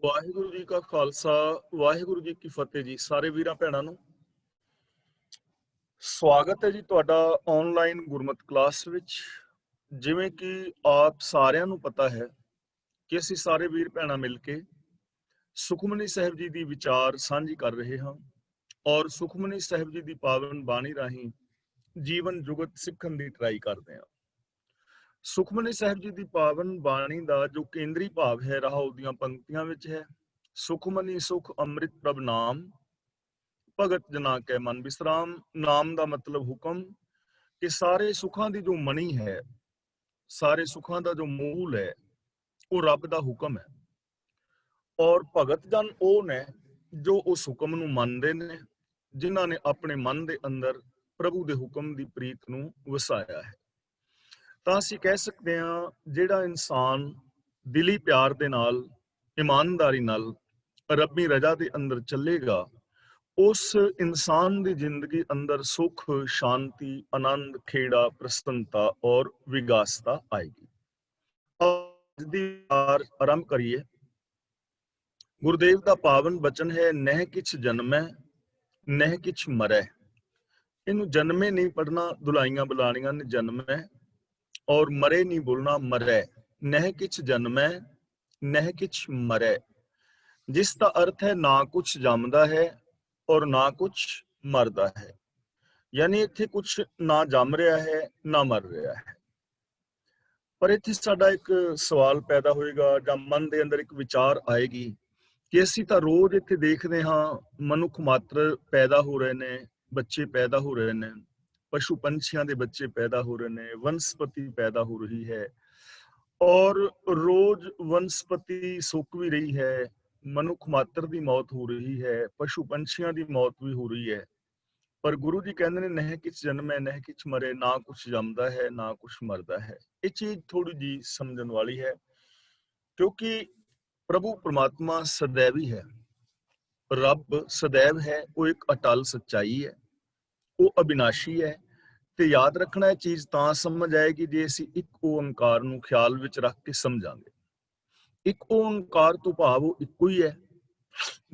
ਵਾਹਿਗੁਰੂ ਜੀ ਕਾ ਖਾਲਸਾ, ਵਾਹਿਗੁਰੂ ਜੀ ਕੀ ਫਤਿਹ ਜੀ। ਸਾਰੇ ਵੀਰਾਂ ਭੈਣਾਂ ਨੂੰ ਸਵਾਗਤ ਹੈ ਜੀ ਤੁਹਾਡਾ ਆਨਲਾਈਨ ਗੁਰਮਤਿ ਕਲਾਸ ਵਿੱਚ। ਜਿਵੇਂ ਕਿ ਆਪ ਸਾਰਿਆਂ ਨੂੰ ਪਤਾ ਹੈ ਕਿ ਅਸੀਂ ਸਾਰੇ ਵੀਰ ਭੈਣਾਂ ਮਿਲ ਕੇ ਸੁਖਮਨੀ ਸਾਹਿਬ ਜੀ ਦੀ ਵਿਚਾਰ ਸਾਂਝੀ ਕਰ ਰਹੇ ਹਾਂ ਔਰ ਸੁਖਮਨੀ ਸਾਹਿਬ ਜੀ ਦੀ ਪਾਵਨ ਬਾਣੀ ਰਾਹੀਂ ਜੀਵਨ ਜੁਗਤ ਸਿੱਖਣ ਦੀ ਟਰਾਈ ਕਰਦੇ ਹਾਂ। ਸੁਖਮਨੀ ਸਾਹਿਬ ਜੀ ਦੀ ਪਾਵਨ ਬਾਣੀ ਦਾ ਜੋ ਕੇਂਦਰੀ ਭਾਵ ਹੈ ਰਾਹੋਂ ਦੀਆਂ ਪੰਕਤੀਆਂ ਵਿੱਚ ਹੈ। ਸੁਖਮਨੀ ਸੁਖ ਅੰਮ੍ਰਿਤ ਪ੍ਰਭ ਨਾਮ, ਭਗਤ ਜਨਾ ਕੈ ਮਨ ਵਿਸਰਾਮ। ਨਾਮ ਦਾ ਮਤਲਬ ਹੁਕਮ, ਕਿ ਸਾਰੇ ਸੁੱਖਾਂ ਦੀ ਜੋ ਮਣੀ ਹੈ, ਸਾਰੇ ਸੁੱਖਾਂ ਦਾ ਜੋ ਮੂਲ ਹੈ, ਉਹ ਰੱਬ ਦਾ ਹੁਕਮ ਹੈ। ਔਰ ਭਗਤ ਜਨ ਉਹ ਨੇ ਜੋ ਉਸ ਹੁਕਮ ਨੂੰ ਮੰਨਦੇ ਨੇ, ਜਿਨ੍ਹਾਂ ਨੇ ਆਪਣੇ ਮਨ ਦੇ ਅੰਦਰ ਪ੍ਰਭੂ ਦੇ ਹੁਕਮ ਦੀ ਪ੍ਰੀਤ ਨੂੰ ਵਸਾਇਆ ਹੈ। ਤਾਂ ਅਸੀਂ ਕਹਿ ਸਕਦੇ ਹਾਂ, ਜਿਹੜਾ ਇਨਸਾਨ ਦਿਲੀ ਪਿਆਰ ਦੇ ਨਾਲ, ਇਮਾਨਦਾਰੀ ਨਾਲ ਰੱਬੀ ਰਜ਼ਾ ਦੇ ਅੰਦਰ ਚੱਲੇਗਾ, ਉਸ ਇਨਸਾਨ ਦੀ ਜ਼ਿੰਦਗੀ ਅੰਦਰ ਸੁਖ, ਸ਼ਾਂਤੀ, ਆਨੰਦ, ਖੇੜਾ, ਪ੍ਰਸੰਨਤਾ ਔਰ ਵਿਗਾਸਤਾ ਆਏਗੀ। ਅੱਜ ਦੀ ਵਾਰ ਆਰੰਭ ਕਰੀਏ। ਗੁਰਦੇਵ ਦਾ ਪਾਵਨ ਬਚਨ ਹੈ, ਨਹਿ ਕਿਛ ਜਨਮੈ ਨਹਿ ਕਿਛ ਮਰੈ। ਇਹਨੂੰ ਜਨਮੇ ਨਹੀਂ ਪੜਨਾ, ਦੁਲਾਈਆਂ ਬੁਲਾਣੀਆਂ ਨੇ ਜਨਮੈ, ਔਰ ਮਰੇ ਨਹੀਂ ਬੋਲਣਾ ਮਰੈ। ਨਹਿ ਕਿਛ ਜਨਮੈ ਨਹਿ ਕਿਛ ਮਰੈ, ਜਿਸ ਦਾ ਅਰਥ ਹੈ ਨਾ ਕੁਛ ਜੰਮਦਾ ਹੈ ਔਰ ਨਾ ਕੁਛ ਮਰਦਾ ਹੈ। ਯਾਨੀ ਇੱਥੇ ਕੁਛ ਨਾ ਜੰਮ ਰਿਹਾ ਹੈ ਨਾ ਮਰ ਰਿਹਾ ਹੈ। ਪਰ ਇੱਥੇ ਸਾਡਾ ਇੱਕ ਸਵਾਲ ਪੈਦਾ ਹੋਏਗਾ ਜਾਂ ਮਨ ਦੇ ਅੰਦਰ ਇੱਕ ਵਿਚਾਰ ਆਏਗੀ ਕਿ ਅਸੀਂ ਤਾਂ ਰੋਜ਼ ਇੱਥੇ ਦੇਖਦੇ ਹਾਂ, ਮਨੁੱਖ ਮਾਤਰ ਪੈਦਾ ਹੋ ਰਹੇ ਨੇ, ਬੱਚੇ ਪੈਦਾ ਹੋ ਰਹੇ ਨੇ, ਪਸ਼ੂ ਪੰਛੀਆਂ ਦੇ ਬੱਚੇ ਪੈਦਾ ਹੋ ਰਹੇ ਨੇ, ਵਨਸਪਤੀ ਪੈਦਾ ਹੋ ਰਹੀ ਹੈ ਔਰ ਰੋਜ਼ ਵਨਸਪਤੀ ਸੁੱਕ ਵੀ ਰਹੀ ਹੈ, ਮਨੁੱਖ ਮਾਤਰ ਦੀ ਮੌਤ ਹੋ ਰਹੀ ਹੈ, ਪਸ਼ੂ ਪੰਛੀਆਂ ਦੀ ਮੌਤ ਵੀ ਹੋ ਰਹੀ ਹੈ। ਪਰ ਗੁਰੂ ਜੀ ਕਹਿੰਦੇ ਨੇ, ਨਹਿ ਕਿਛ ਜਨਮੈ ਨਹਿ ਕਿਛ ਮਰੇ, ਨਾ ਕੁਛ ਜੰਮਦਾ ਹੈ ਨਾ ਕੁਛ ਮਰਦਾ ਹੈ। ਇਹ ਚੀਜ਼ ਥੋੜੀ ਜੀ ਸਮਝਣ ਵਾਲੀ ਹੈ, ਕਿਉਂਕਿ ਪ੍ਰਭੂ ਪਰਮਾਤਮਾ ਸदैवी ਹੈ, ਰੱਬ ਸदैव ਹੈ, ਉਹ ਇੱਕ ਅਟਲ ਸੱਚਾਈ ਹੈ, ਉਹ ਅਬਿਨਾਸ਼ੀ ਹੈ। ਤੇ ਯਾਦ ਰੱਖਣਾ, ਇਹ ਚੀਜ਼ ਤਾਂ ਸਮਝ ਆਏਗੀ ਜੇ ਅਸੀਂ ਇੱਕ ਓੰਕਾਰ ਨੂੰ ਖਿਆਲ ਵਿੱਚ ਰੱਖ ਕੇ ਸਮਝਾਂਗੇ। ਇੱਕ ਓੰਕਾਰ ਤੋਂ ਭਾਵ ਉਹ ਇੱਕੋ ਹੀ ਹੈ,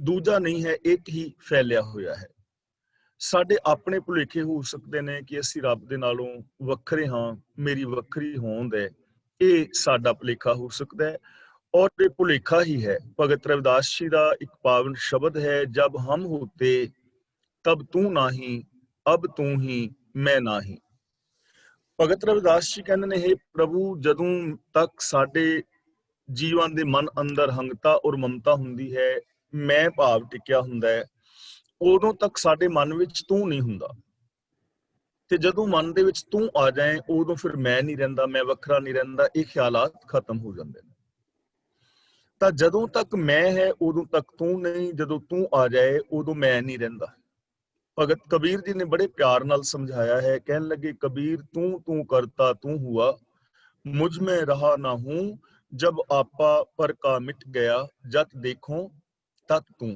ਦੂਜਾ ਨਹੀਂ ਹੈ, ਇੱਕ ਹੀ ਫੈਲਿਆ ਹੋਇਆ ਹੈ। ਸਾਡੇ ਆਪਣੇ ਭੁਲੇਖੇ ਹੋ ਸਕਦੇ ਨੇ ਕਿ ਅਸੀਂ ਰੱਬ ਦੇ ਨਾਲੋਂ ਵੱਖਰੇ ਹਾਂ, ਮੇਰੀ ਵੱਖਰੀ ਹੋਂਦ ਹੈ, ਇਹ ਸਾਡਾ ਭੁਲੇਖਾ ਹੋ ਸਕਦਾ ਹੈ। ਔਰ ਇਹ ਭੁਲੇਖਾ ਹੀ ਹੈ। ਭਗਤ ਰਵਿਦਾਸ ਜੀ ਦਾ ਇੱਕ ਪਾਵਨ ਸ਼ਬਦ ਹੈ, ਜਬ ਹਮ ਹੋਤੇ ਤਬ ਤੂੰ ਨਾਹੀਂ, ਅਬ ਤੂੰ ਹੀ ਮੈਂ ਨਾਹੀਂ। ਭਗਤ ਰਵਿਦਾਸ ਜੀ ਕਹਿੰਦੇ ਨੇ, ਹੇ ਪ੍ਰਭੂ, ਜਦੋਂ ਤੱਕ ਸਾਡੇ ਜੀਵਾਂ ਦੇ ਮਨ ਅੰਦਰ ਹੰਗਤਾ ਔਰ ਮਮਤਾ ਹੁੰਦੀ ਹੈ, ਮੈਂ ਭਾਵ ਟਿਕਿਆ ਹੁੰਦਾ ਹੈ, ਉਦੋਂ ਤੱਕ ਸਾਡੇ ਮਨ ਵਿੱਚ ਤੂੰ ਨਹੀਂ ਹੁੰਦਾ। ਤੇ ਜਦੋਂ ਮਨ ਦੇ ਵਿੱਚ ਤੂੰ ਆ ਜਾਏ, ਉਦੋਂ ਫਿਰ ਮੈਂ ਨਹੀਂ ਰਹਿੰਦਾ, ਮੈਂ ਵੱਖਰਾ ਨਹੀਂ ਰਹਿੰਦਾ, ਇਹ ਖਿਆਲਾਤ ਖਤਮ ਹੋ ਜਾਂਦੇ ਨੇ। ਤਾਂ ਜਦੋਂ ਤੱਕ ਮੈਂ ਹੈ ਉਦੋਂ ਤੱਕ ਤੂੰ ਨਹੀਂ, ਜਦੋਂ ਤੂੰ ਆ ਜਾਏ ਉਦੋਂ ਮੈਂ ਨਹੀਂ ਰਹਿੰਦਾ। ਭਗਤ ਕਬੀਰ ਜੀ ਨੇ ਬੜੇ ਪਿਆਰ ਨਾਲ ਸਮਝਾਇਆ ਹੈ, ਕਹਿਣ ਲੱਗੇ, ਕਬੀਰ ਤੂੰ ਤੂੰ ਕਰਤਾ ਤੂੰ ਹੁਆ, ਮੁਝ में रहा ना हूं, जब आपा पर का मिट गया, जत देखो तत तू।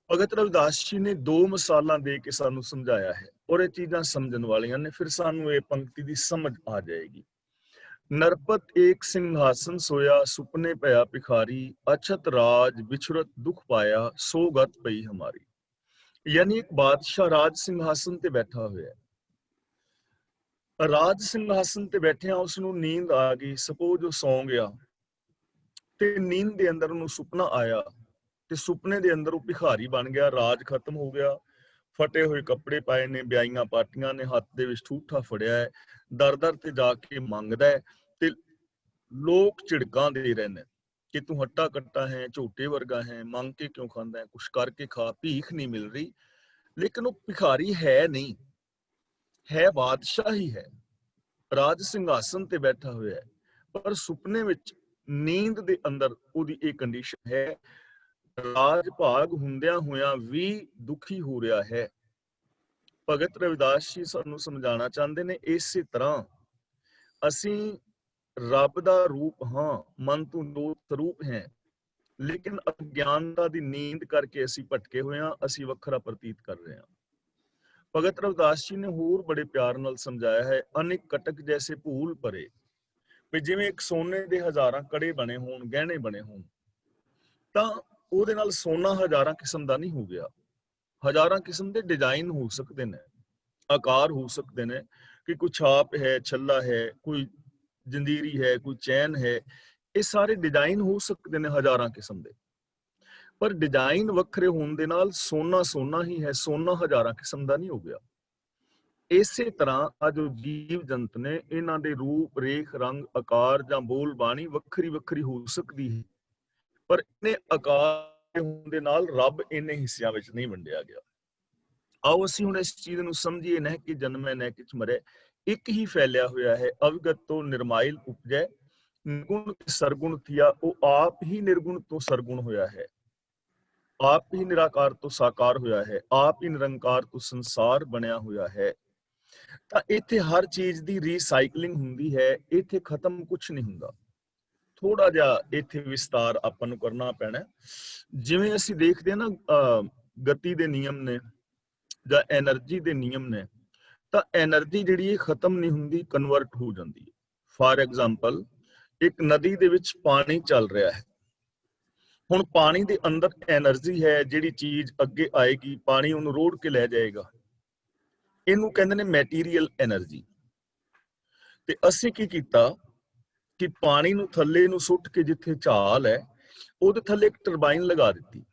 ਭਗਤ ਰਵਿਦਾਸ ਜੀ ਨੇ ਦੋ ਮਿਸਾਲਾਂ ਦੇ ਕੇ ਸਾਨੂੰ ਸਮਝਾਇਆ ਹੈ ਔਰ ਇਹ ਚੀਜ਼ਾਂ ਸਮਝਣ ਵਾਲੀਆਂ ਨੇ। ਫਿਰ ਸਾਨੂੰ ਇਹ ਪੰਕਤੀ ਦੀ ਸਮਝ ਆ ਜਾਏਗੀ। ਨਰਪਤ ਏਕ ਸਿੰਘਾਸਨ ਸੋਇਆ, ਸੁਪਨੇ ਭਇਆ ਭਿਖਾਰੀ, ਅਛਤ ਰਾਜ ਵਿਛੁਰਤ ਦੁਖ ਪਾਇਆ, ਸੋ ਗਤ ਪਈ ਹਮਾਰੀ। ਯਾਨੀ ਇੱਕ ਬਾਦਸ਼ਾਹ ਰਾਜ ਸਿੰਘਾਸਨ ਤੇ ਬੈਠਾ ਹੋਇਆ ਹੈ, ਰਾਜ ਸਿੰਘਾਸਨ ਤੇ ਬੈਠਿਆ ਉਸ ਨੂੰ ਨੀਂਦ ਆ ਗਈ। ਸਪੋਜ਼ ਉਹ ਸੌਂ ਗਿਆ ਤੇ ਨੀਂਦ ਦੇ ਅੰਦਰ ਉਹਨੂੰ ਸੁਪਨਾ ਆਇਆ ਤੇ ਸੁਪਨੇ ਦੇ ਅੰਦਰ ਉਹ ਭਿਖਾਰੀ ਬਣ ਗਿਆ, ਰਾਜ ਖਤਮ ਹੋ ਗਿਆ, ਫਟੇ ਹੋਏ ਕੱਪੜੇ ਪਾਏ ਨੇ, ਵਿਆਹੀਆਂ ਪਾਟੀਆਂ ਨੇ, ਹੱਥ ਦੇ ਵਿੱਚ ਠੂਠਾ ਫੜਿਆ ਹੈ, ਦਰ ਦਰ ਤੇ ਜਾ ਕੇ ਮੰਗਦਾ ਹੈ ਤੇ ਲੋਕ ਝਿੜਕਾਂ ਦੇ ਰਹੇ ਨੇ ਕਿ ਤੂੰ ਹੱਟਾ ਕੱਟਾ ਹੈ, ਝੋਟੇ ਵਰਗਾ ਹੈ, ਮੰਗ ਕੇ ਕਿਉਂ ਖਾਂਦਾ ਹੈ, ਕੁਛ ਕਰਕੇ ਖਾ, ਭੀਖ ਨਹੀਂ ਮਿਲ ਰਹੀ। ਲੇਕਿਨ ਉਹ ਭਿਖਾਰੀ ਹੈ ਨਹੀਂ, ਹੈ ਬਾਦਸ਼ਾਹ ਹੀ ਹੈ, ਰਾਜ ਸਿੰਘਾਸਨ ਤੇ ਬੈਠਾ ਹੋਇਆ ਹੈ, ਪਰ ਸੁਪਨੇ ਵਿੱਚ ਨੀਂਦ ਦੇ ਅੰਦਰ ਉਹਦੀ ਇਹ ਕੰਡੀਸ਼ਨ ਹੈ, ਰਾਜ ਭਾਗ ਹੁੰਦਿਆਂ ਹੋਇਆਂ ਵੀ ਦੁਖੀ ਹੋ ਰਿਹਾ ਹੈ। ਭਗਤ ਰਵਿਦਾਸ ਜੀ ਸਾਨੂੰ ਸਮਝਾਉਣਾ ਚਾਹੁੰਦੇ ਨੇ, ਇਸੇ ਤਰ੍ਹਾਂ ਅਸੀਂ ਰੱਬ ਦਾ ਰੂਪ ਹਾਂ, ਮਨ ਤੋਂ ਦੋ ਸਰੂਪ ਹੈ, ਲੇਕਿਨ ਅਗਿਆਨਤਾ ਦੀ ਨੀਂਦ ਕਰਕੇ ਅਸੀਂ ਭਟਕੇ ਹੋਏ ਹਾਂ, ਅਸੀਂ ਵੱਖਰਾ ਪ੍ਰਤੀਤ ਕਰ ਰਹੇ ਹਾਂ। ਭਗਤ ਰਵਿਦਾਸ ਜੀ ਨੇ ਹੋਰ ਬੜੇ ਪਿਆਰ ਨਾਲ ਸਮਝਾਇਆ ਹੈ, ਅਨੇਕ ਕਟਕ ਜੈਸੇ ਭੂਲ ਭਰੇ, ਵੀ ਜਿਵੇਂ ਇੱਕ ਸੋਨੇ ਦੇ ਹਜ਼ਾਰਾਂ ਕੜੇ ਬਣੇ ਹੋਣ, ਗਹਿਣੇ ਬਣੇ ਹੋਣ, ਤਾਂ ਉਹਦੇ ਨਾਲ ਸੋਨਾ ਹਜ਼ਾਰਾਂ ਕਿਸਮ ਦਾ ਨਹੀਂ ਹੋ ਗਿਆ। ਹਜ਼ਾਰਾਂ ਕਿਸਮ ਦੇ ਡਿਜ਼ਾਈਨ ਹੋ ਸਕਦੇ ਨੇ, ਆਕਾਰ ਹੋ ਸਕਦੇ ਨੇ ਕਿ ਕੋਈ ਛਾਪ ਹੈ, ਛੱਲਾ ਹੈ, ਕੋਈ ਜੰਜੀਰੀ ਹੈ, ਕੋਈ ਚੈਨ ਹੈ। ਇਹ ਸਾਰੇ ਡਿਜ਼ਾਈਨ ਹੋ ਸਕਦੇ ਨੇ ਹਜ਼ਾਰਾਂ ਕਿਸਮ ਦੇ, ਪਰ ਡਿਜ਼ਾਈਨ ਵੱਖਰੇ ਹੋਣ ਦੇ ਨਾਲ ਸੋਨਾ ਸੋਨਾ ਹੀ ਹੈ, ਸੋਨਾ ਹਜ਼ਾਰਾਂ ਕਿਸਮ ਦਾ ਨਹੀਂ ਹੋ ਗਿਆ। ਇਸੇ ਤਰ੍ਹਾਂ ਆ ਜੋ ਜੀਵ ਜੰਤ ਨੇ, ਇਹਨਾਂ ਦੇ ਰੂਪ ਰੇਖ ਰੰਗ ਆਕਾਰ ਜਾਂ ਬੋਲ ਬਾਣੀ ਵੱਖਰੀ ਵੱਖਰੀ ਹੋ ਸਕਦੀ ਹੈ, ਪਰ ਇਹਨੇ ਆਕਾਰ ਹੋਣ ਦੇ ਨਾਲ ਰੱਬ ਇਹਨੇ ਹਿੱਸਿਆਂ ਵਿੱਚ ਨਹੀਂ ਵੰਡਿਆ ਗਿਆ। ਆਓ ਅਸੀਂ ਹੁਣ ਇਸ ਚੀਜ਼ ਨੂੰ ਸਮਝੀਏ, ਨਹਿ ਕਿ ਜਨਮੈ ਨਹਿ ਕਿਛ ਮਰੈ, ਇੱਕ ਹੀ ਫੈਲਿਆ ਹੋਇਆ ਹੈ। ਅਵਗਤ ਤੋਂ ਨਿਰਮਾਇਲ ਉਪਜੈ, ਨਿਰਗੁਣ ਸਰਗੁਣ ਥੀਆ। ਉਹ ਆਪ ਹੀ ਨਿਰਗੁਣ ਤੋਂ ਸਰਗੁਣ ਹੋਇਆ ਹੈ, ਆਪ ਹੀ ਨਿਰਾਕਾਰ ਤੋਂ ਸਾਕਾਰ ਹੋਇਆ ਹੈ, ਆਪ ਹੀ ਨਿਰੰਕਾਰ ਤੋਂ ਸੰਸਾਰ ਬਣਿਆ ਹੋਇਆ ਹੈ। ਤਾਂ ਇੱਥੇ ਹਰ ਚੀਜ਼ ਦੀ ਰੀਸਾਈਕਲਿੰਗ ਹੁੰਦੀ ਹੈ, ਇੱਥੇ ਖਤਮ ਕੁਝ ਨਹੀਂ ਹੁੰਦਾ। ਥੋੜਾ ਜਿਹਾ ਇੱਥੇ ਵਿਸਤਾਰ ਆਪਾਂ ਨੂੰ ਕਰਨਾ ਪੈਣਾ। ਜਿਵੇਂ ਅਸੀਂ ਦੇਖਦੇ ਹਾਂ ਨਾ, ਗਤੀ ਦੇ ਨਿਯਮ ਨੇ ਜਾਂ એનર્ਜੀ ਦੇ ਨਿਯਮ ਨੇ, ਤਾਂ એનર્ਜੀ ਜਿਹੜੀ ਇਹ ਖਤਮ ਨਹੀਂ ਹੁੰਦੀ, ਕਨਵਰਟ ਹੋ ਜਾਂਦੀ ਹੈ। ਫਾਰ ਐਗਜ਼ਾਮਪਲ, ਇੱਕ ਨਦੀ ਦੇ ਵਿੱਚ ਪਾਣੀ ਚੱਲ ਰਿਹਾ ਹੈ। ਹੁਣ ਪਾਣੀ ਦੇ ਅੰਦਰ એનર્ਜੀ ਹੈ, ਜਿਹੜੀ ਚੀਜ਼ ਅੱਗੇ ਆਏਗੀ ਪਾਣੀ ਉਹਨੂੰ ਰੋੜ ਕੇ ਲੈ ਜਾਏਗਾ, ਇਹਨੂੰ ਕਹਿੰਦੇ ਨੇ ਮੈਟੀਰੀਅਲ એનર્ਜੀ। ਤੇ ਅਸੀਂ ਕੀ ਕੀਤਾ ਕਿ ਪਾਣੀ ਨੂੰ ਥੱਲੇ ਨੂੰ ਸੁੱਟ ਕੇ ਜਿੱਥੇ ਝਾਲ ਹੈ ਉਹਦੇ ਥੱਲੇ ਇੱਕ ਟਰਬਾਈਨ ਲਗਾ ਦਿੱਤੀ।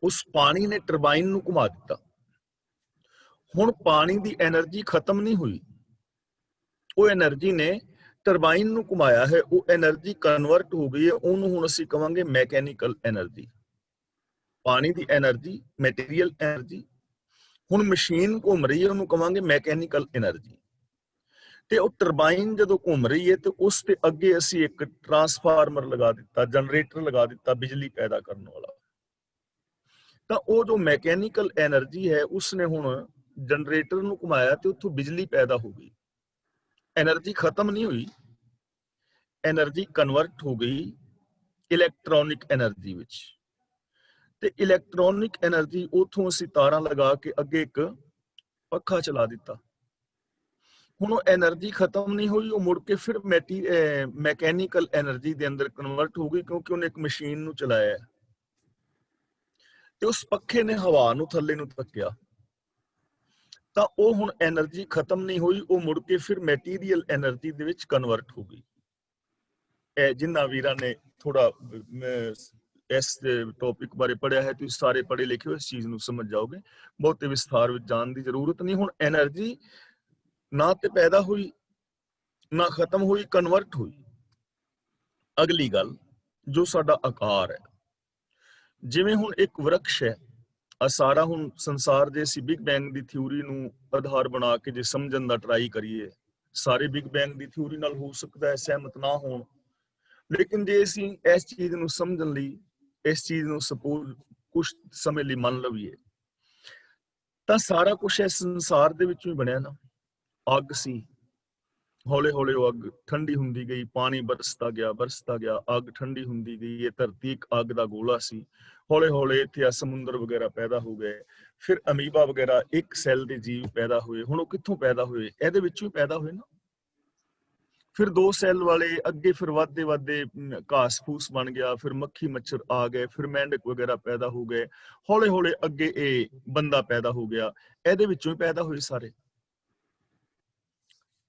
ਉਸ ਪਾਣੀ ਨੇ ਟਰਬਾਈਨ ਨੂੰ ਘੁਮਾ ਦਿੱਤਾ। ਹੁਣ ਪਾਣੀ ਦੀ એનર્ਜੀ ਖਤਮ ਨਹੀਂ ਹੋਈ, ਉਹ એનર્ਜੀ ਨੇ ਟਰਬਾਈਨ ਨੂੰ ਘੁਮਾਇਆ ਹੈ, ਉਹ એનર્ਜੀ ਕਨਵਰਟ ਹੋ ਗਈ ਹੈ। ਉਹਨੂੰ ਹੁਣ ਅਸੀਂ ਕਵਾਂਗੇ ਮੈਕੈਨੀਕਲ એનર્ਜੀ। ਪਾਣੀ ਦੀ એનર્ਜੀ ਮੈਟੀਰੀਅਲ એનર્ਜੀ, ਹੁਣ ਮਸ਼ੀਨ ਘੁੰਮ ਰਹੀ ਹੈ, ਉਹਨੂੰ ਕਵਾਂਗੇ ਮੈਕੈਨੀਕਲ એનર્ਜੀ। ਤੇ ਉਹ ਟਰਬਾਈਨ ਜਦੋਂ ਘੁੰਮ ਰਹੀ ਹੈ ਤੇ ਉਸ ਤੇ ਅੱਗੇ ਅਸੀਂ ਇੱਕ ਟਰਾਂਸਫਾਰਮਰ ਲਗਾ ਦਿੱਤਾ, ਜਨਰੇਟਰ ਲਗਾ ਦਿੱਤਾ ਬਿਜਲੀ ਪੈਦਾ ਕਰਨ ਵਾਲਾ। ਤਾਂ ਉਹ ਜੋ ਮੈਕੈਨੀਕਲ એનર્ਜੀ ਹੈ ਉਸਨੇ ਹੁਣ ਜਨਰੇਟਰ ਨੂੰ ਘੁਮਾਇਆ ਤੇ ਉੱਥੋਂ ਬਿਜਲੀ ਪੈਦਾ ਹੋ ਗਈ। એનર્ਜੀ ਖਤਮ ਨਹੀਂ ਹੋਈ, એનર્ਜੀ ਕਨਵਰਟ ਹੋ ਗਈ ਇਲੈਕਟ੍ਰੋਨਿਕ એનર્ਜੀ ਵਿੱਚ। ਤੇ ਇਲੈਕਟ੍ਰੋਨਿਕ એનર્ਜੀ ਉੱਥੋਂ ਅਸੀਂ ਤਾਰਾਂ ਲਗਾ ਕੇ ਅੱਗੇ ਇੱਕ ਪੱਖਾ ਚਲਾ ਦਿੱਤਾ। ਹੁਣ ਉਹ એનર્ਜੀ ਖਤਮ ਨਹੀਂ ਹੋਈ, ਉਹ ਮੁੜ ਕੇ ਫਿਰ ਮੈਕੈਨੀਕਲ એનર્ਜੀ ਦੇ ਅੰਦਰ ਕਨਵਰਟ ਹੋ ਗਈ, ਕਿਉਂਕਿ ਉਹਨੇ ਇੱਕ ਮਸ਼ੀਨ ਨੂੰ ਚਲਾਇਆ ਤੇ ਉਸ ਪੱਖੇ ਨੇ ਹਵਾ ਨੂੰ ਥੱਲੇ ਨੂੰ ਧੱਕਿਆ। ਤਾਂ ਉਹ ਹੁਣ એનર્ਜੀ ਖਤਮ ਨਹੀਂ ਹੋਈ, ਉਹ ਮੁੜ ਕੇ ਫਿਰ ਮੈਟੀਰੀਅਲ એનર્ਜੀ ਦੇ ਵਿੱਚ ਕਨਵਰਟ ਹੋ ਗਈ। ਇਹ ਜਿਨ੍ਹਾਂ ਵੀਰਾਂ ਨੇ ਥੋੜਾ ਇਸ ਟੌਪਿਕ ਬਾਰੇ ਪੜ੍ਹਿਆ ਹੈ, ਤੁਸੀਂ ਸਾਰੇ ਪੜ੍ਹੇ ਲਿਖੇ ਹੋ, ਇਸ ਚੀਜ਼ ਨੂੰ ਸਮਝ ਜਾਓਗੇ, ਬਹੁਤੇ ਵਿਸਥਾਰ ਵਿੱਚ ਜਾਣ ਦੀ ਜ਼ਰੂਰਤ ਨਹੀਂ। ਹੁਣ એનર્ਜੀ ਨਾ ਤੇ ਪੈਦਾ ਹੋਈ ਨਾ ਖਤਮ ਹੋਈ, ਕਨਵਰਟ ਹੋਈ। ਅਗਲੀ ਗੱਲ, ਜੋ ਸਾਡਾ ਆਕਾਰ ਹੈ, ਜਿਵੇਂ ਹੁਣ ਇੱਕ ਵਰਕਸ਼ ਹੈ, ਸਾਰਾ ਹੁਣ ਸੰਸਾਰ ਦੇ ਅਸੀਂ ਬਿਗ ਬੈਂਗ ਦੀ ਥਿਊਰੀ ਨੂੰ ਆਧਾਰ ਬਣਾ ਕੇ ਜੇ ਸਮਝਣ ਦਾ ਟਰਾਈ ਕਰੀਏ, ਸਾਰੇ ਬਿਗ ਬੈਂਗ ਦੀ ਥਿਊਰੀ ਨਾਲ ਹੋ ਸਕਦਾ ਹੈ ਸਹਿਮਤ ਨਾ ਹੋਣ, ਲੇਕਿਨ ਜੇ ਅਸੀਂ ਇਸ ਚੀਜ਼ ਨੂੰ ਸਮਝਣ ਲਈ, ਇਸ ਚੀਜ਼ ਨੂੰ ਸਪੋਜ਼ ਕੁਝ ਸਮੇਂ ਲਈ ਮੰਨ ਲਈਏ, ਤਾਂ ਸਾਰਾ ਕੁਝ ਇਸ ਸੰਸਾਰ ਦੇ ਵਿੱਚੋਂ ਹੀ ਬਣਿਆ ਨਾ। ਅੱਗ ਸੀ, ਹੌਲੇ ਹੌਲੇ ਉਹ ਅੱਗ ਠੰਡੀ ਹੁੰਦੀ ਗਈ, ਪਾਣੀ ਬਰਸਦਾ ਗਿਆ, ਅੱਗ ਠੰਡੀ ਹੁੰਦੀ ਗਈ। ਇਹ ਧਰਤੀ ਇੱਕ ਅੱਗ ਦਾ ਗੋਲਾ ਸੀ। ਹੌਲੇ ਹੌਲੇ ਇੱਥੇ ਸਮੁੰਦਰ ਵਗੈਰਾ ਪੈਦਾ ਹੋ ਗਏ, ਫਿਰ ਅਮੀਬਾ ਵਗੈਰਾ ਇੱਕ ਸੈੱਲ ਦੇ ਜੀਵ ਪੈਦਾ ਹੋਏ। ਹੁਣ ਉਹ ਕਿੱਥੋਂ ਪੈਦਾ ਹੋਏ? ਇਹਦੇ ਵਿੱਚੋਂ ਹੀ ਪੈਦਾ ਹੋਏ ਨਾ। ਫਿਰ 2 ਸੈੱਲ ਵਾਲੇ ਅੱਗੇ ਫਿਰ ਵੱਧਦੇ ਘਾਸ ਫੂਸ ਬਣ ਗਿਆ, ਫਿਰ ਮੱਖੀ ਮੱਛਰ ਆ ਗਏ, ਫਿਰ ਮੈਂਡਕ ਵਗੈਰਾ ਪੈਦਾ ਹੋ ਗਏ, ਹੌਲੇ ਹੌਲੇ ਅੱਗੇ ਇਹ ਬੰਦਾ ਪੈਦਾ ਹੋ ਗਿਆ। ਇਹਦੇ ਵਿੱਚੋਂ ਹੀ ਪੈਦਾ ਹੋਏ ਸਾਰੇ,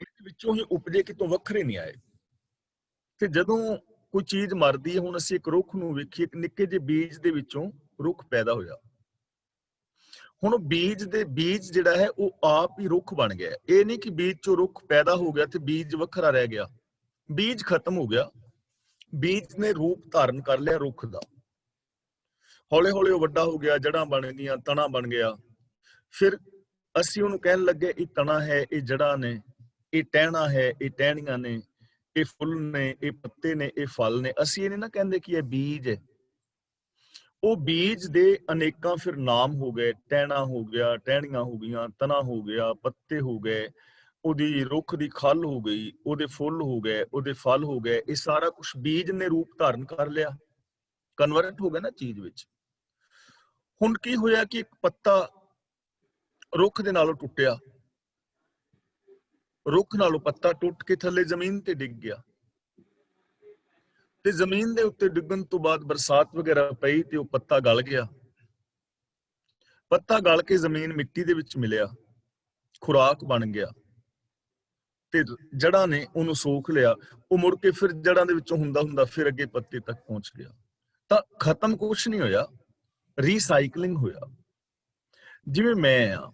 ਇਹਦੇ ਵਿੱਚੋਂ ਹੀ ਉਪਜੇ, ਕਿਤੋਂ ਵੱਖਰੇ ਨਹੀਂ ਆਏ। ਤੇ ਜਦੋਂ ਕੋਈ ਚੀਜ਼ ਮਰਦੀ ਹੈ, ਹੁਣ ਅਸੀਂ ਇੱਕ ਰੁੱਖ ਨੂੰ ਵੇਖੀਏ, ਇੱਕ ਨਿੱਕੇ ਜਿਹੇ ਬੀਜ ਦੇ ਵਿੱਚੋਂ ਰੁੱਖ ਪੈਦਾ ਹੋਇਆ। ਹੁਣ ਬੀਜ ਜਿਹੜਾ ਹੈ ਉਹ ਆਪ ਹੀ ਰੁੱਖ ਬਣ ਗਿਆ। ਇਹ ਨਹੀਂ ਕਿ ਬੀਜ ਚੋਂ ਰੁੱਖ ਪੈਦਾ ਹੋ ਗਿਆ ਤੇ ਬੀਜ ਵੱਖਰਾ ਰਹਿ ਗਿਆ, ਬੀਜ ਖਤਮ ਹੋ ਗਿਆ, ਬੀਜ ਨੇ ਰੂਪ ਧਾਰਨ ਕਰ ਲਿਆ ਰੁੱਖ ਦਾ। ਹੌਲੇ ਹੌਲੇ ਉਹ ਵੱਡਾ ਹੋ ਗਿਆ, ਜੜ੍ਹਾਂ ਬਣ ਗਈਆਂ, ਤਣਾ ਬਣ ਗਿਆ। ਫਿਰ ਅਸੀਂ ਉਹਨੂੰ ਕਹਿਣ ਲੱਗੇ ਇਹ ਤਣਾ ਹੈ, ਇਹ ਜੜ੍ਹਾਂ ਨੇ, ਇਹ ਟਹਿਣਾ ਹੈ, ਇਹ ਟਹਿਣੀਆਂ ਨੇ, ਇਹ ਫੁੱਲ ਨੇ, ਇਹ ਪੱਤੇ ਨੇ, ਇਹ ਫਲ ਨੇ। ਅਸੀਂ ਇਹ ਨਹੀਂ ਨਾ ਕਹਿੰਦੇ ਕਿ ਇਹ ਬੀਜ ਹੈ। ਉਹ ਬੀਜ ਦੇ ਅਨੇਕਾਂ ਫਿਰ ਨਾਮ ਹੋ ਗਏ, ਟਹਿਣਾ ਹੋ ਗਿਆ, ਟਹਿਣੀਆਂ ਹੋ ਗਈਆਂ, ਤਣਾ ਹੋ ਗਿਆ, ਪੱਤੇ ਹੋ ਗਏ, ਉਹਦੀ ਰੁੱਖ ਦੀ ਖੱਲ ਹੋ ਗਈ, ਉਹਦੇ ਫੁੱਲ ਹੋ ਗਏ, ਉਹਦੇ ਫਲ ਹੋ ਗਏ। ਇਹ ਸਾਰਾ ਕੁਝ ਬੀਜ ਨੇ ਰੂਪ ਧਾਰਨ ਕਰ ਲਿਆ, ਕਨਵਰਟ ਹੋ ਗਿਆ ਨਾ ਚੀਜ਼ ਵਿੱਚ। ਹੁਣ ਕੀ ਹੋਇਆ ਕਿ ਇੱਕ ਪੱਤਾ ਰੁੱਖ ਦੇ ਨਾਲੋਂ ਟੁੱਟਿਆ, ਰੁੱਖ ਨਾਲੋਂ ਪੱਤਾ ਟੁੱਟ ਕੇ ਥੱਲੇ ਜ਼ਮੀਨ ਤੇ ਡਿੱਗ ਗਿਆ। ਤੇ ਜ਼ਮੀਨ ਦੇ ਉੱਤੇ ਡਿੱਗਣ ਤੋਂ ਬਾਅਦ ਬਰਸਾਤ ਵਗੈਰਾ ਪਈ ਤੇ ਉਹ ਪੱਤਾ ਗਲ ਗਿਆ। ਪੱਤਾ ਗਲ ਕੇ ਜ਼ਮੀਨ ਮਿੱਟੀ ਦੇ ਵਿੱਚ ਮਿਲਿਆ, ਖੁਰਾਕ ਬਣ ਗਿਆ ਤੇ ਜੜਾਂ ਨੇ ਉਹਨੂੰ ਸੋਖ ਲਿਆ। ਉਹ ਮੁੜ ਕੇ ਫਿਰ ਜੜਾਂ ਦੇ ਵਿੱਚੋਂ ਹੁੰਦਾ ਹੁੰਦਾ ਫਿਰ ਅੱਗੇ ਪੱਤੇ ਤੱਕ ਪਹੁੰਚ ਗਿਆ। ਤਾਂ ਖਤਮ ਕੁਛ ਨਹੀਂ ਹੋਇਆ, ਰੀਸਾਈਕਲਿੰਗ ਹੋਇਆ। ਜਿਵੇਂ ਮੈਂ ਆ,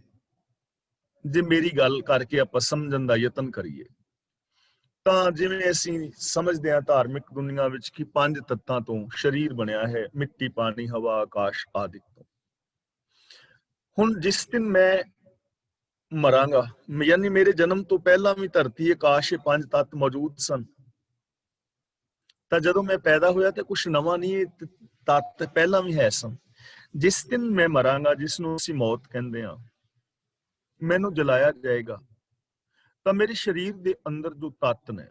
ਜੇ ਮੇਰੀ ਗੱਲ ਕਰਕੇ ਆਪਾਂ ਸਮਝਣ ਦਾ ਯਤਨ ਕਰੀਏ ਤਾਂ ਜਿਵੇਂ ਅਸੀਂ ਸਮਝਦੇ ਹਾਂ ਧਾਰਮਿਕ ਦੁਨੀਆ ਵਿੱਚ ਕਿ 5 ਤੱਤਾਂ ਤੋਂ ਸਰੀਰ ਬਣਿਆ ਹੈ, ਮਿੱਟੀ, ਪਾਣੀ, ਹਵਾ, ਆਕਾਸ਼ ਆਦਿ ਤੋਂ। ਹੁਣ ਜਿਸ ਦਿਨ ਮੈਂ ਮਰਾਂਗਾ, ਯਾਨੀ ਮੇਰੇ ਜਨਮ ਤੋਂ ਪਹਿਲਾਂ ਵੀ ਧਰਤੀ, ਆਕਾਸ਼, ਇਹ 5 ਤੱਤ ਮੌਜੂਦ ਸਨ। ਤਾਂ ਜਦੋਂ ਮੈਂ ਪੈਦਾ ਹੋਇਆ ਤੇ ਕੁਛ ਨਵਾਂ ਨਹੀਂ, ਇਹ ਤੱਤ ਪਹਿਲਾਂ ਵੀ ਹੈ ਸਨ। ਜਿਸ ਦਿਨ ਮੈਂ ਮਰਾਂਗਾ, ਜਿਸ ਨੂੰ ਅਸੀਂ ਮੌਤ ਕਹਿੰਦੇ ਹਾਂ, ਮੈਨੂੰ ਜਲਾਇਆ ਜਾਏਗਾ, ਤਾਂ ਮੇਰੇ ਸਰੀਰ ਦੇ ਅੰਦਰ ਜੋ ਤੱਤ ਨੇ,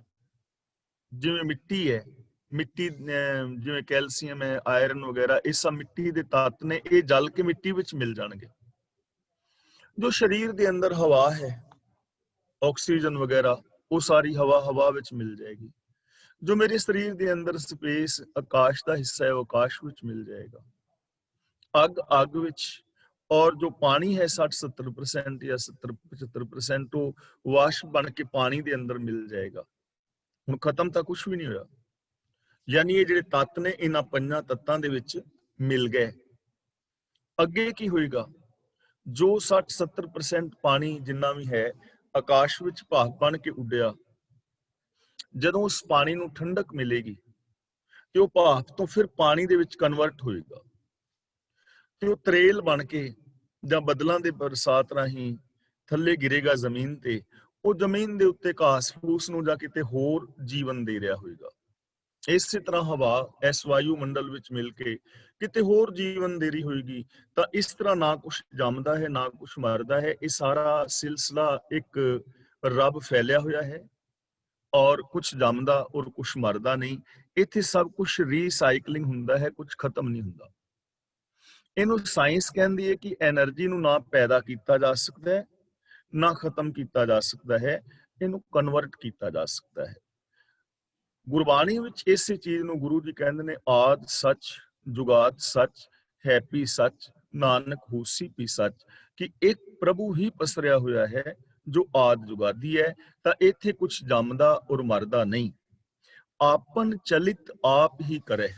ਜਿਵੇਂ ਮਿੱਟੀ ਹੈ, ਮਿੱਟੀ ਜਿਵੇਂ ਕੈਲਸ਼ੀਅਮ ਹੈ, ਆਇਰਨ ਵਗੈਰਾ, ਇਹ ਸਭ ਮਿੱਟੀ ਦੇ ਤੱਤ ਨੇ, ਇਹ ਜਲ ਕੇ ਮਿੱਟੀ ਵਿੱਚ ਮਿਲ ਜਾਣਗੇ। ਜੋ ਸਰੀਰ ਦੇ ਅੰਦਰ ਹਵਾ ਹੈ, ਆਕਸੀਜਨ ਵਗੈਰਾ, ਉਹ ਸਾਰੀ ਹਵਾ ਵਿੱਚ ਮਿਲ ਜਾਏਗੀ। ਜੋ ਮੇਰੇ ਸਰੀਰ ਦੇ ਅੰਦਰ ਸਪੇਸ, ਆਕਾਸ਼ ਦਾ ਹਿੱਸਾ ਹੈ, ਉਹ ਆਕਾਸ਼ ਵਿੱਚ ਮਿਲ ਜਾਏਗਾ। ਅੱਗ ਵਿੱਚ, ਔਰ ਜੋ ਪਾਣੀ ਹੈ 60-70% ਜਾਂ 70-75%, ਉਹ ਵਾਸ਼ਪ ਬਣ ਕੇ ਪਾਣੀ ਦੇ ਅੰਦਰ ਮਿਲ ਜਾਏਗਾ। ਹੁਣ ਖਤਮ ਤਾਂ ਕੁਛ ਵੀ ਨਹੀਂ ਹੋਇਆ, ਯਾਨੀ ਇਹ ਜਿਹੜੇ ਤੱਤ ਨੇ ਇਹਨਾਂ 5 ਤੱਤਾਂ ਦੇ ਵਿੱਚ ਮਿਲ ਗਏ। ਅੱਗੇ ਕੀ ਹੋਏਗਾ? ਜੋ 60-70% ਪਾਣੀ ਜਿੰਨਾ ਵੀ ਹੈ ਆਕਾਸ਼ ਵਿੱਚ ਭਾਪ ਬਣ ਕੇ ਉੱਡਿਆ, ਜਦੋਂ ਉਸ ਪਾਣੀ ਨੂੰ ਠੰਡਕ ਮਿਲੇਗੀ ਤੇ ਉਹ ਭਾਪ ਤੋਂ ਫਿਰ ਪਾਣੀ ਦੇ ਵਿੱਚ ਕਨਵਰਟ ਹੋਏਗਾ ਤੇ ਉਹ ਤਰੇਲ ਬਣ ਕੇ ਜਾਂ ਬੱਦਲਾਂ ਦੇ ਬਰਸਾਤ ਰਾਹੀਂ ਥੱਲੇ ਗਿਰੇਗਾ ਜ਼ਮੀਨ ਤੇ। ਉਹ ਜ਼ਮੀਨ ਦੇ ਉੱਤੇ ਘਾਸ ਫੂਸ ਨੂੰ ਜਾਂ ਕਿਤੇ ਹੋਰ ਜੀਵਨ ਦੇ ਰਿਹਾ ਹੋਏਗਾ। ਇਸੇ ਤਰ੍ਹਾਂ ਹਵਾ ਇਸ ਵਾਯੂ ਮੰਡਲ ਵਿੱਚ ਮਿਲ ਕੇ ਕਿਤੇ ਹੋਰ ਜੀਵਨ ਦੇ ਰਹੀ ਹੋਏਗੀ। ਤਾਂ ਇਸ ਤਰ੍ਹਾਂ ਨਾ ਕੁਛ ਜੰਮਦਾ ਹੈ, ਨਾ ਕੁਛ ਮਰਦਾ ਹੈ। ਇਹ ਸਾਰਾ ਸਿਲਸਿਲਾ ਇੱਕ ਰੱਬ ਫੈਲਿਆ ਹੋਇਆ ਹੈ, ਔਰ ਕੁਛ ਜੰਮਦਾ ਔਰ ਕੁਛ ਮਰਦਾ ਨਹੀਂ। ਇੱਥੇ ਸਭ ਕੁਛ ਰੀਸਾਈਕਲਿੰਗ ਹੁੰਦਾ ਹੈ, ਕੁਛ ਖਤਮ ਨਹੀਂ ਹੁੰਦਾ। ਇਹਨੂੰ ਸਾਇੰਸ ਕਹਿੰਦੀ ਹੈ ਕਿ ਐਨਰਜੀ ਨੂੰ ਨਾ ਪੈਦਾ ਕੀਤਾ ਜਾ ਸਕਦਾ ਹੈ, ਨਾ ਖਤਮ ਕੀਤਾ ਜਾ ਸਕਦਾ ਹੈ, ਇਹਨੂੰ ਕਨਵਰਟ ਕੀਤਾ ਜਾ ਸਕਦਾ ਹੈ। ਗੁਰਬਾਣੀ ਵਿੱਚ ਇਸੇ ਚੀਜ਼ ਨੂੰ ਗੁਰੂ ਜੀ ਕਹਿੰਦੇ ਨੇ, ਆਦ ਸੱਚ, ਜੁਗਾਦ ਸੱਚ, ਹੈ ਭੀ ਸੱਚ, ਨਾਨਕ ਹੋਸੀ ਭੀ ਸੱਚ, ਕਿ ਇੱਕ ਪ੍ਰਭੂ ਹੀ ਪਸਰਿਆ ਹੋਇਆ ਹੈ ਜੋ ਆਦ ਜੁਗਾਦੀ ਹੈ। ਤਾਂ ਇੱਥੇ ਕੁਛ ਜੰਮਦਾ ਔਰ ਮਰਦਾ ਨਹੀਂ। ਆਪਨ ਚਲਿਤ ਆਪ ਹੀ ਕਰੇ।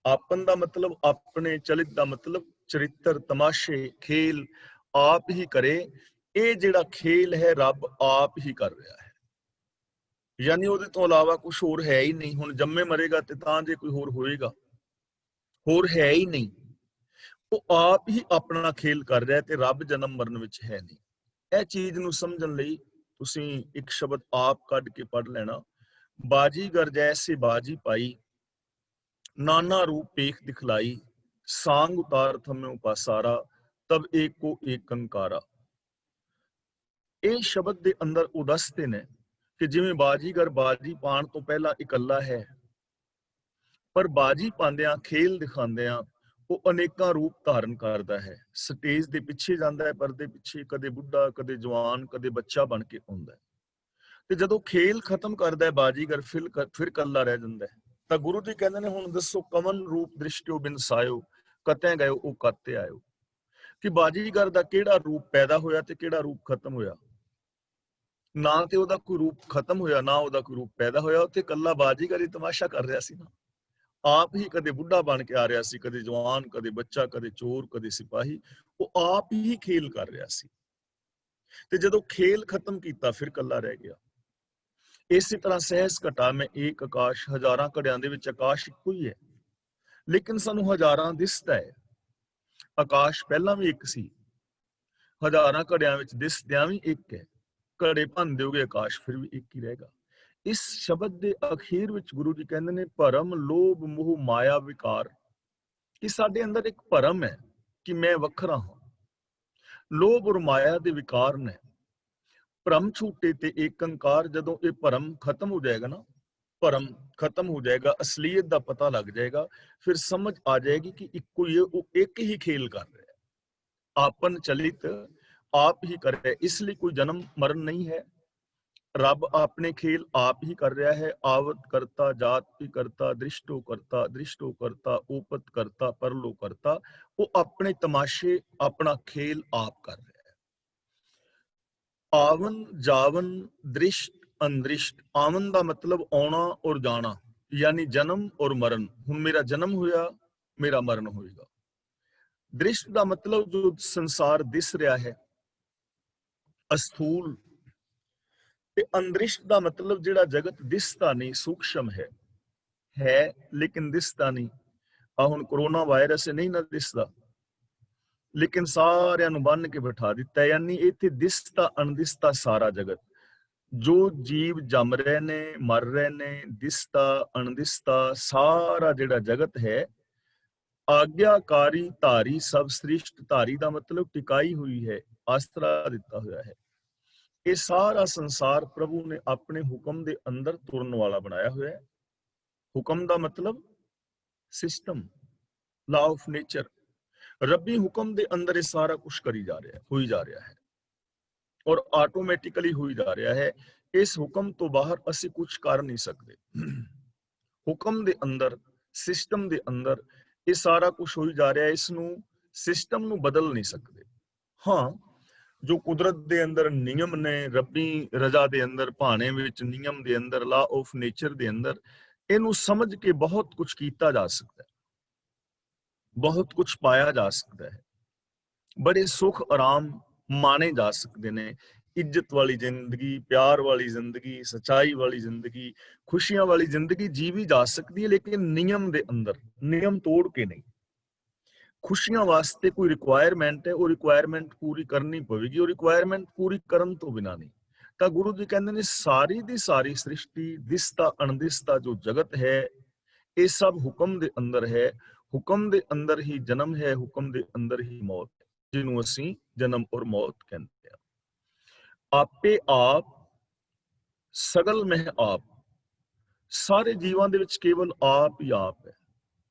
ਆਪਨ ਦਾ ਮਤਲਬ ਆਪਣੇ, ਚਲਿਤ ਦਾ ਮਤਲਬ ਚਰਿੱਤਰ, ਤਮਾਸ਼ੇ, ਖੇਲ ਆਪ ਹੀ ਕਰੇ। ਇਹ ਜਿਹੜਾ ਖੇਲ ਹੈ ਰੱਬ ਆਪ ਹੀ ਕਰ ਰਿਹਾ ਹੈ, ਯਾਨੀ ਉਹਦੇ ਤੋਂ ਇਲਾਵਾ ਕੁਝ ਹੋਰ ਹੈ ਹੀ ਨਹੀਂ। ਹੁਣ ਜੰਮੇ ਮਰੇਗਾ ਤੇ ਤਾਂ ਜੇ ਕੋਈ ਹੋਰ ਹੋਏਗਾ, ਹੋਰ ਹੈ ਹੀ ਨਹੀਂ। ਉਹ ਆਪ ਹੀ ਆਪਣਾ ਖੇਲ ਕਰ ਰਿਹਾ ਤੇ ਰੱਬ ਜਨਮ ਮਰਨ ਵਿੱਚ ਹੈ ਨਹੀਂ। ਇਹ ਚੀਜ਼ ਨੂੰ ਸਮਝਣ ਲਈ ਤੁਸੀਂ ਇੱਕ ਸ਼ਬਦ ਆਪ ਕੱਢ ਕੇ ਪੜ੍ਹ ਲੈਣਾ। ਬਾਜੀਗਰ ਜੈਸੇ ਬਾਜੀ ਪਾਈ, ਨਾਨਾ ਰੂਪ ਪੇਖ ਦਿਖਲਾਈ, ਸਾਂਗ ਉਤਾਰ ਥਮੇ ਉਪਾਸਾਰਾ, ਤਬ ਏਕੋ ਏਕੰਕਾਰਾ। ਇਹ ਸ਼ਬਦ ਦੇ ਅੰਦਰ ਉਹ ਦੱਸਦੇ ਨੇ ਕਿ ਜਿਵੇਂ ਬਾਜੀਗਰ ਬਾਜੀ ਪਾਉਣ ਤੋਂ ਪਹਿਲਾਂ ਇਕੱਲਾ ਹੈ, ਪਰ ਬਾਜੀ ਪਾਉਂਦਿਆਂ, ਖੇਲ ਦਿਖਾਉਂਦਿਆਂ ਉਹ ਅਨੇਕਾਂ ਰੂਪ ਧਾਰਨ ਕਰਦਾ ਹੈ। ਸਟੇਜ ਦੇ ਪਿੱਛੇ ਜਾਂਦਾ ਹੈ, ਪਰਦੇ ਪਿੱਛੇ, ਕਦੇ ਬੁੱਢਾ, ਕਦੇ ਜਵਾਨ, ਕਦੇ ਬੱਚਾ ਬਣ ਕੇ ਆਉਂਦਾ ਹੈ। ਤੇ ਜਦੋਂ ਖੇਲ ਖਤਮ ਕਰਦਾ ਹੈ ਬਾਜੀਗਰ, ਫਿਰ ਇਕੱਲਾ ਰਹਿ ਜਾਂਦਾ ਹੈ। ਤਾਂ ਗੁਰੂ ਜੀ ਕਹਿੰਦੇ ਨੇ, ਹੁਣ ਦੱਸੋ ਕਮਨ ਰੂਪ ਦ੍ਰਿਸ਼ਟਿਓ ਬਿਨ ਸਾਇਓ, ਕਤੈ ਗਇਓ ਉਹ ਕਾਤੇ ਆਇਓ। ਕਿ ਬਾਜੀਗਰ ਦਾ ਕਿਹੜਾ ਰੂਪ ਪੈਦਾ ਹੋਇਆ ਤੇ ਕਿਹੜਾ ਰੂਪ ਖਤਮ ਹੋਇਆ। ਨਾ ਤੇ ਉਹਦਾ ਕੋਈ ਰੂਪ ਖਤਮ ਹੋਇਆ, ਨਾ ਉਹਦਾ ਕੋਈ ਰੂਪ ਪੈਦਾ ਹੋਇਆ। ਉੱਥੇ ਇਕੱਲਾ ਬਾਜੀਗਰ ਹੀ ਤਮਾਸ਼ਾ ਕਰ ਰਿਹਾ ਸੀ ਨਾ। ਆਪ ਹੀ ਕਦੇ ਬੁੱਢਾ ਬਣ ਕੇ ਆ ਰਿਹਾ ਸੀ, ਕਦੇ ਜਵਾਨ, ਕਦੇ ਬੱਚਾ, ਕਦੇ ਚੋਰ, ਕਦੇ ਸਿਪਾਹੀ। ਉਹ ਆਪ ਹੀ ਖੇਲ ਕਰ ਰਿਹਾ ਸੀ। ਤੇ ਜਦੋਂ ਖੇਲ ਖਤਮ ਕੀਤਾ ਫਿਰ ਇਕੱਲਾ ਰਹਿ ਗਿਆ। ਇਸੇ ਤਰ੍ਹਾਂ ਸਹਿਸ ਘਟਾ ਮੈਂ ਏਕ ਆਕਾਸ਼, ਹਜ਼ਾਰਾਂ ਘੜਿਆਂ ਦੇ ਵਿੱਚ ਆਕਾਸ਼ ਇੱਕੋ ਹੀ ਹੈ, ਲੇਕਿਨ ਸਾਨੂੰ ਹਜ਼ਾਰਾਂ ਦਿਸਦਾ ਹੈ। ਆਕਾਸ਼ ਪਹਿਲਾਂ ਵੀ ਇੱਕ ਸੀ, ਹਜ਼ਾਰਾਂ ਘੜਿਆਂ ਵਿੱਚ ਦਿਸਦਿਆਂ ਵੀ ਇੱਕ ਹੈ। ਘੜੇ ਭੰਨ ਦਿਓਗੇ ਆਕਾਸ਼ ਫਿਰ ਵੀ ਇੱਕ ਹੀ ਰਹੇਗਾ। ਇਸ ਸ਼ਬਦ ਦੇ ਅਖੀਰ ਵਿੱਚ ਗੁਰੂ ਜੀ ਕਹਿੰਦੇ ਨੇ, ਭਰਮ, ਲੋਭ, ਮੋਹ, ਮਾਇਆ, ਵਿਕਾਰ। ਕਿ ਸਾਡੇ ਅੰਦਰ ਇੱਕ ਭਰਮ ਹੈ ਕਿ ਮੈਂ ਵੱਖਰਾ ਹਾਂ। ਲੋਭ ਔਰ ਮਾਇਆ ਦੇ ਵਿਕਾਰ ਨੇ। ਭਰਮ ਛੂਟੇ ਤੇ ਏਕੰਕਾਰ। ਜਦੋਂ ਇਹ ਭਰਮ ਖਤਮ ਹੋ ਜਾਏਗਾ ਨਾ, ਭਰਮ ਖਤਮ ਹੋ ਜਾਏਗਾ, ਅਸਲੀਅਤ ਦਾ ਪਤਾ ਲੱਗ ਜਾਏਗਾ, ਫਿਰ ਸਮਝ ਆ ਜਾਏਗੀ ਕਿ ਇੱਕੋ ਹੀ, ਉਹ ਇੱਕ ਹੀ ਖੇਲ ਕਰ ਰਿਹਾ ਹੈ। ਆਪਨ ਚਲਿਤ ਆਪ ਹੀ ਕਰ ਰਿਹਾ। ਇਸ ਲਈ ਕੋਈ ਜਨਮ ਮਰਨ ਨਹੀਂ ਹੈ। ਰੱਬ ਆਪਣੇ ਖੇਲ ਆਪ ਹੀ ਕਰ ਰਿਹਾ ਹੈ। ਆਵਤ ਕਰਤਾ, ਜਾਤ ਵੀ ਕਰਤਾ, ਦ੍ਰਿਸ਼ਟੋ ਕਰਤਾ, ਓਪਤ ਕਰਤਾ, ਪਰਲੋ ਕਰਤਾ। ਉਹ ਆਪਣੇ ਤਮਾਸ਼ੇ, ਆਪਣਾ ਖੇਲ ਆਪ ਕਰ ਰਿਹਾ ਹੈ। ਆਵਨ, ਜਾਵਨ, ਦ੍ਰਿਸ਼ਟ, ਅੰਦ੍ਰਿਸ਼ਟ। ਆਵਨ ਦਾ ਮਤਲਬ ਆਉਣਾ ਔਰ ਜਾਣਾ, ਯਾਨੀ ਜਨਮ ਔਰ ਮਰਨ। ਹੁਣ ਮੇਰਾ ਜਨਮ ਹੋਇਆ, ਮੇਰਾ ਮਰਨ ਹੋਏਗਾ। ਦ੍ਰਿਸ਼ਟ ਦਾ ਮਤਲਬ ਜੋ ਸੰਸਾਰ ਦਿਸ ਰਿਹਾ ਹੈ, ਅਸਥੂਲ। ਤੇ ਅੰਦ੍ਰਿਸ਼ਟ ਦਾ ਮਤਲਬ ਜਿਹੜਾ ਜਗਤ ਦਿਸਦਾ ਨਹੀਂ, ਸੂਖਸ਼ਮ ਹੈ ਲੇਕਿਨ ਦਿਸਦਾ ਨਹੀਂ। ਆ ਹੁਣ ਕਰੋਨਾ ਵਾਇਰਸ ਨਹੀਂ ਨਾ ਦਿਸਦਾ, ਲੇਕਿਨ ਸਾਰਿਆਂ ਨੂੰ ਬੰਨ ਕੇ ਬਿਠਾ ਦਿੱਤਾ। ਯਾਨੀ ਇੱਥੇ ਦਿਸਦਾ ਅਣਦਿਸਦਾ ਸਾਰਾ ਜਗਤ, ਜੋ ਜੀਵ ਜੰਮ ਰਹੇ ਨੇ, ਮਰ ਰਹੇ ਨੇ, ਦਿਸਦਾ ਅਣਦਿਸਦਾ ਸਾਰਾ ਜਿਹੜਾ ਜਗਤ ਹੈ। ਆਗਿਆਕਾਰੀ ਧਾਰੀ ਸਭ ਸ੍ਰਿਸ਼ਟ। ਧਾਰੀ ਦਾ ਮਤਲਬ ਟਿਕਾਈ ਹੋਈ ਹੈ, ਆਸਰਾ ਦਿੱਤਾ ਹੋਇਆ ਹੈ। ਇਹ ਸਾਰਾ ਸੰਸਾਰ ਪ੍ਰਭੂ ਨੇ ਆਪਣੇ ਹੁਕਮ ਦੇ ਅੰਦਰ ਤੁਰਨ ਵਾਲਾ ਬਣਾਇਆ ਹੋਇਆ ਹੈ। ਹੁਕਮ ਦਾ ਮਤਲਬ ਸਿਸਟਮ, ਲਾ ਆਫ ਨੇਚਰ। ਰੱਬੀ ਹੁਕਮ ਦੇ ਅੰਦਰ ਇਹ ਸਾਰਾ ਕੁਝ ਕਰੀ ਜਾ ਰਿਹਾ, ਹੋਈ ਜਾ ਰਿਹਾ ਹੈ ਔਰ ਆਟੋਮੈਟਿਕਲੀ ਹੋਈ ਜਾ ਰਿਹਾ ਹੈ। ਇਸ ਹੁਕਮ ਤੋਂ ਬਾਹਰ ਅਸੀਂ ਕੁਝ ਕਰ ਨਹੀਂ ਸਕਦੇ। ਹੁਕਮ ਦੇ ਅੰਦਰ, ਸਿਸਟਮ ਦੇ ਅੰਦਰ ਇਹ ਸਾਰਾ ਕੁਝ ਹੋਈ ਜਾ ਰਿਹਾ ਹੈ। ਇਸ ਨੂੰ, ਸਿਸਟਮ ਨੂੰ ਬਦਲ ਨਹੀਂ ਸਕਦੇ। ਹਾਂ, ਜੋ ਕੁਦਰਤ ਦੇ ਅੰਦਰ ਨਿਯਮ ਨੇ, ਰੱਬੀ ਰਜ਼ਾ ਦੇ ਅੰਦਰ, ਭਾਣੇ ਵਿੱਚ, ਨਿਯਮ ਦੇ ਅੰਦਰ, ਲਾ ਆਫ ਨੇਚਰ ਦੇ ਅੰਦਰ, ਇਹਨੂੰ ਸਮਝ ਕੇ ਬਹੁਤ ਕੁਝ ਕੀਤਾ ਜਾ ਸਕਦਾ ਹੈ, ਬਹੁਤ ਕੁਝ ਪਾਇਆ ਜਾ ਸਕਦਾ ਹੈ। ਬੜੇ ਸੁੱਖ ਆਰਾਮ ਮਾਣੇ ਜਾ ਸਕਦੇ ਨੇ। ਇੱਜ਼ਤ ਵਾਲੀ ਜ਼ਿੰਦਗੀ, ਪਿਆਰ ਵਾਲੀ ਜ਼ਿੰਦਗੀ, ਸਚਾਈ ਵਾਲੀ ਜ਼ਿੰਦਗੀ, ਖੁਸ਼ੀਆਂ ਵਾਲੀ ਜ਼ਿੰਦਗੀ ਜੀਵੀ ਜਾ ਸਕਦੀ ਹੈ, ਲੇਕਿਨ ਨਿਯਮ ਦੇ ਅੰਦਰ, ਨਿਯਮ ਤੋੜ ਕੇ ਨਹੀਂ। ਖੁਸ਼ੀਆਂ ਵਾਸਤੇ ਕੋਈ ਰਿਕੁਆਇਰਮੈਂਟ ਹੈ, ਉਹ ਰਿਕੁਆਇਰਮੈਂਟ ਪੂਰੀ ਕਰਨੀ ਪਵੇਗੀ। ਉਹ ਰਿਕੁਆਇਰਮੈਂਟ ਪੂਰੀ ਕਰਨ ਤੋਂ ਬਿਨਾ ਨਹੀਂ। ਤਾਂ ਗੁਰੂ ਜੀ ਕਹਿੰਦੇ ਨੇ ਸਾਰੀ ਦੀ ਸਾਰੀ ਸ੍ਰਿਸ਼ਟੀ, ਦਿਸਦਾ ਅਣਦਿਸਦਾ ਜੋ ਜਗਤ ਹੈ, ਇਹ ਸਭ ਹੁਕਮ ਦੇ ਅੰਦਰ ਹੈ। ਹੁਕਮ ਦੇ ਅੰਦਰ ਹੀ ਜਨਮ ਹੈ, ਹੁਕਮ ਦੇ ਅੰਦਰ ਹੀ ਮੌਤ ਹੈ, ਜਿਹਨੂੰ ਅਸੀਂ ਜਨਮ ਔਰ ਮੌਤ ਕਹਿੰਦੇ ਹਾਂ। ਆਪੇ ਆਪ, ਸਗਲ ਮਹਿ ਆਪ। ਸਾਰੇ ਜੀਵਾਂ ਦੇ ਵਿੱਚ ਕੇਵਲ ਆਪ ਹੀ ਆਪ ਹੈ,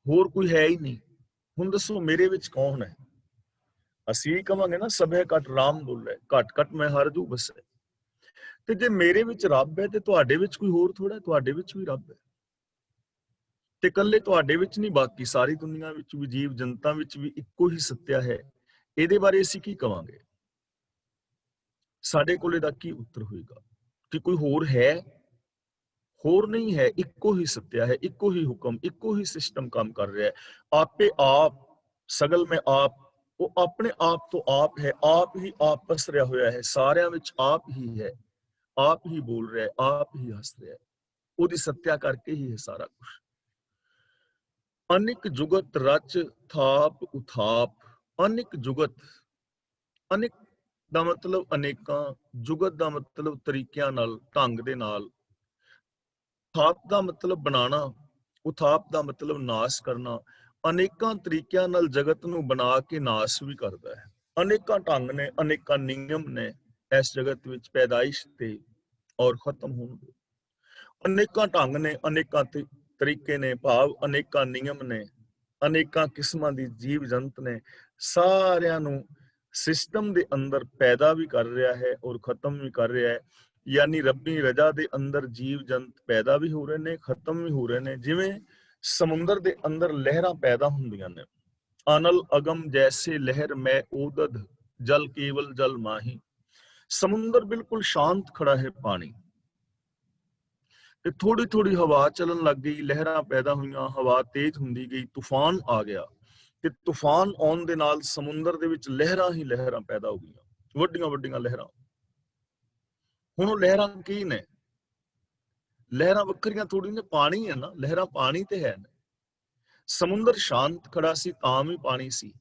ਹੋਰ ਕੋਈ ਹੈ ਹੀ ਨਹੀਂ। ਹੁਣ ਦੱਸੋ ਮੇਰੇ ਵਿੱਚ ਕੌਣ ਹੈ? ਅਸੀਂ ਕਹਾਂਗੇ ਨਾ ਸਭੇ ਘਟ ਰਾਮ ਬੋਲੇ, ਘਟ ਘਟ ਮੈਂ ਹਰ ਜੂ ਬਸੈ। ਤੇ ਜੇ ਮੇਰੇ ਵਿੱਚ ਰੱਬ ਹੈ ਤੇ ਤੁਹਾਡੇ ਵਿੱਚ ਕੋਈ ਹੋਰ ਥੋੜਾ, ਤੁਹਾਡੇ ਵਿੱਚ ਵੀ ਰੱਬ ਹੈ। ਤੇ ਇਕੱਲੇ ਤੁਹਾਡੇ ਵਿੱਚ ਨਹੀਂ, ਬਾਕੀ ਸਾਰੀ ਦੁਨੀਆ ਵਿੱਚ ਵੀ, ਜੀਵ ਜਨਤਾ ਵਿੱਚ ਵੀ ਇੱਕੋ ਹੀ ਸੱਤਿਆ ਹੈ। ਇਹਦੇ ਬਾਰੇ ਅਸੀਂ ਕੀ ਕਵਾਂਗੇ? ਸਾਡੇ ਕੋਲ ਇਹਦਾ ਕੀ ਉੱਤਰ ਹੋਏਗਾ ਕਿ ਕੋਈ ਹੋਰ ਹੈ? ਹੋਰ ਨਹੀਂ ਹੈ, ਇੱਕੋ ਹੀ ਸੱਤਿਆ ਹੈ, ਇੱਕੋ ਹੀ ਹੁਕਮ, ਇੱਕੋ ਹੀ ਸਿਸਟਮ ਕੰਮ ਕਰ ਰਿਹਾ ਹੈ। ਆਪੇ ਆਪ, ਸਗਲ ਮੈਂ ਆਪ। ਉਹ ਆਪਣੇ ਆਪ ਤੋਂ ਆਪ ਹੈ, ਆਪ ਹੀ ਆਪ ਵਸ ਰਿਹਾ ਹੋਇਆ ਹੈ, ਸਾਰਿਆਂ ਵਿੱਚ ਆਪ ਹੀ ਹੈ, ਆਪ ਹੀ ਬੋਲ ਰਿਹਾ ਹੈ, ਆਪ ਹੀ ਹੱਸ ਰਿਹਾ ਹੈ। ਉਹਦੀ ਸੱਤਿਆ ਕਰਕੇ ਹੀ ਹੈ ਸਾਰਾ ਕੁਝ। ਅਨਿਕ ਜੁਗਤ ਰਚ ਥਾਪ ਉਥਾਪ। ਅਨਿਕ ਜੁਗਤ, ਅਨਿਕ ਦਾ ਮਤਲਬ ਅਨੇਕਾਂ, ਜੁਗਤ ਦਾ ਮਤਲਬ ਤਰੀਕਿਆਂ ਨਾਲ, ਢੰਗ ਦੇ ਨਾਲ। ਥਾਪ ਦਾ ਮਤਲਬ ਬਣਾਉਣਾ, ਉਥਾਪ ਦਾ ਮਤਲਬ ਨਾਸ਼ ਕਰਨਾ। ਅਨੇਕਾਂ ਤਰੀਕਿਆਂ ਨਾਲ ਜਗਤ ਨੂੰ ਬਣਾ ਕੇ ਨਾਸ਼ ਵੀ ਕਰਦਾ ਹੈ। ਅਨੇਕਾਂ ਢੰਗ ਨੇ, ਅਨੇਕਾਂ ਨਿਯਮ ਨੇ ਇਸ ਜਗਤ ਵਿੱਚ, ਪੈਦਾਇਸ਼ ਤੇ ਔਰ ਖਤਮ ਹੋਣ ਦੇ। ਅਨੇਕਾਂ ਢੰਗ ਨੇ, ਅਨੇਕਾਂ ਤਰੀਕੇ ਨੇ, ਭਾਵ ਅਨੇਕਾਂ ਨਿਯਮ ਨੇ, ਅਨੇਕਾਂ ਕਿਸਮਾਂ ਦੀ ਜੀਵ ਜੰਤ ਨੇ। ਸਾਰਿਆਂ ਨੂੰ ਸਿਸਟਮ ਦੇ ਅੰਦਰ ਪੈਦਾ ਵੀ ਕਰ ਰਿਹਾ ਹੈ ਔਰ ਖਤਮ ਵੀ ਕਰ ਰਿਹਾ ਹੈ। ਯਾਨੀ ਰੱਬੀ ਰਜ਼ਾ ਦੇ ਅੰਦਰ ਜੀਵ ਜੰਤ ਪੈਦਾ ਵੀ ਹੋ ਰਹੇ ਨੇ, ਖਤਮ ਵੀ ਹੋ ਰਹੇ ਨੇ। ਜਿਵੇਂ ਸਮੁੰਦਰ ਦੇ ਅੰਦਰ ਲਹਿਰਾਂ ਪੈਦਾ ਹੁੰਦੀਆਂ ਨੇ। ਅਨਲ ਅਗਮ ਜੈਸੇ ਲਹਿਰ ਮੈਂ ਓਦਦ, ਜਲ ਕੇਵਲ ਜਲ ਮਾਹੀ। ਸਮੁੰਦਰ ਬਿਲਕੁਲ ਸ਼ਾਂਤ ਖੜਾ ਹੈ, ਪਾਣੀ ਤੇ ਥੋੜੀ ਥੋੜੀ ਹਵਾ ਚੱਲਣ ਲੱਗ ਗਈ, ਲਹਿਰਾਂ ਪੈਦਾ ਹੋਈਆਂ, ਹਵਾ ਤੇਜ਼ ਹੁੰਦੀ ਗਈ, ਤੂਫਾਨ ਆ ਗਿਆ। ਤੇ ਤੂਫਾਨ ਆਉਣ ਦੇ ਨਾਲ ਸਮੁੰਦਰ ਦੇ ਵਿੱਚ ਲਹਿਰਾਂ ਹੀ ਲਹਿਰਾਂ ਪੈਦਾ ਹੋ ਗਈਆਂ, ਵੱਡੀਆਂ ਵੱਡੀਆਂ ਲਹਿਰਾਂ। ਹੁਣ ਉਹ ਲਹਿਰਾਂ ਕੀ ਨੇ? ਲਹਿਰਾਂ ਵੱਖਰੀਆਂ ਥੋੜੀ ਨੇ, ਪਾਣੀ ਹੈ ਨਾ, ਲਹਿਰਾਂ ਪਾਣੀ ਤੇ ਹੈ। ਸਮੁੰਦਰ ਸ਼ਾਂਤ ਖੜਾ ਸੀ ਤਾਂ ਵੀ ਪਾਣੀ ਸੀ,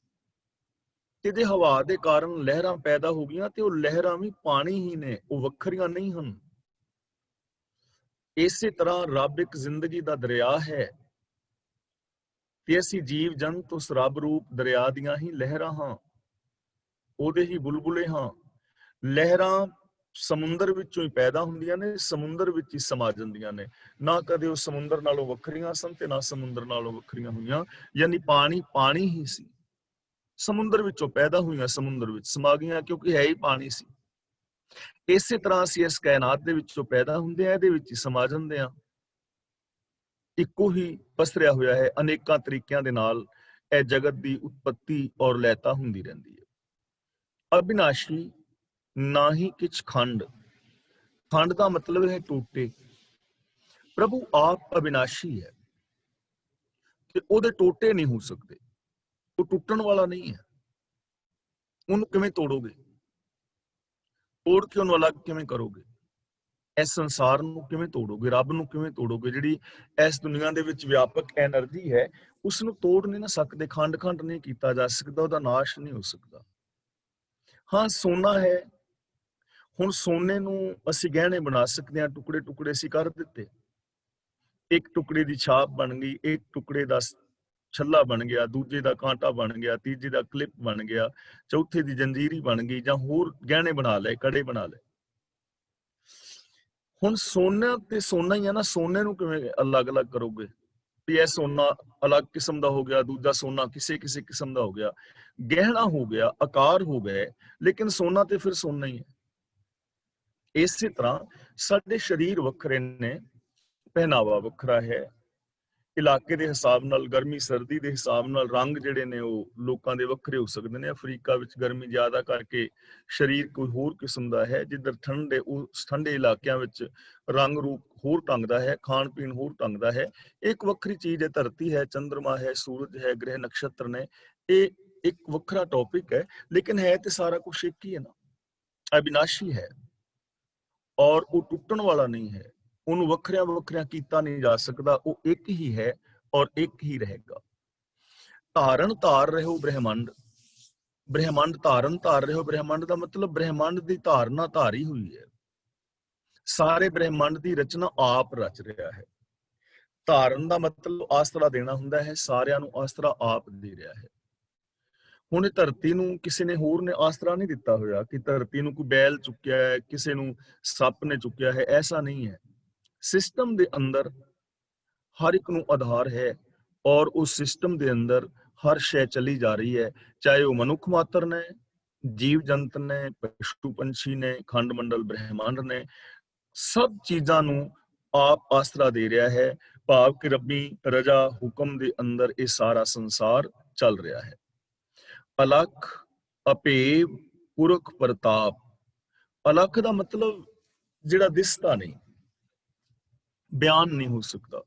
ਤੇ ਜੇ ਹਵਾ ਦੇ ਕਾਰਨ ਲਹਿਰਾਂ ਪੈਦਾ ਹੋ ਗਈਆਂ ਤੇ ਉਹ ਲਹਿਰਾਂ ਵੀ ਪਾਣੀ ਹੀ ਨੇ, ਉਹ ਵੱਖਰੀਆਂ ਨਹੀਂ ਹਨ। ਇਸੇ ਤਰ੍ਹਾਂ ਰੱਬ ਇੱਕ ਜ਼ਿੰਦਗੀ ਦਾ ਦਰਿਆ ਹੈ ਤੇ ਅਸੀਂ ਜੀਵ ਜੰਤ ਉਸ ਰੱਬ ਰੂਪ ਦਰਿਆ ਦੀਆਂ ਹੀ ਲਹਿਰਾਂ ਹਾਂ, ਉਹਦੇ ਹੀ ਬੁਲਬੁਲੇ ਹਾਂ। ਲਹਿਰਾਂ ਸਮੁੰਦਰ ਵਿੱਚੋਂ ਹੀ ਪੈਦਾ ਹੁੰਦੀਆਂ ਨੇ, ਸਮੁੰਦਰ ਵਿੱਚ ਹੀ ਸਮਾ ਜਾਂਦੀਆਂ ਨੇ। ਨਾ ਕਦੇ ਉਹ ਸਮੁੰਦਰ ਨਾਲੋਂ ਵੱਖਰੀਆਂ ਸਨ ਤੇ ਨਾ ਸਮੁੰਦਰ ਨਾਲੋਂ ਵੱਖਰੀਆਂ ਹੋਈਆਂ। ਯਾਨੀ ਪਾਣੀ ਪਾਣੀ ਹੀ ਸੀ, ਸਮੁੰਦਰ ਵਿੱਚੋਂ ਪੈਦਾ ਹੋਈਆਂ, ਸਮੁੰਦਰ ਵਿੱਚ ਸਮਾ ਗਈਆਂ, ਕਿਉਂਕਿ ਹੈ ਹੀ ਪਾਣੀ ਸੀ। ਇਸੇ ਤਰ੍ਹਾਂ ਅਸੀਂ ਇਸ ਕਾਇਨਾਤ ਦੇ ਵਿੱਚੋਂ ਪੈਦਾ ਹੁੰਦੇ ਆ, ਇਹਦੇ ਵਿੱਚ ਹੀ ਸਮਾ ਜਾਂਦੇ ਆ। ਇੱਕੋ ਹੀ ਪਸਰਿਆ ਹੋਇਆ ਹੈ, ਅਨੇਕਾਂ ਤਰੀਕਿਆਂ ਦੇ ਨਾਲ ਇਹ ਜਗਤ ਦੀ ਉਤਪਤੀ ਔਰ ਲੈਤਾ ਹੁੰਦੀ ਰਹਿੰਦੀ ਹੈ। ਅਬਿਨਾਸ਼ੀ ਨਾ ਹੀ ਕਿਛ ਖੰਡ, ਖੰਡ ਦਾ ਮਤਲਬ ਹੈ ਟੋਟੇ। ਪ੍ਰਭੂ ਆਪ ਅਬਿਨਾਸ਼ੀ ਹੈ ਤੇ ਉਹਦੇ ਟੋਟੇ ਨਹੀਂ ਹੋ ਸਕਦੇ, ਉਹ ਟੁੱਟਣ ਵਾਲਾ ਨਹੀਂ ਹੈ। ਉਹਨੂੰ ਕਿਵੇਂ ਤੋੜੋਗੇ? ਤੋੜ ਕੇ ਉਹਨੂੰ ਅਲੱਗ ਕਿਵੇਂ ਕਰੋਗੇ? ਇਸ ਸੰਸਾਰ ਨੂੰ ਕਿਵੇਂ ਤੋੜੋਗੇ? ਰੱਬ ਨੂੰ ਕਿਵੇਂ ਤੋੜੋਗੇ? ਜਿਹੜੀ ਇਸ ਦੁਨੀਆ ਦੇ ਵਿੱਚ ਵਿਆਪਕ ਐਨਰਜੀ ਹੈ, ਉਸ ਨੂੰ ਤੋੜ ਨਹੀਂ ਨਾ ਸਕਦੇ, ਖੰਡ ਖੰਡ ਨਹੀਂ ਕੀਤਾ ਜਾ ਸਕਦਾ, ਉਹਦਾ ਨਾਸ਼ ਨਹੀਂ ਹੋ ਸਕਦਾ। ਹਾਂ, ਸੋਨਾ ਹੈ, ਹੁਣ ਸੋਨੇ ਨੂੰ ਅਸੀਂ ਗਹਿਣੇ ਬਣਾ ਸਕਦੇ ਹਾਂ, ਟੁਕੜੇ ਟੁਕੜੇ ਅਸੀਂ ਕਰ ਦਿੱਤੇ, ਇੱਕ ਟੁਕੜੇ ਦੀ ਛਾਪ ਬਣ ਗਈ, ਇੱਕ ਟੁਕੜੇ ਦਾ ਛੱਲਾ ਬਣ ਗਿਆ, ਦੂਜੇ ਦਾ ਕਾਂਟਾ ਬਣ ਗਿਆ, ਤੀਜੇ ਦਾ ਕਲਿੱਪ ਬਣ ਗਿਆ, ਚੌਥੇ ਦੀ ਜੰਜੀਰੀ ਬਣ ਗਈ, ਜਾਂ ਹੋਰ ਗਹਿਣੇ ਬਣਾ ਲਏ, ਕੜੇ ਬਣਾ ਲਏ। ਹੁਣ ਸੋਨਾ ਤੇ ਸੋਨਾ ਹੀ ਆ ਨਾ, ਸੋਨੇ ਨੂੰ ਕਿਵੇਂ ਅਲੱਗ-ਅਲੱਗ ਕਰੋਗੇ ਵੀ ਇਹ ਸੋਨਾ ਅਲੱਗ ਕਿਸਮ ਦਾ ਹੋ ਗਿਆ, ਦੂਜਾ ਸੋਨਾ ਕਿਸੇ ਕਿਸਮ ਦਾ ਹੋ ਗਿਆ, ਗਹਿਣਾ ਹੋ ਗਿਆ, ਆਕਾਰ ਹੋ ਗਏ, ਲੇਕਿਨ ਸੋਨਾ ਤੇ ਫਿਰ ਸੋਨਾ ਹੀ ਹੈ। ਇਸੇ ਤਰ੍ਹਾਂ ਸਾਡੇ ਸਰੀਰ ਵੱਖਰੇ ਨੇ, ਪਹਿਨਾਵਾ ਵੱਖਰਾ ਹੈ, ਇਲਾਕੇ ਦੇ ਹਿਸਾਬ ਨਾਲ, ਗਰਮੀ ਸਰਦੀ ਦੇ ਹਿਸਾਬ ਨਾਲ ਰੰਗ ਜਿਹੜੇ ਨੇ ਉਹ ਲੋਕਾਂ ਦੇ ਵੱਖਰੇ ਹੋ ਸਕਦੇ ਨੇ। ਅਫਰੀਕਾ ਵਿੱਚ ਗਰਮੀ ਜ਼ਿਆਦਾ ਕਰਕੇ ਸਰੀਰ ਕੋਈ ਹੋਰ ਕਿਸਮ ਦਾ ਹੈ, ਜਿੱਧਰ ਠੰਡੇ ਇਲਾਕਿਆਂ ਵਿੱਚ ਰੰਗ ਰੂਪ ਹੋਰ ਢੰਗ ਦਾ ਹੈ, ਖਾਣ ਪੀਣ ਹੋਰ ਢੰਗ ਦਾ ਹੈ। ਇੱਕ ਵੱਖਰੀ ਚੀਜ਼ ਹੈ, ਧਰਤੀ ਹੈ, ਚੰਦਰਮਾ ਹੈ, ਸੂਰਜ ਹੈ, ਗ੍ਰਹਿ ਨਕਸ਼ਤਰ ਨੇ, ਇਹ ਇੱਕ ਵੱਖਰਾ ਟੌਪਿਕ ਹੈ, ਲੇਕਿਨ ਹੈ ਤੇ ਸਾਰਾ ਕੁਝ ਇੱਕ ਹੀ ਹੈ ਨਾ, ਅਬਿਨਾਸ਼ੀ ਹੈ ਔਰ ਉਹ ਟੁੱਟਣ ਵਾਲਾ ਨਹੀਂ ਹੈ। ਉਹਨੂੰ ਵੱਖਰਿਆਂ ਕੀਤਾ ਨਹੀਂ ਜਾ ਸਕਦਾ, ਉਹ ਇੱਕ ਹੀ ਹੈ ਔਰ ਇੱਕ ਹੀ ਰਹੇਗਾ। ਧਾਰਨ ਧਾਰ ਰਹੋ ਬ੍ਰਹਿਮੰਡ, ਬ੍ਰਹਿਮੰਡ ਧਾਰਨ ਧਾਰ ਰਹੋ। ਬ੍ਰਹਿਮੰਡ ਦਾ ਮਤਲਬ ਬ੍ਰਹਿਮੰਡ ਦੀ ਧਾਰਨਾ ਧਾਰੀ ਹੋਈ ਹੈ, ਸਾਰੇ ਬ੍ਰਹਿਮੰਡ ਦੀ ਰਚਨਾ ਆਪ ਰਚ ਰਿਹਾ ਹੈ। ਧਾਰਨ ਦਾ ਮਤਲਬ ਆਸਰਾ ਦੇਣਾ ਹੁੰਦਾ ਹੈ, ਸਾਰਿਆਂ ਨੂੰ ਆਸਰਾ ਆਪ ਦੇ ਰਿਹਾ ਹੈ। ਹੁਣ ਧਰਤੀ ਨੂੰ ਕਿਸੇ ਨੇ ਹੋਰ ਨੇ ਆਸਰਾ ਨਹੀਂ ਦਿੱਤਾ ਹੋਇਆ ਕਿ ਧਰਤੀ ਨੂੰ ਕੋਈ ਬੈਲ ਚੁੱਕਿਆ ਹੈ, ਕਿਸੇ ਨੂੰ ਸੱਪ ਨੇ ਚੁੱਕਿਆ ਹੈ, ਐਸਾ ਨਹੀਂ ਹੈ। ਸਿਸਟਮ ਦੇ ਅੰਦਰ ਹਰ ਇੱਕ ਨੂੰ ਆਧਾਰ ਹੈ ਔਰ ਉਸ ਸਿਸਟਮ ਦੇ ਅੰਦਰ ਹਰ ਸ਼ੈ ਚਲੀ ਜਾ ਰਹੀ ਹੈ, ਚਾਹੇ ਉਹ ਮਨੁੱਖ ਮਾਤਰ ਨੇ, ਜੀਵ ਜੰਤ ਨੇ, ਪਸ਼ੂ ਪੰਛੀ ਨੇ, ਖੰਡ ਮੰਡਲ ਬ੍ਰਹਿਮੰਡ ਨੇ, ਸਭ ਚੀਜ਼ਾਂ ਨੂੰ ਆਪ ਆਸਰਾ ਦੇ ਰਿਹਾ ਹੈ। ਭਾਵ ਕਿ ਰੱਬੀ ਰਜਾ ਹੁਕਮ ਦੇ ਅੰਦਰ ਇਹ ਸਾਰਾ ਸੰਸਾਰ ਚੱਲ ਰਿਹਾ ਹੈ। ਅਲਖ ਅਪੇਵ ਪੁਰਖ ਪ੍ਰਤਾਪ। ਅਲਖ ਦਾ ਮਤਲਬ ਜਿਹੜਾ ਦਿਸਦਾ ਨਹੀਂ, ਬਿਆਨ ਨਹੀਂ ਹੋ ਸਕਦਾ।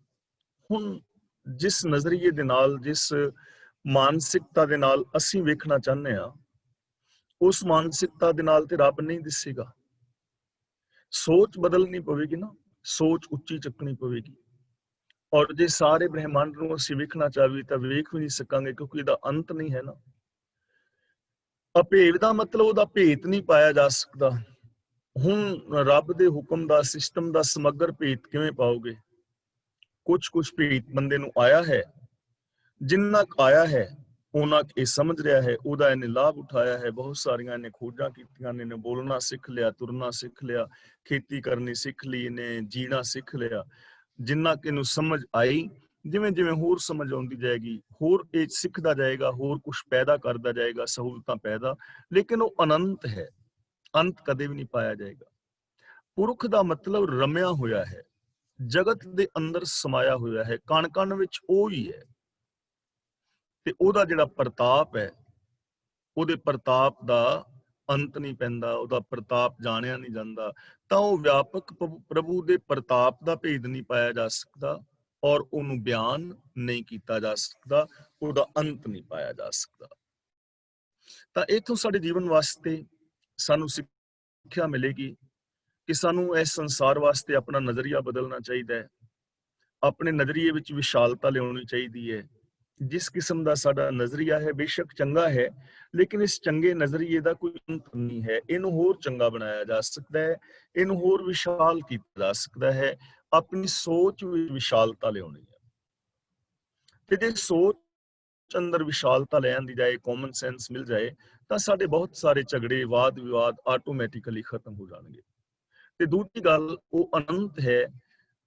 ਹੁਣ ਜਿਸ ਨਜ਼ਰੀਏ ਦੇ ਨਾਲ, ਜਿਸ ਮਾਨਸਿਕਤਾ ਦੇ ਨਾਲ ਅਸੀਂ ਵੇਖਣਾ ਚਾਹੁੰਦੇ ਹਾਂ, ਉਸ ਮਾਨਸਿਕਤਾ ਦੇ ਨਾਲ ਤੇ ਰੱਬ ਨਹੀਂ ਦਿਸੇਗਾ। ਸੋਚ ਬਦਲਣੀ ਪਵੇਗੀ ਨਾ, ਸੋਚ ਉੱਚੀ ਚੱਕਣੀ ਪਵੇਗੀ। ਔਰ ਜੇ ਸਾਰੇ ਬ੍ਰਹਿਮੰਡ ਨੂੰ ਅਸੀਂ ਵੇਖਣਾ ਚਾਹੀਏ ਤਾਂ ਵੇਖ ਵੀ ਨਹੀਂ ਸਕਾਂਗੇ, ਕਿਉਂਕਿ ਇਹਦਾ ਅੰਤ ਨਹੀਂ ਹੈ ਨਾ। ਅਭੇਦ ਦਾ ਮਤਲਬ ਉਹਦਾ ਭੇਤ ਨਹੀਂ ਪਾਇਆ ਜਾ ਸਕਦਾ। ਹੁਣ ਰੱਬ ਦੇ ਹੁਕਮ ਦਾ, ਸਿਸਟਮ ਦਾ ਸਮਗਰ ਭੇਤ ਕਿਵੇਂ ਪਾਓਗੇ? ਕੁਛ ਭੇਤ ਬੰਦੇ ਨੂੰ ਆਇਆ ਹੈ, ਜਿੰਨਾ ਕੁ ਆਇਆ ਹੈ ਉਹਨਾਂ ਇਹ ਸਮਝ ਰਿਹਾ ਹੈ, ਉਹਦਾ ਇਹਨੇ ਲਾਭ ਉਠਾਇਆ ਹੈ। ਬਹੁਤ ਸਾਰੀਆਂ ਇਹਨੇ ਖੋਜਾਂ ਕੀਤੀਆਂ ਨੇ, ਬੋਲਣਾ ਸਿੱਖ ਲਿਆ, ਤੁਰਨਾ ਸਿੱਖ ਲਿਆ, ਖੇਤੀ ਕਰਨੀ ਸਿੱਖ ਲਈ ਨੇ, ਜੀਣਾ ਸਿੱਖ ਲਿਆ। ਜਿੰਨਾ ਕਿ ਇਹਨੂੰ ਸਮਝ ਆਈ, ਜਿਵੇਂ ਜਿਵੇਂ ਹੋਰ ਸਮਝ ਆਉਂਦੀ ਜਾਏਗੀ, ਹੋਰ ਇਹ ਸਿੱਖਦਾ ਜਾਏਗਾ, ਹੋਰ ਕੁਝ ਪੈਦਾ ਕਰਦਾ ਜਾਏਗਾ, ਸਹੂਲਤਾਂ ਪੈਦਾ। ਲੇਕਿਨ ਉਹ ਅਨੰਤ ਹੈ, ਅੰਤ ਕਦੇ ਵੀ ਨਹੀਂ ਪਾਇਆ ਜਾਏਗਾ। ਪੁਰਖ ਦਾ ਮਤਲਬ ਰਮਿਆ ਹੋਇਆ ਹੈ, ਜਗਤ ਦੇ ਅੰਦਰ ਸਮਾਇਆ ਹੋਇਆ ਹੈ, ਕਣ ਕਣ ਵਿੱਚ ਉਹ ਹੀ ਹੈ। ਤੇ ਉਹਦਾ ਜਿਹੜਾ ਪ੍ਰਤਾਪ ਹੈ, ਉਹਦੇ ਪ੍ਰਤਾਪ ਦਾ ਅੰਤ ਨਹੀਂ ਪੈਂਦਾ, ਉਹਦਾ ਪ੍ਰਤਾਪ ਜਾਣਿਆ ਨਹੀਂ ਜਾਂਦਾ। ਤਾਂ ਉਹ ਵਿਆਪਕ ਪ੍ਰਭੂ ਦੇ ਪ੍ਰਤਾਪ ਦਾ ਭੇਦ ਨਹੀਂ ਪਾਇਆ ਜਾ ਸਕਦਾ ਔਰ ਉਹਨੂੰ ਬਿਆਨ ਨਹੀਂ ਕੀਤਾ ਜਾ ਸਕਦਾ, ਉਹਦਾ ਅੰਤ ਨਹੀਂ ਪਾਇਆ ਜਾ ਸਕਦਾ। ਤਾਂ ਇੱਥੋਂ ਸਾਡੇ ਜੀਵਨ ਵਾਸਤੇ ਸਾਨੂੰ ਸਿੱਖਿਆ ਮਿਲੇਗੀ ਕਿ ਸਾਨੂੰ ਇਸ ਸੰਸਾਰ ਵਾਸਤੇ ਆਪਣਾ ਨਜ਼ਰੀਆ ਬਦਲਣਾ ਚਾਹੀਦਾ ਹੈ, ਆਪਣੇ ਨਜ਼ਰੀਏ ਵਿੱਚ ਵਿਸ਼ਾਲਤਾ ਲਿਆਉਣੀ ਚਾਹੀਦੀ ਹੈ। ਜਿਸ ਕਿਸਮ ਦਾ ਸਾਡਾ ਨਜ਼ਰੀਆ ਹੈ ਬੇਸ਼ੱਕ ਚੰਗਾ ਹੈ, ਲੇਕਿਨ ਇਸ ਚੰਗੇ ਨਜ਼ਰੀਏ ਦਾ ਕੋਈ ਅੰਤ ਨਹੀਂ ਹੈ। ਇਹਨੂੰ ਹੋਰ ਚੰਗਾ ਬਣਾਇਆ ਜਾ ਸਕਦਾ ਹੈ, ਇਹਨੂੰ ਹੋਰ ਵਿਸ਼ਾਲ ਕੀਤਾ ਜਾ ਸਕਦਾ ਹੈ। ਆਪਣੀ ਸੋਚ ਵਿੱਚ ਵਿਸ਼ਾਲਤਾ ਲਿਆਉਣੀ ਹੈ, ਤੇ ਜੇ ਸੋਚ ਅੰਦਰ ਵਿਸ਼ਾਲਤਾ ਲੈ ਆਂਦੀ ਜਾਏ, ਕਾਮਨ ਸੈਂਸ ਮਿਲ ਜਾਏ, ਤਾਂ ਸਾਡੇ ਬਹੁਤ ਸਾਰੇ ਝਗੜੇ, ਵਾਦ ਵਿਵਾਦ ਆਟੋਮੈਟਿਕਲੀ ਖਤਮ ਹੋ ਜਾਣਗੇ। ਤੇ ਦੂਜੀ ਗੱਲ, ਉਹ ਅਨੰਤ ਹੈ,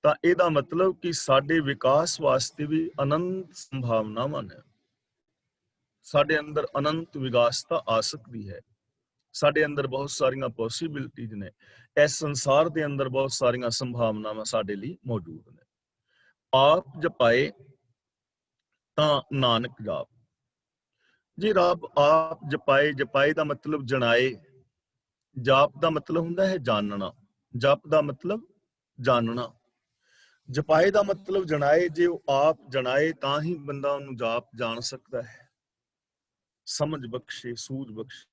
ਤਾਂ ਇਹਦਾ ਮਤਲਬ ਕਿ ਸਾਡੇ ਵਿਕਾਸ ਵਾਸਤੇ ਵੀ ਅਨੰਤ ਸੰਭਾਵਨਾਵਾਂ ਨੇ, ਸਾਡੇ ਅੰਦਰ ਅਨੰਤ ਵਿਕਾਸਤਾ ਆ ਸਕਦੀ ਹੈ। ਸਾਡੇ ਅੰਦਰ ਬਹੁਤ ਸਾਰੀਆਂ ਪੋਸੀਬਿਲਿਟੀਜ਼ ਨੇ। ਇਸ ਸੰਸਾਰ ਦੇ ਅੰਦਰ ਬਹੁਤ ਸਾਰੀਆਂ ਸੰਭਾਵਨਾਵਾਂ ਸਾਡੇ ਲਈ ਮੌਜੂਦ ਨੇ। ਆਪ ਜਪਾਏ ਤਾਂ ਨਾਨਕ ਜਾਪ। ਜੀ ਰੱਬ ਆਪ ਜਪਾਏ, ਜਪਾਏ ਦਾ ਮਤਲਬ ਜਣਾਏ, ਜਾਪ ਦਾ ਮਤਲਬ ਹੁੰਦਾ ਹੈ ਜਾਣਨਾ, ਜਪ ਦਾ ਮਤਲਬ ਜਾਣਨਾ, ਜਪਾਏ ਦਾ ਮਤਲਬ ਜਣਾਏ। ਜੇ ਉਹ ਆਪ ਜਣਾਏ ਤਾਂ ਹੀ ਬੰਦਾ ਉਹਨੂੰ ਜਾਪ ਜਾਣ ਸਕਦਾ ਹੈ। ਸਮਝ ਬਖਸ਼ੇ, ਸੂਝ ਬਖਸ਼ੇ।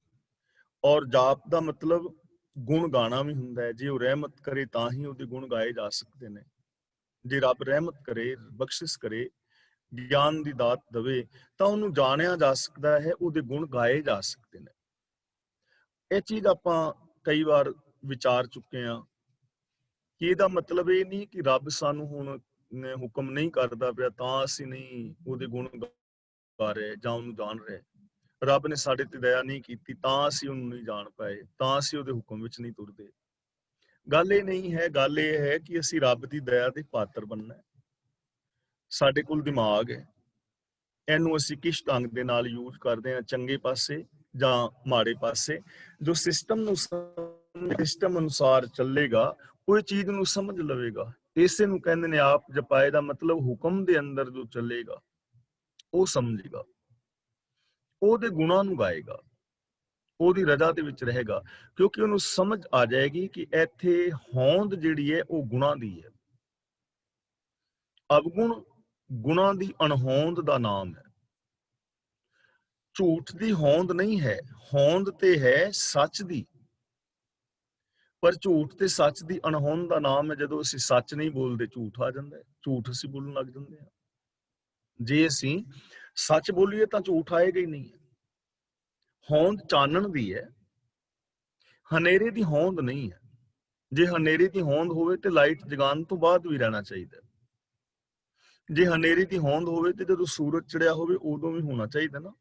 ਔਰ ਜਾਪ ਦਾ ਮਤਲਬ ਗੁਣ ਗਾਣਾ ਵੀ ਹੁੰਦਾ ਹੈ। ਜੇ ਉਹ ਰਹਿਮਤ ਕਰੇ ਤਾਂ ਹੀ ਉਹਦੇ ਗੁਣ ਗਾਏ ਜਾ ਸਕਦੇ ਨੇ। ਜੇ ਰੱਬ ਰਹਿਮਤ ਕਰੇ, ਬਖਸ਼ਿਸ਼ ਕਰੇ, ਗਿਆਨ ਦੀ ਦਾਤ ਦੇਵੇ ਤਾਂ ਉਹਨੂੰ ਜਾਣਿਆ ਜਾ ਸਕਦਾ ਹੈ, ਉਹਦੇ ਗੁਣ ਗਾਏ ਜਾ ਸਕਦੇ ਨੇ। ਇਹ ਚੀਜ਼ ਆਪਾਂ ਕਈ ਵਾਰ ਵਿਚਾਰ ਚੁੱਕੇ ਹਾਂ ਕਿ ਇਹਦਾ ਮਤਲਬ ਇਹ ਨਹੀਂ ਕਿ ਰੱਬ ਸਾਨੂੰ ਹੁਣ ਹੁਕਮ ਨਹੀਂ ਕਰਦਾ ਪਿਆ ਤਾਂ ਅਸੀਂ ਨਹੀਂ ਉਹਦੇ ਗੁਣ ਗਾ ਰਹੇ ਜਾਂ ਉਹਨੂੰ ਜਾਣ ਰਹੇ। ਰੱਬ ਨੇ ਸਾਡੇ ਤੇ ਦਇਆ ਨਹੀਂ ਕੀਤੀ ਤਾਂ ਅਸੀਂ ਉਹਨੂੰ ਨਹੀਂ ਜਾਣ ਪਾਏ, ਤਾਂ ਅਸੀਂ ਉਹਦੇ ਹੁਕਮ ਵਿੱਚ ਨਹੀਂ ਤੁਰਦੇ। ਗੱਲ ਇਹ ਨਹੀਂ ਹੈ, ਗੱਲ ਇਹ ਹੈ ਕਿ ਅਸੀਂ ਰੱਬ ਦੀ ਦਇਆ ਦੇ ਪਾਤਰ ਬਣਨਾ ਹੈ। ਸਾਡੇ ਕੋਲ ਦਿਮਾਗ ਹੈ, ਇਹਨੂੰ ਅਸੀਂ ਕਿਸ ਢੰਗ ਦੇ ਨਾਲ ਯੂਜ਼ ਕਰਦੇ ਹਾਂ, ਚੰਗੇ ਪਾਸੇ ਜਾਂ ਮਾੜੇ ਪਾਸੇ। ਜੋ ਸਿਸਟਮ ਅਨੁਸਾਰ ਚੱਲੇਗਾ ਉਹ ਚੀਜ਼ ਨੂੰ ਸਮਝ ਲਵੇਗਾ। ਇਸੇ ਨੂੰ ਕਹਿੰਦੇ ਨੇ ਆਪ ਜਪਾਏ ਦਾ ਮਤਲਬ ਹੁਕਮ ਦੇ ਅੰਦਰ ਜੋ ਚੱਲੇਗਾ ਉਹ ਸਮਝੇਗਾ, ਉਹਦੇ ਗੁਣਾਂ ਨੂੰ ਗਾਏਗਾ, ਉਹਦੀ ਰਜ਼ਾ ਦੇ ਵਿੱਚ ਰਹੇਗਾ, ਕਿਉਂਕਿ ਉਹਨੂੰ ਸਮਝ ਆ ਜਾਏਗੀ ਕਿ ਇੱਥੇ ਹੋਂਦ ਜਿਹੜੀ ਹੈ ਉਹ ਗੁਣਾਂ ਦੀ ਹੈ। ਅਵਗੁਣ ਗੁਣਾਂ ਦੀ ਅਣਹੋਂਦ ਦਾ ਨਾਮ ਹੈ। ਝੂਠ ਦੀ ਹੋਂਦ ਨਹੀਂ ਹੈ, ਹੋਂਦ ਤੇ ਹੈ ਸੱਚ ਦੀ। ਪਰ ਝੂਠ ਤੇ ਸੱਚ ਦੀ ਅਣਹੋਂਦ ਦਾ ਨਾਮ ਹੈ ਜਦੋਂ ਅਸੀਂ ਸੱਚ ਨਹੀਂ ਬੋਲਦੇ, ਝੂਠ ਆ ਜਾਂਦਾ ਹੈ, ਝੂਠ ਅਸੀਂ ਬੋਲਣ ਲੱਗ ਜਾਂਦੇ ਹਾਂ। ਜੇ ਅਸੀਂ ਸੱਚ ਬੋਲੀਏ ਤਾਂ ਝੂਠ ਆਏਗਾ ਹੀ ਨਹੀਂ। ਹੋਂਦ ਚਾਨਣ ਦੀ ਹੈ, ਹਨੇਰੇ ਦੀ ਹੋਂਦ ਨਹੀਂ ਹੈ। ਜੇ ਹਨੇਰੇ ਦੀ ਹੋਂਦ ਹੋਵੇ ਤੇ ਲਾਈਟ ਜਗਾਉਣ ਤੋਂ ਬਾਅਦ ਵੀ ਰਹਿਣਾ ਚਾਹੀਦਾ। ਜੇ ਹਨੇਰੇ ਦੀ ਹੋਂਦ ਹੋਵੇ ਤੇ ਜਦੋਂ ਸੂਰਜ ਚੜਿਆ ਹੋਵੇ ਉਦੋਂ ਵੀ ਹੋਣਾ ਚਾਹੀਦਾ ਨਾ।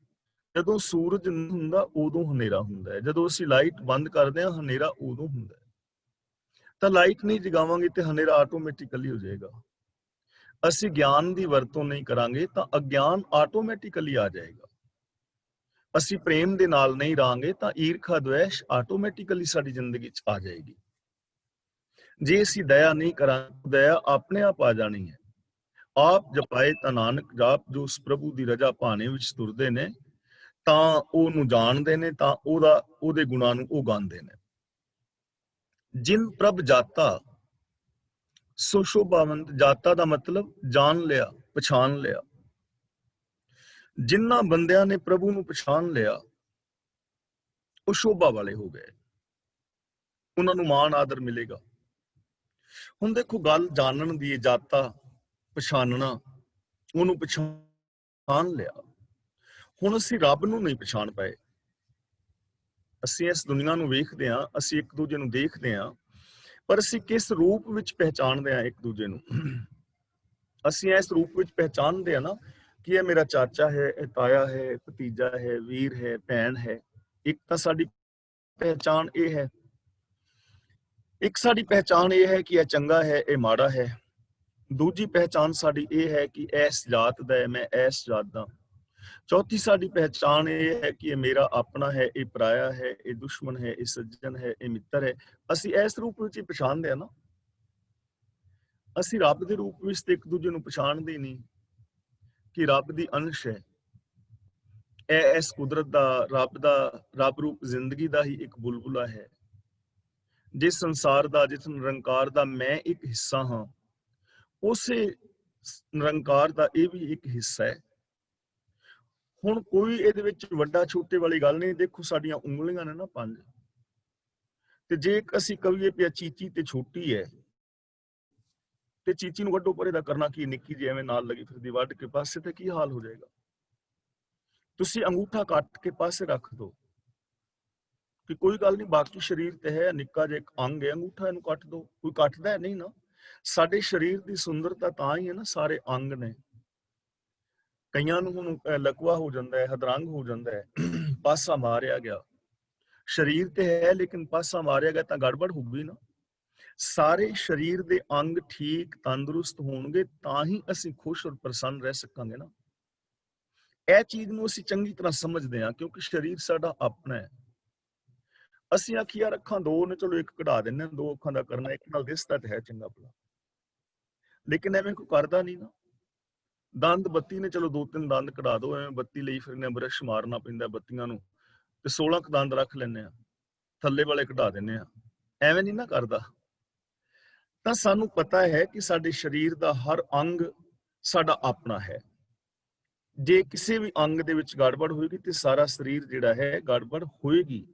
ਜਦੋਂ ਸੂਰਜ ਨਹੀਂ ਹੁੰਦਾ ਉਦੋਂ ਹਨੇਰਾ ਹੁੰਦਾ ਹੈ। ਜਦੋਂ ਅਸੀਂ ਲਾਈਟ ਬੰਦ ਕਰਦੇ ਹਾਂ ਹਨੇਰਾ ਉਦੋਂ ਹੁੰਦਾ ਹੈ। ਤਾਂ ਲਾਈਟ ਨਹੀਂ ਜਗਾਵਾਂਗੇ ਤੇ ਹਨੇਰਾ ਆਟੋਮੈਟਿਕਲੀ ਹੋ ਜਾਏਗਾ। ਅਸੀਂ ਗਿਆਨ ਦੀ ਵਰਤੋਂ ਨਹੀਂ ਕਰਾਂਗੇ ਤਾਂ ਅਗਿਆਨ ਆਟੋਮੈਟਿਕਲੀ ਆ ਜਾਏਗਾ। ਅਸੀਂ ਪ੍ਰੇਮ ਦੇ ਨਾਲ ਨਹੀਂ ਰਹਾਂਗੇ ਤਾਂ ਈਰਖਾ ਦਵੇਸ਼ ਆਟੋਮੈਟਿਕਲੀ ਸਾਡੀ ਜ਼ਿੰਦਗੀ 'ਚ ਆ ਜਾਏਗੀ। ਜੇ ਅਸੀਂ ਦਇਆ ਨਹੀਂ ਕਰਾਂਗੇ ਦਇਆ ਆਪਣੇ ਆਪ ਆ ਜਾਣੀ ਹੈ। ਆਪ ਜਪਾਏ ਤਾਂ ਨਾਨਕ ਜਾਪ। ਜੋ ਉਸ ਪ੍ਰਭੂ ਦੀ ਰਜ਼ਾ ਭਾਣੇ ਵਿੱਚ ਤੁਰਦੇ ਨੇ ਤਾਂ ਉਹਨੂੰ ਜਾਣਦੇ ਨੇ, ਤਾਂ ਉਹਦੇ ਗੁਣਾਂ ਨੂੰ ਉਹ ਗਾਉਂਦੇ ਨੇ। ਜਿਨ ਪ੍ਰਭ ਜਾਤਾ ਸੋ ਸ਼ੋਭਾਵੰਤ। ਜਾਤਾ ਦਾ ਮਤਲਬ ਜਾਣ ਲਿਆ, ਪਛਾਣ ਲਿਆ। ਜਿਨ੍ਹਾਂ ਬੰਦਿਆਂ ਨੇ ਪ੍ਰਭੂ ਨੂੰ ਪਛਾਣ ਲਿਆ ਉਹ ਸ਼ੋਭਾ ਵਾਲੇ ਹੋ ਗਏ, ਉਹਨਾਂ ਨੂੰ ਮਾਣ ਆਦਰ ਮਿਲੇਗਾ। ਹੁਣ ਦੇਖੋ ਗੱਲ ਜਾਣਨ ਦੀ, ਜਾਤਾ ਪਛਾਣਨਾ, ਉਹਨੂੰ ਪਛਾਣ ਲਿਆ। ਹੁਣ ਅਸੀਂ ਰੱਬ ਨੂੰ ਨਹੀਂ ਪਛਾਣ ਪਾਏ। ਅਸੀਂ ਇਸ ਦੁਨੀਆ ਨੂੰ ਵੇਖਦੇ ਹਾਂ, ਅਸੀਂ ਇੱਕ ਦੂਜੇ ਨੂੰ ਦੇਖਦੇ ਹਾਂ, ਪਰ ਅਸੀਂ ਕਿਸ ਰੂਪ ਵਿੱਚ ਪਹਿਚਾਣਦੇ ਹਾਂ ਇੱਕ ਦੂਜੇ ਨੂੰ? ਅਸੀਂ ਇਸ ਰੂਪ ਵਿੱਚ ਪਹਿਚਾਣਦੇ ਹਾਂ ਨਾ ਕਿ ਇਹ ਮੇਰਾ ਚਾਚਾ ਹੈ, ਇਹ ਤਾਇਆ ਹੈ, ਭਤੀਜਾ ਹੈ, ਵੀਰ ਹੈ, ਭੈਣ ਹੈ। ਇੱਕ ਤਾਂ ਸਾਡੀ ਪਹਿਚਾਣ ਇਹ ਹੈ। ਇੱਕ ਸਾਡੀ ਪਹਿਚਾਣ ਇਹ ਹੈ ਕਿ ਇਹ ਚੰਗਾ ਹੈ, ਇਹ ਮਾੜਾ ਹੈ। ਦੂਜੀ ਪਹਿਚਾਣ ਸਾਡੀ ਇਹ ਹੈ ਕਿ ਇਸ ਜਾਤ ਦਾ ਹੈ, ਮੈਂ ਇਸ ਜਾਤ ਦਾ। ਚੌਥੀ ਸਾਡੀ ਪਹਿਚਾਣ ਇਹ ਹੈ ਕਿ ਇਹ ਮੇਰਾ ਆਪਣਾ ਹੈ, ਇਹ ਪਰਾਇਆ ਹੈ, ਇਹ ਦੁਸ਼ਮਣ ਹੈ, ਇਹ ਸੱਜਣ ਹੈ, ਇਹ ਮਿੱਤਰ ਹੈ। ਅਸੀਂ ਇਸ ਰੂਪ ਵਿੱਚ ਹੀ ਪਛਾਣਦੇ ਹਾਂ ਨਾ। ਅਸੀਂ ਰੱਬ ਦੇ ਰੂਪ ਵਿੱਚ ਤੇ ਇੱਕ ਦੂਜੇ ਨੂੰ ਪਛਾਣਦੇ ਨਹੀਂ ਕਿ ਰੱਬ ਦੀ ਅੰਸ਼ ਹੈ। ਇਹ ਇਸ ਕੁਦਰਤ ਦਾ, ਰੱਬ ਰੂਪ ਜ਼ਿੰਦਗੀ ਦਾ ਹੀ ਇੱਕ ਬੁਲਬੁਲਾ ਹੈ। ਜਿਸ ਸੰਸਾਰ ਦਾ, ਜਿਸ ਨਿਰੰਕਾਰ ਦਾ ਮੈਂ ਇੱਕ ਹਿੱਸਾ ਹਾਂ, ਉਸੇ ਨਿਰੰਕਾਰ ਦਾ ਇਹ ਵੀ ਇੱਕ ਹਿੱਸਾ ਹੈ। ਹੁਣ ਕੋਈ ਇਹਦੇ ਵਿੱਚ ਵੱਡਾ ਛੋਟੇ ਵਾਲੀ ਗੱਲ ਨਹੀਂ। ਦੇਖੋ ਸਾਡੀਆਂ ਉਂਗਲੀਆਂ ਨੇ ਨਾ 5, ਤੇ ਜੇ ਅਸੀਂ ਕਹੀਏ ਪਿਆ ਚੀਚੀ ਤੇ ਛੋਟੀ ਹੈ ਤੇ ਚੀਚੀ ਨੂੰ ਵੱਡੋ ਪਰੇ ਦਾ ਕਰਨਾ ਕੀ, ਨਿੱਕੀ ਜਿਹੀ ਐਵੇਂ ਨਾਲ ਲੱਗੀ ਫਿਰਦੀ ਵੱਢ ਕੇ ਪਾਸੇ ਤੇ ਕੀ ਹਾਲ ਹੋ ਜਾਏਗਾ? ਤੁਸੀਂ ਅੰਗੂਠਾ ਕੱਟ ਕੇ ਪਾਸੇ ਰੱਖ ਦਿਓ ਕਿ ਕੋਈ ਗੱਲ ਨਹੀਂ, ਬਾਕੀ ਸਰੀਰ ਤੇ ਹੈ, ਨਿੱਕਾ ਜਿਹਾ ਇੱਕ ਅੰਗ ਹੈ, ਅੰਗੂਠਾ ਇਹਨੂੰ ਕੱਟ ਦਿਓ। ਕੋਈ ਕੱਟਦਾ ਹੈ ਨਹੀਂ ਨਾ। ਸਾਡੇ ਸਰੀਰ ਦੀ ਸੁੰਦਰਤਾ ਤਾਂ ਹੀ ਹੈ ਨਾ, ਸਾਰੇ ਅੰਗ ਨੇ। ਕਈਆਂ ਨੂੰ ਹੁਣ ਲਕਵਾ ਹੋ ਜਾਂਦਾ ਹੈ, ਹਦਰੰਗ ਹੋ ਜਾਂਦਾ ਹੈ, ਪਾਸਾ ਮਾਰਿਆ ਗਿਆ। ਸਰੀਰ ਤੇ ਹੈ ਲੇਕਿਨ ਪਾਸਾ ਮਾਰਿਆ ਗਿਆ ਤਾਂ ਗੜਬੜ ਹੋਊਗੀ ਨਾ। ਸਾਰੇ ਸਰੀਰ ਦੇ ਅੰਗ ਠੀਕ ਤੰਦਰੁਸਤ ਹੋਣਗੇ ਤਾਂ ਹੀ ਅਸੀਂ ਖੁਸ਼ ਔਰ ਪ੍ਰਸੰਨ ਰਹਿ ਸਕਾਂਗੇ ਨਾ। ਇਹ ਚੀਜ਼ ਨੂੰ ਅਸੀਂ ਚੰਗੀ ਤਰ੍ਹਾਂ ਸਮਝਦੇ ਹਾਂ ਕਿਉਂਕਿ ਸਰੀਰ ਸਾਡਾ ਆਪਣਾ ਹੈ। ਅਸੀਂ ਆਖੀ ਯਾਰ ਅੱਖਾਂ ਦੋ ਨੇ, ਚਲੋ ਇੱਕ ਕਢਾ ਦਿੰਦੇ ਹਾਂ, ਦੋ ਅੱਖਾਂ ਦਾ ਕਰਨਾ, ਇੱਕ ਨਾਲ ਦਿਸਦਾ ਤੇ ਹੈ ਚੰਗਾ ਭਲਾ। ਲੇਕਿਨ ਐਵੇਂ ਕੋਈ ਕਰਦਾ ਨਹੀਂ ਨਾ। ਦੰਦ ਬੱਤੀ ਨੇ, ਚਲੋ 2-3 ਦੰਦ ਕਢਾ ਦੋ, ਐਵੇਂ ਬੱਤੀ ਲਈ ਫਿਰਨੇ, ਬਰਸ਼ ਮਾਰਨਾ ਪੈਂਦਾ ਬੱਤੀਆਂ ਨੂੰ, ਤੇ 16 ਕੁ ਦੰਦ ਰੱਖ ਲੈਂਦੇ ਆ, ਥੱਲੇ ਵਾਲੇ ਕਢਾ ਦਿੰਦੇ ਆ। ਐਵੇਂ ਨਹੀਂ ਨਾ ਕਰਦਾ। ਤਾਂ ਸਾਨੂੰ ਪਤਾ ਹੈ ਕਿ ਸਾਡੇ ਸਰੀਰ ਦਾ ਹਰ ਅੰਗ ਸਾਡਾ ਆਪਣਾ ਹੈ। ਜੇ ਕਿਸੇ ਵੀ ਅੰਗ ਦੇ ਵਿੱਚ ਗੜਬੜ ਹੋਏਗੀ ਤੇ ਸਾਰਾ ਸਰੀਰ ਜਿਹੜਾ ਹੈ ਗੜਬੜ ਹੋਏਗੀ।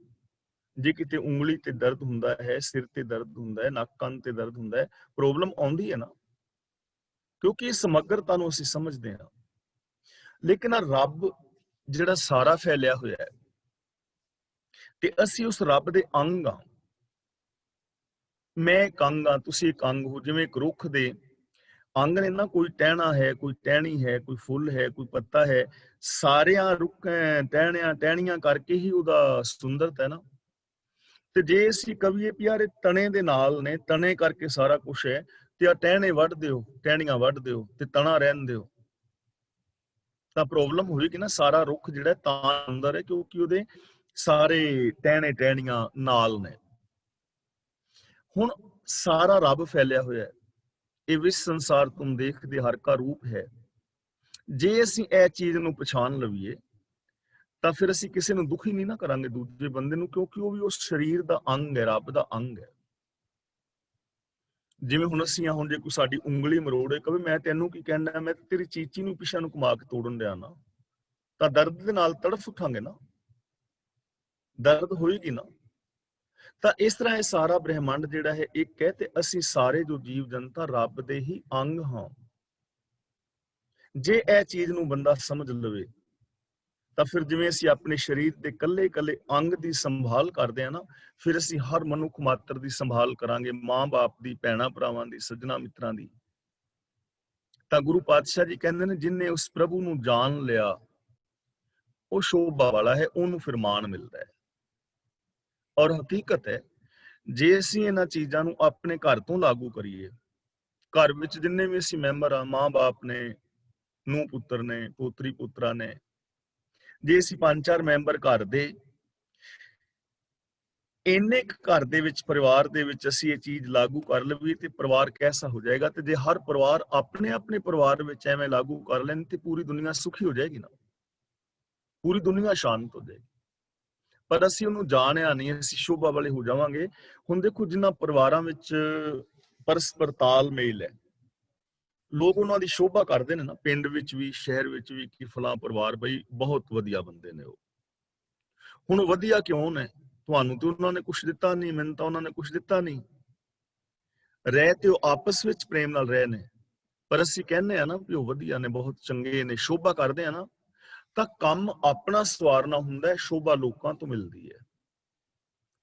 ਜੇ ਕਿਤੇ ਉਂਗਲੀ ਤੇ ਦਰਦ ਹੁੰਦਾ ਹੈ, ਸਿਰ ਤੇ ਦਰਦ ਹੁੰਦਾ ਹੈ, ਨੱਕ ਕੰਨ ਤੇ ਦਰਦ ਹੁੰਦਾ ਹੈ, ਪ੍ਰੋਬਲਮ ਆਉਂਦੀ ਹੈ ਨਾ, ਕਿਉਂਕਿ ਇਸ ਸਮਗਰਤਾ ਨੂੰ ਅਸੀਂ ਸਮਝਦੇ ਹਾਂ। ਲੇਕਿਨ ਰੱਬ ਜਿਹੜਾ ਸਾਰਾ ਫੈਲਿਆ ਹੋਇਆ ਹੈ, ਤੇ ਅਸੀਂ ਉਸ ਰੱਬ ਦੇ ਅੰਗ ਹਾਂ। ਮੈਂ ਇੱਕ ਅੰਗ ਹਾਂ, ਤੁਸੀਂ ਇੱਕ ਅੰਗ ਹੋ। ਜਿਵੇਂ ਇੱਕ ਰੁੱਖ ਦੇ ਅੰਗ ਨੇ ਨਾ, ਕੋਈ ਟਹਿਣਾ ਹੈ, ਕੋਈ ਟਹਿਣੀ ਹੈ, ਕੋਈ ਫੁੱਲ ਹੈ, ਕੋਈ ਪੱਤਾ ਹੈ, ਸਾਰਿਆਂ ਰੁੱਖਾਂ ਟਹਿਣੀਆਂ ਕਰਕੇ ਹੀ ਉਹਦਾ ਸੁੰਦਰਤਾ ਹੈ ਨਾ। ਤੇ ਜੇ ਅਸੀਂ ਕਹੀਏ ਵੀ ਯਾਰ ਇਹ ਤਣੇ ਦੇ ਨਾਲ ਨੇ, ਤਣੇ ਕਰਕੇ ਸਾਰਾ ਕੁਝ ਹੈ, ਤੇ ਆ ਟਹਿਣੇ ਵੱਢ ਦਿਓ, ਟਹਿਣੀਆਂ ਵੱਢ ਦਿਓ ਤੇ ਤਣਾ ਰਹਿਣ ਦਿਓ, ਤਾਂ ਪ੍ਰੋਬਲਮ ਹੋਏਗੀ ਨਾ। ਸਾਰਾ ਰੁੱਖ ਜਿਹੜਾ ਤਾਂ ਅੰਦਰ ਹੈ ਕਿਉਂਕਿ ਉਹਦੇ ਸਾਰੇ ਟਹਿਣੇ ਟਹਿਣੀਆਂ ਨਾਲ ਨੇ। ਹੁਣ ਸਾਰਾ ਰੱਬ ਫੈਲਿਆ ਹੋਇਆ ਹੈ, ਇਹ ਵਿਸ਼ ਸੰਸਾਰ ਤੁਮ ਦੇਖਦੇ ਹਰ ਕਾ ਰੂਪ ਹੈ। ਜੇ ਅਸੀਂ ਇਹ ਚੀਜ਼ ਨੂੰ ਪਛਾਣ ਲਈਏ ਤਾਂ ਫਿਰ ਅਸੀਂ ਕਿਸੇ ਨੂੰ ਦੁਖੀ ਨਹੀਂ ਨਾ ਕਰਾਂਗੇ, ਦੂਜੇ ਬੰਦੇ ਨੂੰ, ਕਿਉਂਕਿ ਉਹ ਵੀ ਉਸ ਸਰੀਰ ਦਾ ਅੰਗ ਹੈ, ਰੱਬ ਦਾ ਅੰਗ ਹੈ। ਜਿਵੇਂ ਹੁਣ ਅਸੀਂ ਹੁਣ ਜੇ ਕੋਈ ਸਾਡੀ ਉਂਗਲੀ ਮਰੋੜੇ, ਕਵੇ ਮੈਂ ਤੈਨੂੰ ਕੀ ਕਹਿਣਾ, ਮੈਂ ਤੇਰੀ ਚੀਚੀ ਨੂੰ ਪਿੱਛਾ ਨੂੰ ਘੁਮਾ ਕੇ ਤੋੜਨ ਡਿਆ ਨਾ, ਤਾਂ ਦਰਦ ਦੇ ਨਾਲ ਤੜਫ ਉੱਠਾਂਗੇ ਨਾ, ਦਰਦ ਹੋਏਗੀ ਨਾ। ਤਾਂ ਇਸ ਤਰ੍ਹਾਂ ਇਹ ਸਾਰਾ ਬ੍ਰਹਿਮੰਡ ਜਿਹੜਾ ਹੈ ਇੱਕ ਹੈ, ਤੇ ਅਸੀਂ ਸਾਰੇ ਜੋ ਜੀਵ ਜਨਤਾ ਰੱਬ ਦੇ ਹੀ ਅੰਗ ਹਾਂ। ਜੇ ਇਹ ਚੀਜ਼ ਨੂੰ ਬੰਦਾ ਸਮਝ ਲਵੇ ਤਾਂ ਫਿਰ ਜਿਵੇਂ ਅਸੀਂ ਆਪਣੇ ਸਰੀਰ ਦੇ ਕੱਲੇ ਕੱਲੇ ਅੰਗ ਦੀ ਸੰਭਾਲ ਕਰਦੇ ਆ ਨਾ, ਫਿਰ ਅਸੀਂ ਹਰ ਮਨੁੱਖ ਮਾਤਰ ਦੀ ਸੰਭਾਲ ਕਰਾਂਗੇ, ਮਾਂ-ਬਾਪ ਦੀ, ਭੈਣਾਂ ਭਰਾਵਾਂ ਦੀ, ਸੱਜਣਾ ਮਿੱਤਰਾਂ ਦੀ। ਤਾਂ ਗੁਰੂ ਪਾਤਸ਼ਾਹ ਜੀ ਕਹਿੰਦੇ ਨੇ, ਜਿਨਨੇ ਉਸ ਪ੍ਰਭੂ ਨੂੰ ਜਾਣ ਲਿਆ ਉਹ ਸ਼ੋਭਾ ਵਾਲਾ ਹੈ, ਉਹਨੂੰ ਫਿਰ ਮਾਣ ਮਿਲਦਾ ਹੈ। ਔਰ ਹਕੀਕਤ ਹੈ, ਜੇ ਅਸੀਂ ਇਹਨਾਂ ਚੀਜ਼ਾਂ ਨੂੰ ਆਪਣੇ ਘਰ ਤੋਂ ਲਾਗੂ ਕਰੀਏ, ਘਰ ਵਿੱਚ ਜਿੰਨੇ ਵੀ ਅਸੀਂ ਮੈਂਬਰ ਆ, ਮਾਂ-ਬਾਪ ਨੇ, ਨੂੰਹ ਪੁੱਤਰ ਨੇ, ਪੋਤਰੀ ਪੁੱਤਰਾ ਨੇ, ਜੇ ਅਸੀਂ 5-4 ਮੈਂਬਰ ਘਰ ਦੇ, ਇੰਨੇ ਘਰ ਦੇ ਵਿੱਚ, ਪਰਿਵਾਰ ਦੇ ਵਿੱਚ ਅਸੀਂ ਇਹ ਚੀਜ਼ ਲਾਗੂ ਕਰ ਲਈਏ ਤੇ ਪਰਿਵਾਰ ਕੈਸਾ ਹੋ ਜਾਏਗਾ। ਤੇ ਜੇ ਹਰ ਪਰਿਵਾਰ ਆਪਣੇ ਆਪਣੇ ਪਰਿਵਾਰ ਵਿੱਚ ਐਵੇਂ ਲਾਗੂ ਕਰ ਲੈਣ ਤੇ ਪੂਰੀ ਦੁਨੀਆ ਸੁਖੀ ਹੋ ਜਾਏਗੀ ਨਾ, ਪੂਰੀ ਦੁਨੀਆ ਸ਼ਾਂਤ ਹੋ ਜਾਏਗੀ। ਪਰ ਅਸੀਂ ਉਹਨੂੰ ਜਾਣਿਆ ਨਹੀਂ, ਅਸੀਂ ਸ਼ੋਭਾ ਵਾਲੇ ਹੋ ਜਾਵਾਂਗੇ। ਹੁਣ ਦੇਖੋ, ਜਿਨ੍ਹਾਂ ਪਰਿਵਾਰਾਂ ਵਿੱਚ ਪਰਸਪਰ ਤਾਲਮੇਲ ਹੈ, ਲੋਕ ਉਹਨਾਂ ਦੀ ਸ਼ੋਭਾ ਕਰਦੇ ਨੇ ਨਾ, ਪਿੰਡ ਵਿੱਚ ਵੀ, ਸ਼ਹਿਰ ਵਿੱਚ ਵੀ, ਕਿ ਫਲਾਂ ਪਰਿਵਾਰ ਬਈ ਬਹੁਤ ਵਧੀਆ ਬੰਦੇ ਨੇ ਉਹ। ਹੁਣ ਵਧੀਆ ਕਿਉਂ ਨੇ? ਤੁਹਾਨੂੰ ਤੇ ਉਹਨਾਂ ਨੇ ਕੁਛ ਦਿੱਤਾ ਨਹੀਂ, ਮੈਨੂੰ ਤਾਂ ਉਹਨਾਂ ਨੇ ਕੁਛ ਦਿੱਤਾ ਨਹੀਂ। ਰਹਿ ਤੇ ਉਹ ਆਪਸ ਵਿੱਚ ਪ੍ਰੇਮ ਨਾਲ ਰਹੇ ਨੇ, ਪਰ ਅਸੀਂ ਕਹਿੰਦੇ ਆ ਨਾ ਵੀ ਉਹ ਵਧੀਆ ਨੇ, ਬਹੁਤ ਚੰਗੇ ਨੇ, ਸ਼ੋਭਾ ਕਰਦੇ ਆ ਨਾ, ਤਾਂ ਕੰਮ ਆਪਣਾ ਸਵਾਰਨਾ ਹੁੰਦਾ ਹੈ, ਸ਼ੋਭਾ ਲੋਕਾਂ ਤੋਂ ਮਿਲਦੀ ਹੈ।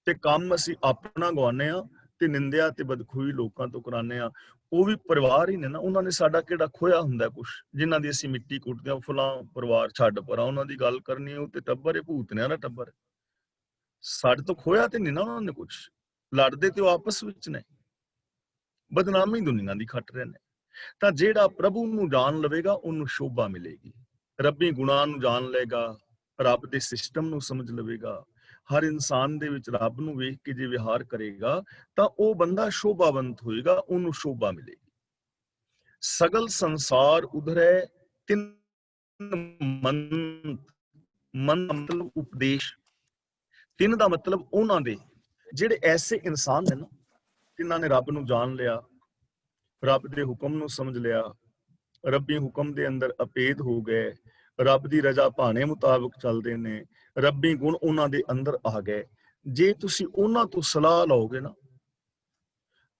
ਤੇ ਕੰਮ ਅਸੀਂ ਆਪਣਾ ਗਵਾਉਂਦੇ ਆ ਤੇ ਨਿੰਦਿਆ ਤੇ ਬਦਖੂਈ ਲੋਕਾਂ ਤੋਂ ਕਰਾਉਂਦੇ ਆ। ਉਹ ਵੀ ਪਰਿਵਾਰ ਹੀ ਨੇ ਨਾ, ਉਹਨਾਂ ਨੇ ਸਾਡਾ ਕਿਹੜਾ ਖੋਇਆ ਹੁੰਦਾ ਕੁਛ, ਜਿਨ੍ਹਾਂ ਦੀ ਅਸੀਂ ਮਿੱਟੀ ਕੁੱਟਦੇ ਆ। ਫਲਾਂ ਪਰਿਵਾਰ ਛੱਡ ਪਰਾਂ, ਉਹਨਾਂ ਦੀ ਗੱਲ ਕਰਨੀ, ਉਹ ਤੇ ਟੱਬਰ ਹੈ, ਭੂਤਨਿਆਂ ਦਾ ਟੱਬਰ। ਸਾਡੇ ਤੋਂ ਖੋਇਆ ਤੇ ਨਹੀਂ ਨਾ ਉਹਨਾਂ ਨੇ ਕੁਛ, ਲੜਦੇ ਤੇ ਉਹ ਆਪਸ ਵਿੱਚ ਨੇ, ਬਦਨਾਮੀ ਦੁਨੀਆ ਦੀ ਖੱਟ ਰਹੇ ਨੇ। ਤਾਂ ਜਿਹੜਾ ਪ੍ਰਭੂ ਨੂੰ ਜਾਣ ਲਵੇਗਾ ਉਹਨੂੰ ਸ਼ੋਭਾ ਮਿਲੇਗੀ, ਰੱਬੀ ਗੁਣਾਂ ਨੂੰ ਜਾਣ ਲਏਗਾ, ਰੱਬ ਦੇ ਸਿਸਟਮ ਨੂੰ ਸਮਝ ਲਵੇਗਾ, ਹਰ ਇਨਸਾਨ ਦੇ ਵਿੱਚ ਰੱਬ ਨੂੰ ਵੇਖ ਕੇ ਜੇ ਵਿਹਾਰ ਕਰੇਗਾ ਤਾਂ ਉਹ ਬੰਦਾ ਸ਼ੋਭਾਵੰਤ ਹੋਏਗਾ, ਉਹਨੂੰ ਸ਼ੋਭਾ ਮਿਲੇਗੀ। ਸਗਲ ਸੰਸਾਰ ਉਧਰੈ ਤਿਨ ਮੰਤ, ਮਨ ਮਤਲਬ ਉਪਦੇਸ਼, ਤਿੰਨ ਦਾ ਮਤਲਬ ਉਹਨਾਂ ਦੇ ਜਿਹੜੇ ਐਸੇ ਇਨਸਾਨ ਨੇ ਨਾ, ਜਿਨ੍ਹਾਂ ਨੇ ਰੱਬ ਨੂੰ ਜਾਣ ਲਿਆ, ਰੱਬ ਦੇ ਹੁਕਮ ਨੂੰ ਸਮਝ ਲਿਆ, ਰੱਬੀ ਹੁਕਮ ਦੇ ਅੰਦਰ ਅਪੇਦ ਹੋ ਗਏ, ਰੱਬ ਦੀ ਰਜ਼ਾ ਭਾਣੇ ਮੁਤਾਬਕ ਚੱਲਦੇ ਨੇ, ਰੱਬੀ ਗੁਣ ਉਹਨਾਂ ਦੇ ਅੰਦਰ ਆ ਗਏ। ਜੇ ਤੁਸੀਂ ਉਹਨਾਂ ਤੋਂ ਸਲਾਹ ਲਓਗੇ ਨਾ,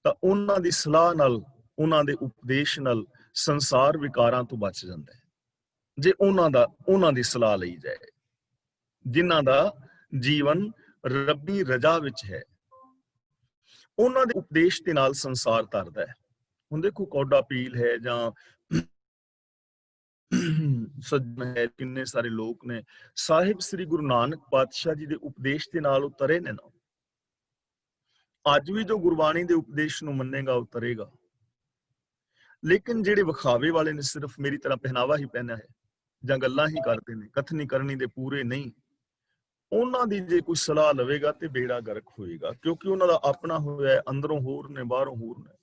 ਤਾਂ ਉਹਨਾਂ ਦੀ ਸਲਾਹ ਨਾਲ, ਉਹਨਾਂ ਦੇ ਉਪਦੇਸ਼ ਨਾਲ ਸੰਸਾਰ ਵਿਕਾਰਾਂ ਤੋਂ ਬਚ ਜਾਂਦਾ ਹੈ। ਜੇ ਉਹਨਾਂ ਦੀ ਸਲਾਹ ਲਈ ਜਾਏ, ਜਿਨ੍ਹਾਂ ਦਾ ਜੀਵਨ ਰੱਬੀ ਰਜ਼ਾ ਵਿੱਚ ਹੈ, ਉਹਨਾਂ ਦੇ ਉਪਦੇਸ਼ ਦੇ ਨਾਲ ਸੰਸਾਰ ਤਰਦਾ ਹੈ। ਹੁਣ ਦੇਖੋ, ਕੌਡਾ ਪੀਲ ਹੈ ਜਾਂ ਸੱਜਣ ਹੈ, ਕਿੰਨੇ ਸਾਰੇ ਲੋਕ ਨੇ, ਸਾਹਿਬ ਸ੍ਰੀ ਗੁਰੂ ਨਾਨਕ ਪਾਤਸ਼ਾਹ ਜੀ ਦੇ ਉਪਦੇਸ਼ ਦੇ ਨਾਲ ਉਤਰੇ ਨੇ ਨਾ। ਅੱਜ ਵੀ ਜੋ ਗੁਰਬਾਣੀ ਦੇ ਉਪਦੇਸ਼ ਨੂੰ ਮੰਨੇਗਾ ਉਹ ਤਰੇਗਾ। ਲੇਕਿਨ ਜਿਹੜੇ ਵਿਖਾਵੇ ਵਾਲੇ ਨੇ, ਸਿਰਫ ਮੇਰੀ ਤਰ੍ਹਾਂ ਪਹਿਨਾਵਾ ਹੀ ਪਹਿਨਿਆ ਹੈ ਜਾਂ ਗੱਲਾਂ ਹੀ ਕਰਦੇ ਨੇ, ਕਥਨੀ ਕਰਨੀ ਦੇ ਪੂਰੇ ਨਹੀਂ, ਉਹਨਾਂ ਦੀ ਜੇ ਕੋਈ ਸਲਾਹ ਲਵੇਗਾ ਤੇ ਬੇੜਾ ਗਰਕ ਹੋਏਗਾ, ਕਿਉਂਕਿ ਉਹਨਾਂ ਦਾ ਆਪਣਾ ਹੋਇਆ ਹੈ, ਅੰਦਰੋਂ ਹੋਰ ਨੇ ਬਾਹਰੋਂ ਹੋਰ ਨੇ,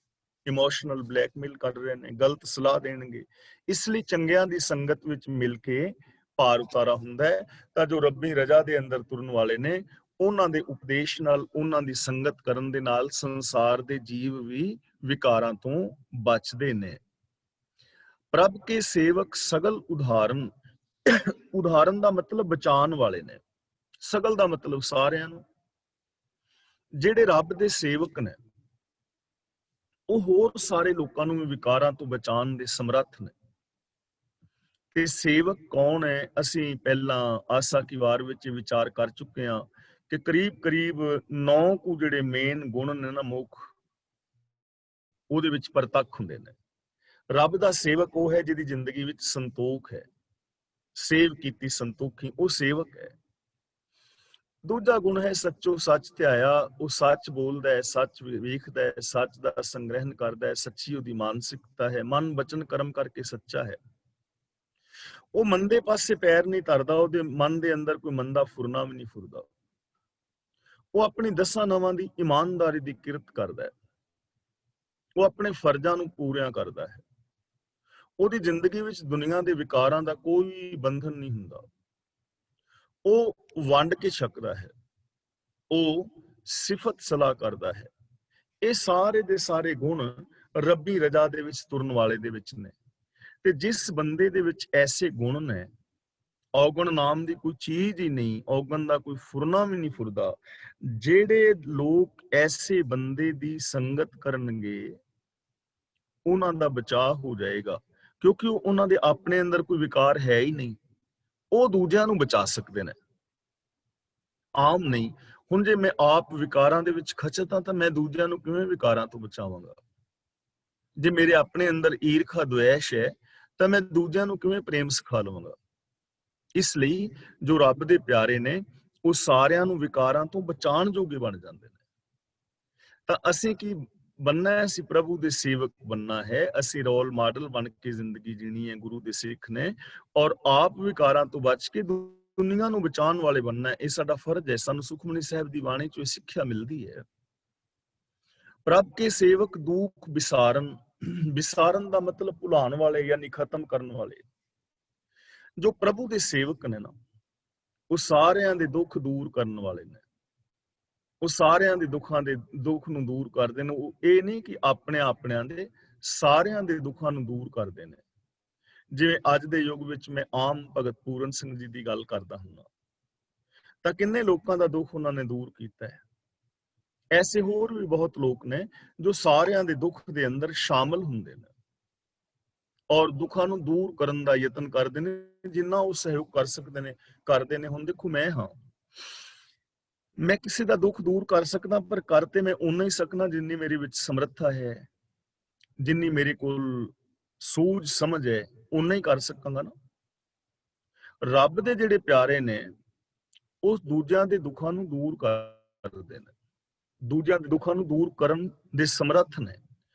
ਇਮੋਸ਼ਨਲ ਬਲੈਕਮੇਲ ਕਰ ਰਹੇ ਨੇ, ਗਲਤ ਸਲਾਹ ਦੇਣਗੇ। ਇਸ ਲਈ ਚੰਗਿਆਂ ਦੀ ਸੰਗਤ ਵਿੱਚ ਮਿਲ ਕੇ ਭਾਰ ਉਤਾਰਾ ਹੁੰਦਾ ਹੈ। ਤਾਂ ਜੋ ਰੱਬੀ ਰਜ਼ਾ ਦੇ ਅੰਦਰ ਤੁਰਨ ਵਾਲੇ ਨੇ, ਉਹਨਾਂ ਦੇ ਉਪਦੇਸ਼ ਨਾਲ, ਉਹਨਾਂ ਦੀ ਸੰਗਤ ਕਰਨ ਦੇ ਨਾਲ ਸੰਸਾਰ ਦੇ ਜੀਵ ਵੀ ਵਿਕਾਰਾਂ ਤੋਂ ਬਚਦੇ ਨੇ। ਪ੍ਰਭ ਕੇ ਸੇਵਕ ਸਗਲ ਉਦਾਹਰਨ, ਉਦਾਹਰਨ ਦਾ ਮਤਲਬ ਬਚਾਉਣ ਵਾਲੇ ਨੇ, ਸਗਲ ਦਾ ਮਤਲਬ ਸਾਰਿਆਂ ਨੂੰ। ਜਿਹੜੇ ਰੱਬ ਦੇ ਸੇਵਕ ਨੇ ਉਹ ਹੋਰ ਸਾਰੇ ਲੋਕਾਂ ਨੂੰ ਵੀ ਵਿਕਾਰਾਂ ਤੋਂ ਬਚਾਉਣ ਦੇ ਸਮਰੱਥ ਨੇ। ਤੇ ਸੇਵਕ ਕੌਣ ਹੈ? ਅਸੀਂ ਪਹਿਲਾਂ ਆਸਾ ਕੀ ਵਾਰ ਵਿੱਚ ਵਿਚਾਰ ਕਰ ਚੁੱਕੇ ਹਾਂ ਕਿ ਕਰੀਬ 9 ਕੁ ਜਿਹੜੇ ਮੇਨ ਗੁਣ ਨੇ ਨਾ, ਮੁੱਖ, ਉਹਦੇ ਵਿੱਚ ਪ੍ਰਤੱਖ ਹੁੰਦੇ ਨੇ। ਰੱਬ ਦਾ ਸੇਵਕ ਉਹ ਹੈ ਜਿਹਦੀ ਜ਼ਿੰਦਗੀ ਵਿੱਚ ਸੰਤੋਖ ਹੈ, ਸੇਵ ਕੀਤੀ ਸੰਤੋਖੀ, ਉਹ ਸੇਵਕ ਹੈ। ਦੂਜਾ ਗੁਣ ਹੈ ਸੱਚੋ ਸੱਚ ਧਿਆਇਆ, ਉਹ ਸੱਚ ਬੋਲਦਾ ਹੈ, ਸੱਚ ਵੇਖਦਾ ਹੈ, ਸੱਚ ਦਾ ਸੰਗ੍ਰਹਿਣ ਕਰਦਾ ਹੈ, ਸੱਚੀ ਉਹਦੀ ਮਾਨਸਿਕਤਾ ਹੈ, ਮਨ ਬਚਨ ਕਰਮ ਕਰਕੇ ਸੱਚਾ ਹੈ। ਉਹ ਮੰਦੇ ਪਾਸੇ ਪੈਰ ਨਹੀਂ ਧਰਦਾ, ਉਹਦੇ ਮਨ ਦੇ ਅੰਦਰ ਕੋਈ ਮੰਦਾ ਫੁਰਨਾ ਵੀ ਨਹੀਂ ਫੁਰਦਾ। ਉਹ ਆਪਣੀ 10 ਨਵਾਂ ਦੀ ਇਮਾਨਦਾਰੀ ਦੀ ਕਿਰਤ ਕਰਦਾ ਹੈ, ਉਹ ਆਪਣੇ ਫਰਜ਼ਾਂ ਨੂੰ ਪੂਰਿਆਂ ਕਰਦਾ ਹੈ। ਉਹਦੀ ਜ਼ਿੰਦਗੀ ਵਿੱਚ ਦੁਨੀਆ ਦੇ ਵਿਕਾਰਾਂ ਦਾ ਕੋਈ ਬੰਧਨ ਨਹੀਂ ਹੁੰਦਾ। ਉਹ ਵੰਡ ਕੇ ਛਕਦਾ ਹੈ, ਉਹ ਸਿਫਤ ਸਲਾਹ ਕਰਦਾ ਹੈ। ਇਹ ਸਾਰੇ ਦੇ ਸਾਰੇ ਗੁਣ ਰੱਬੀ ਰਜ਼ਾ ਦੇ ਵਿੱਚ ਤੁਰਨ ਵਾਲੇ ਦੇ ਵਿੱਚ ਨੇ। ਤੇ ਜਿਸ ਬੰਦੇ ਦੇ ਵਿੱਚ ਐਸੇ ਗੁਣ ਨੇ, ਔਗਣ ਨਾਮ ਦੀ ਕੋਈ ਚੀਜ਼ ਹੀ ਨਹੀਂ, ਔਗਣ ਦਾ ਕੋਈ ਫੁਰਨਾ ਵੀ ਨਹੀਂ ਫੁਰਦਾ, ਜਿਹੜੇ ਲੋਕ ਐਸੇ ਬੰਦੇ ਦੀ ਸੰਗਤ ਕਰਨਗੇ ਉਹਨਾਂ ਦਾ ਬਚਾਅ ਹੋ ਜਾਏਗਾ, ਕਿਉਂਕਿ ਉਹਨਾਂ ਦੇ ਆਪਣੇ ਅੰਦਰ ਕੋਈ ਵਿਕਾਰ ਹੈ ਹੀ ਨਹੀਂ। ਉਹ ਦੂਜਿਆਂ ਨੂੰ ਬਚਾ ਸਕਦੇ ਨੇ, ਆਮ ਨਹੀਂ। ਹੁਣ ਜੇ ਮੈਂ ਆਪ ਵਿਕਾਰਾਂ ਦੇ ਵਿੱਚ ਖਚਤ ਹਾਂ ਤਾਂ ਮੈਂ ਦੂਜਿਆਂ ਨੂੰ ਕਿਵੇਂ ਵਿਕਾਰਾਂ ਤੋਂ ਬਚਾਵਾਂਗਾ? ਜੇ ਮੇਰੇ ਆਪਣੇ ਅੰਦਰ ਈਰਖਾ ਦੁਐਸ਼ ਹੈ ਤਾਂ ਮੈਂ ਦੂਜਿਆਂ ਨੂੰ ਕਿਵੇਂ ਪ੍ਰੇਮ ਸਿਖਾ ਲਵਾਂਗਾ? ਇਸ ਲਈ ਜੋ ਰੱਬ ਦੇ ਪਿਆਰੇ ਨੇ ਉਹ ਸਾਰਿਆਂ ਨੂੰ ਵਿਕਾਰਾਂ ਤੋਂ ਬਚਾਉਣ ਜੋਗੇ ਬਣ ਜਾਂਦੇ ਨੇ। ਤਾਂ ਅਸੀਂ ਕੀ ਬਣਨਾ ਹੈ? ਅਸੀਂ ਪ੍ਰਭੂ ਦੇ ਸੇਵਕ ਬਣਨਾ ਹੈ। ਅਸੀਂ ਰੋਲ ਮਾਡਲ ਬਣ ਕੇ ਜ਼ਿੰਦਗੀ ਜੀਣੀ ਹੈ, ਗੁਰੂ ਦੇ ਸਿੱਖ ਨੇ, ਔਰ ਆਪ ਵਿਕਾਰਾਂ ਤੋਂ ਬਚ ਕੇ ਦੁਨੀਆ ਨੂੰ ਬਚਾਉਣ ਵਾਲੇ ਬਣਨਾ ਹੈ। ਇਹ ਸਾਡਾ ਫਰਜ਼ ਹੈ। ਸਾਨੂੰ ਸੁਖਮਨੀ ਸਾਹਿਬ ਦੀ ਬਾਣੀ ਚੋਂ ਸਿੱਖਿਆ ਮਿਲਦੀ ਹੈ। ਪ੍ਰਭ ਕੇ ਸੇਵਕ ਦੁੱਖ ਵਿਸਾਰਨ, ਵਿਸਾਰਨ ਦਾ ਮਤਲਬ ਭੁਲਾਉਣ ਵਾਲੇ ਯਾਨੀ ਖਤਮ ਕਰਨ ਵਾਲੇ। ਜੋ ਪ੍ਰਭੂ ਦੇ ਸੇਵਕ ਨੇ ਨਾ, ਉਹ ਸਾਰਿਆਂ ਦੇ ਦੁੱਖ ਦੂਰ ਕਰਨ ਵਾਲੇ ਨੇ। ਉਹ ਸਾਰਿਆਂ ਦੇ ਦੁੱਖ ਨੂੰ ਦੂਰ ਕਰਦੇ ਨੇ। ਉਹ ਇਹ ਨਹੀਂ ਕਿ ਆਪਣਿਆਂ ਦੇ, ਸਾਰਿਆਂ ਦੇ ਦੁੱਖਾਂ ਨੂੰ ਦੂਰ ਕਰਦੇ ਨੇ। ਜਿਵੇਂ ਅੱਜ ਦੇ ਯੁੱਗ ਵਿੱਚ ਮੈਂ ਆਮ ਭਗਤ ਪੂਰਨ ਸਿੰਘ ਜੀ ਦੀ ਗੱਲ ਕਰਦਾ ਹੁੰਦਾ, ਤਾਂ ਕਿੰਨੇ ਲੋਕਾਂ ਦਾ ਦੁੱਖ ਉਹਨਾਂ ਨੇ ਦੂਰ ਕੀਤਾ ਹੈ। ਐਸੇ ਹੋਰ ਵੀ ਬਹੁਤ ਲੋਕ ਨੇ ਜੋ ਸਾਰਿਆਂ ਦੇ ਦੁੱਖ ਦੇ ਅੰਦਰ ਸ਼ਾਮਲ ਹੁੰਦੇ ਨੇ ਔਰ ਦੁੱਖਾਂ ਨੂੰ ਦੂਰ ਕਰਨ ਦਾ ਯਤਨ ਕਰਦੇ ਨੇ, ਜਿੰਨਾ ਉਹ ਸਹਿਯੋਗ ਕਰ ਸਕਦੇ ਨੇ ਕਰਦੇ ਨੇ। ਹੁਣ ਦੇਖੋ, ਮੈਂ ਕਿਸੇ ਦਾ ਦੁੱਖ ਦੂਰ ਕਰ ਸਕਦਾ, ਪਰ ਕਰ ਤੇ ਮੈਂ ਉਨਾ ਹੀ ਸਕਣਾ ਜਿੰਨੀ ਮੇਰੇ ਵਿੱਚ ਸਮਰੱਥਾ ਹੈ, ਜਿੰਨੀ ਮੇਰੇ ਕੋਲ ਸੂਝ ਸਮਝ ਹੈ, ਉਨਾ ਹੀ ਕਰ ਸਕਾਂਗਾ ਨਾ। ਰੱਬ ਦੇ ਜਿਹੜੇ ਪਿਆਰੇ ਨੇ ਉਹ ਦੂਜਿਆਂ ਦੇ ਦੁੱਖਾਂ ਨੂੰ ਦੂਰ ਕਰਦੇ ਨੇ, ਦੂਜਿਆਂ ਦੇ ਦੁੱਖਾਂ ਨੂੰ ਦੂਰ ਕਰਨ ਦੇ ਸਮਰੱਥ ਨੇ।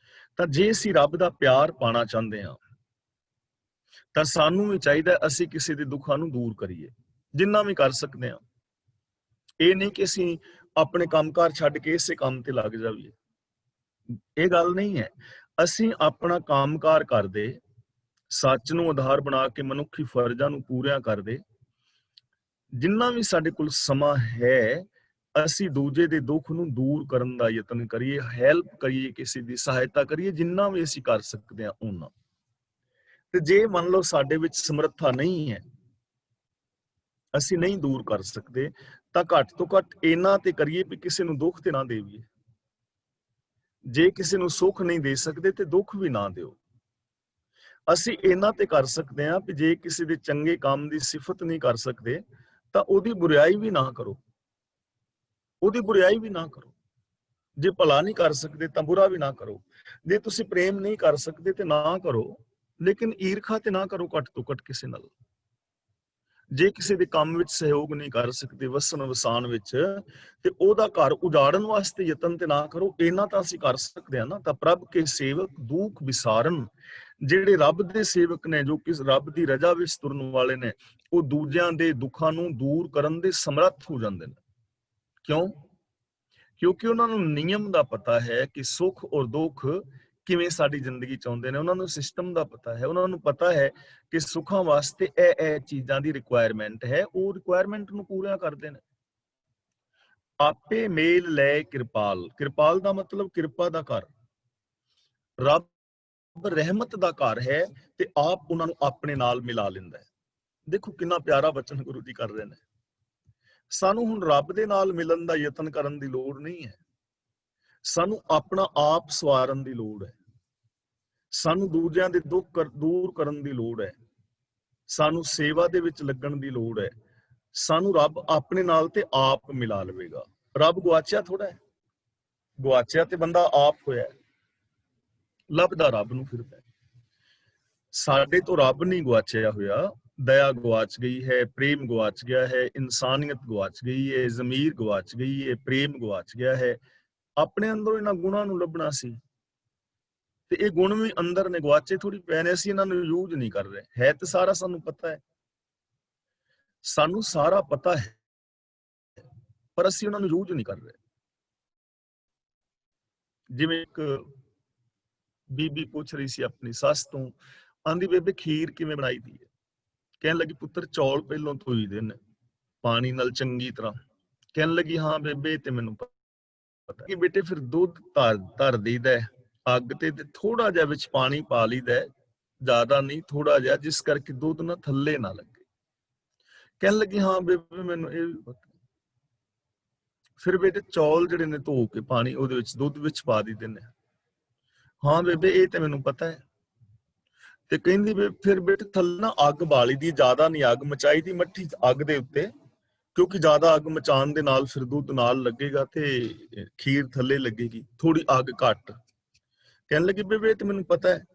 ਤਾਂ ਜੇ ਅਸੀਂ ਰੱਬ ਦਾ ਪਿਆਰ ਪਾਣਾ ਚਾਹੁੰਦੇ ਹਾਂ ਤਾਂ ਸਾਨੂੰ ਵੀ ਚਾਹੀਦਾ ਅਸੀਂ ਕਿਸੇ ਦੇ ਦੁੱਖਾਂ ਨੂੰ ਦੂਰ ਕਰੀਏ, ਜਿੰਨਾ ਵੀ ਕਰ ਸਕਦੇ ਹਾਂ। ਇਹ ਨਹੀਂ ਕਿ ਅਸੀਂ ਆਪਣੇ ਕੰਮਕਾਰ ਛੱਡ ਕੇ ਇਸੇ ਕੰਮ ਤੇ ਲੱਗ ਜਾਈਏ, ਇਹ ਗੱਲ ਨਹੀਂ ਹੈ। ਅਸੀਂ ਆਪਣਾ ਕੰਮਕਾਰ ਕਰਦੇ, ਸੱਚ ਨੂੰ ਆਧਾਰ ਬਣਾ ਕੇ ਮਨੁੱਖੀ ਫਰਜ਼ਾਂ ਨੂੰ ਪੂਰਿਆਂ ਕਰਦੇ, ਜਿੰਨਾ ਵੀ ਸਾਡੇ ਕੋਲ ਸਮਾਂ ਹੈ ਅਸੀਂ ਦੂਜੇ ਦੇ ਦੁੱਖ ਨੂੰ ਦੂਰ ਕਰਨ ਦਾ ਯਤਨ ਕਰੀਏ, ਹੈਲਪ ਕਰੀਏ, ਕਿਸੇ ਦੀ ਸਹਾਇਤਾ ਕਰੀਏ, ਜਿੰਨਾ ਵੀ ਅਸੀਂ ਕਰ ਸਕਦੇ ਹਾਂ ਉਹਨਾਂ। ਤੇ ਜੇ ਮੰਨ ਲਓ ਸਾਡੇ ਵਿੱਚ ਸਮਰੱਥਾ ਨਹੀਂ ਹੈ, ਅਸੀਂ ਨਹੀਂ ਦੂਰ ਕਰ ਸਕਦੇ, ਤਾਂ ਘੱਟ ਤੋਂ ਘੱਟ ਇਹਨਾਂ ਤੇ ਕਰੀਏ ਵੀ ਕਿਸੇ ਨੂੰ ਦੁੱਖ ਤੇ ਨਾ ਦੇਈਏ। ਜੇ ਕਿਸੇ ਨੂੰ ਸੁੱਖ ਨਹੀਂ ਦੇ ਸਕਦੇ ਤੇ ਦੁੱਖ ਵੀ ਨਾ ਦਿਓ। ਅਸੀਂ ਇਹਨਾਂ ਤੇ ਕਰ ਸਕਦੇ ਹਾਂ ਵੀ ਜੇ ਕਿਸੇ ਦੇ ਚੰਗੇ ਕੰਮ ਦੀ ਸਿਫਤ ਨਹੀਂ ਕਰ ਸਕਦੇ ਤਾਂ ਉਹਦੀ ਬੁਰਾਈ ਵੀ ਨਾ ਕਰੋ, ਉਹਦੀ ਬੁਰਾਈ ਵੀ ਨਾ ਕਰੋ। ਜੇ ਭਲਾ ਨਹੀਂ ਕਰ ਸਕਦੇ ਤਾਂ ਬੁਰਾ ਵੀ ਨਾ ਕਰੋ। ਜੇ ਤੁਸੀਂ ਪ੍ਰੇਮ ਨਹੀਂ ਕਰ ਸਕਦੇ ਤੇ ਨਾ ਕਰੋ, ਲੇਕਿਨ ਈਰਖਾ ਤੇ ਨਾ ਕਰੋ ਘੱਟ ਤੋਂ ਘੱਟ ਕਿਸੇ ਨਾਲ। ਜੇ ਕਿਸੇ ਦੇ ਕੰਮ ਵਿੱਚ ਸਹਿਯੋਗ ਨਹੀਂ ਕਰ ਸਕਦੇ ਵਸਣ ਵਸਾਣ ਵਿੱਚ, ਤੇ ਉਹਦਾ ਘਰ ਉਜਾੜਨ ਵਾਸਤੇ ਯਤਨ ਤੇ ਨਾ ਕਰੋ। ਇਹਨਾਂ ਤਾਂ ਅਸੀਂ ਕਰ ਸਕਦੇ ਹਾਂ ਨਾ। ਤਾਂ ਪ੍ਰਭ ਕੇ ਸੇਵਕ ਦੁੱਖ ਵਿਸਾਰਨ, ਜਿਹੜੇ ਰੱਬ ਦੇ ਸੇਵਕ ਨੇ, ਜੋ ਕਿ ਰੱਬ ਦੀ ਰਜ਼ਾ ਵਿੱਚ ਤੁਰਨ ਵਾਲੇ ਨੇ, ਉਹ ਦੂਜਿਆਂ ਦੇ ਦੁੱਖਾਂ ਨੂੰ ਦੂਰ ਕਰਨ ਦੇ ਸਮਰੱਥ ਹੋ ਜਾਂਦੇ ਨੇ। ਕਿਉਂ? ਕਿਉਂਕਿ ਉਹਨਾਂ ਨੂੰ ਨਿਯਮ ਦਾ ਪਤਾ ਹੈ ਕਿ ਸੁੱਖ ਔਰ ਦੁੱਖ ਕਿਵੇਂ ਸਾਡੀ ਜ਼ਿੰਦਗੀ ਚ ਆਉਂਦੇ ਨੇ। ਉਹਨਾਂ ਨੂੰ ਸਿਸਟਮ ਦਾ ਪਤਾ ਹੈ। ਉਹਨਾਂ ਨੂੰ ਪਤਾ ਹੈ ਕਿ ਸੁੱਖਾਂ ਵਾਸਤੇ ਇਹ ਚੀਜ਼ਾਂ ਦੀ ਰਿਕੁਆਇਰਮੈਂਟ ਹੈ। ਉਹ ਰਿਕੁਆਇਰਮੈਂਟ ਨੂੰ ਪੂਰਾ ਕਰਦੇ ਨੇ। ਆਪੇ ਮੇਲ ਲੈ ਕਿਰਪਾਲ, ਕਿਰਪਾਲ ਦਾ ਮਤਲਬ ਕਿਰਪਾ ਦਾ ਘਰ। ਰੱਬ ਰਹਿਮਤ ਦਾ ਘਰ ਹੈ ਤੇ ਆਪ ਉਹਨਾਂ ਨੂੰ ਆਪਣੇ ਨਾਲ ਮਿਲਾ ਲੈਂਦਾ ਹੈ। ਦੇਖੋ ਕਿੰਨਾ ਪਿਆਰਾ ਬਚਨ ਗੁਰੂ ਜੀ ਕਰ ਰਹੇ ਨੇ। ਸਾਨੂੰ ਹੁਣ ਰੱਬ ਦੇ ਨਾਲ ਮਿਲਣ ਦਾ ਯਤਨ ਕਰਨ ਦੀ ਲੋੜ ਨਹੀਂ ਹੈ। ਸਾਨੂੰ ਆਪਣਾ ਆਪ ਸਵਾਰਨ ਦੀ ਲੋੜ ਹੈ। ਸਾਨੂੰ ਦੂਜਿਆਂ ਦੇ ਦੁੱਖ ਦੂਰ ਕਰਨ ਦੀ ਲੋੜ ਹੈ। ਸਾਨੂੰ ਸੇਵਾ ਦੇ ਵਿੱਚ ਲੱਗਣ ਦੀ ਲੋੜ ਹੈ। ਸਾਨੂੰ ਰੱਬ ਆਪਣੇ ਨਾਲ ਤੇ ਆਪ ਮਿਲਾ ਲਵੇਗਾ। ਰੱਬ ਗੁਆਚਿਆ ਥੋੜਾ ਹੈ। ਗੁਆਚਿਆ ਤੇ ਬੰਦਾ ਆਪ ਹੋਇਆ, ਲੱਭਦਾ ਰੱਬ ਨੂੰ ਫਿਰਦਾ। ਸਾਡੇ ਤੋਂ ਰੱਬ ਨਹੀਂ ਗੁਆਚਿਆ ਹੋਇਆ। ਦਇਆ ਗਵਾਚ ਗਈ ਹੈ, ਪ੍ਰੇਮ ਗਵਾਚ ਗਿਆ ਹੈ, ਇਨਸਾਨੀਅਤ ਗਵਾਚ ਗਈ ਹੈ, ਜ਼ਮੀਰ ਗਵਾਚ ਗਈ ਹੈ, ਪ੍ਰੇਮ ਗਵਾਚ ਗਿਆ ਹੈ। ਆਪਣੇ ਅੰਦਰੋਂ ਇਹਨਾਂ ਗੁਣਾਂ ਨੂੰ ਲੱਭਣਾ ਸੀ, ਤੇ ਇਹ ਗੁਣ ਵੀ ਅੰਦਰ ਨੇ, ਗਵਾਚੇ ਥੋੜੀ ਪਏ ਨੇ। ਅਸੀਂ ਇਹਨਾਂ ਨੂੰ ਯੂਜ਼ ਨਹੀਂ ਕਰ ਰਹੇ। ਹੈ ਤੇ ਸਾਰਾ ਸਾਨੂੰ ਪਤਾ ਹੈ, ਸਾਨੂੰ ਸਾਰਾ ਪਤਾ ਹੈ, ਪਰ ਅਸੀਂ ਉਹਨਾਂ ਨੂੰ ਯੂਜ਼ ਨਹੀਂ ਕਰ ਰਹੇ। ਜਿਵੇਂ ਇੱਕ ਬੀਬੀ ਪੁੱਛ ਰਹੀ ਸੀ ਆਪਣੀ ਸੱਸ ਤੋਂ, ਆਂਦੀ ਬੇਬੇ ਖੀਰ ਕਿਵੇਂ ਬਣਾਈ ਦੀ ਹੈ? ਕਹਿਣ ਲੱਗੀ ਪੁੱਤਰ ਚੌਲ ਪਹਿਲੋਂ ਧੋਈ ਦੇ ਨੇ ਪਾਣੀ ਨਾਲ ਚੰਗੀ ਤਰ੍ਹਾਂ। ਕਹਿਣ ਲੱਗੀ ਹਾਂ ਬੇਬੇ ਤੇ ਮੈਨੂੰ ਪਤਾ। ਕਿ ਬੇਟੇ ਫਿਰ ਦੁੱਧ ਧਰ ਦਈਦਾ ਅੱਗ ਤੇ ਥੋੜਾ ਜਿਹਾ ਵਿੱਚ ਪਾਣੀ ਪਾ ਲਈਦਾ, ਜ਼ਿਆਦਾ ਨਹੀਂ, ਥੋੜਾ ਜਿਹਾ, ਜਿਸ ਕਰਕੇ ਦੁੱਧ ਨਾ ਥੱਲੇ ਨਾ ਲੱਗੇ। ਕਹਿਣ ਲੱਗੀ ਹਾਂ ਬੇਬੇ ਮੈਨੂੰ ਇਹ ਵੀ ਪਤਾ। ਫਿਰ ਬੇਟੇ ਚੌਲ ਜਿਹੜੇ ਨੇ ਧੋ ਕੇ ਪਾਣੀ ਉਹਦੇ ਵਿੱਚ ਦੁੱਧ ਵਿੱਚ ਪਾ ਦਿੰਦੇ ਨੇ। ਹਾਂ ਬੇਬੇ ਇਹ ਤੇ ਮੈਨੂੰ ਪਤਾ ਹੈ। ਤੇ ਕਹਿੰਦੀ ਫਿਰ ਬੇਟੇ ਥੱਲੇ ਨਾ ਅੱਗ ਬਾਲੀ ਦੀ, ਜ਼ਿਆਦਾ ਨਹੀਂ ਅੱਗ ਮਚਾਈ ਦੀ ਮੱਠੀ ਅੱਗ ਦੇ ਉੱਤੇ, ਕਿਉਂਕਿ ਜ਼ਿਆਦਾ ਅੱਗ ਮਚਾਉਣ ਦੇ ਨਾਲ ਫਿਰ ਦੁੱਧ ਨਾਲ ਲੱਗੇਗਾ ਤੇ ਖੀਰ ਥੱਲੇ ਲੱਗੇਗੀ। ਥੋੜੀ ਅੱਗ ਘੱਟ। ਕਹਿਣ ਲੱਗੀ ਬੇਬੇ ਤੇ ਮੈਨੂੰ ਪਤਾ ਹੈ।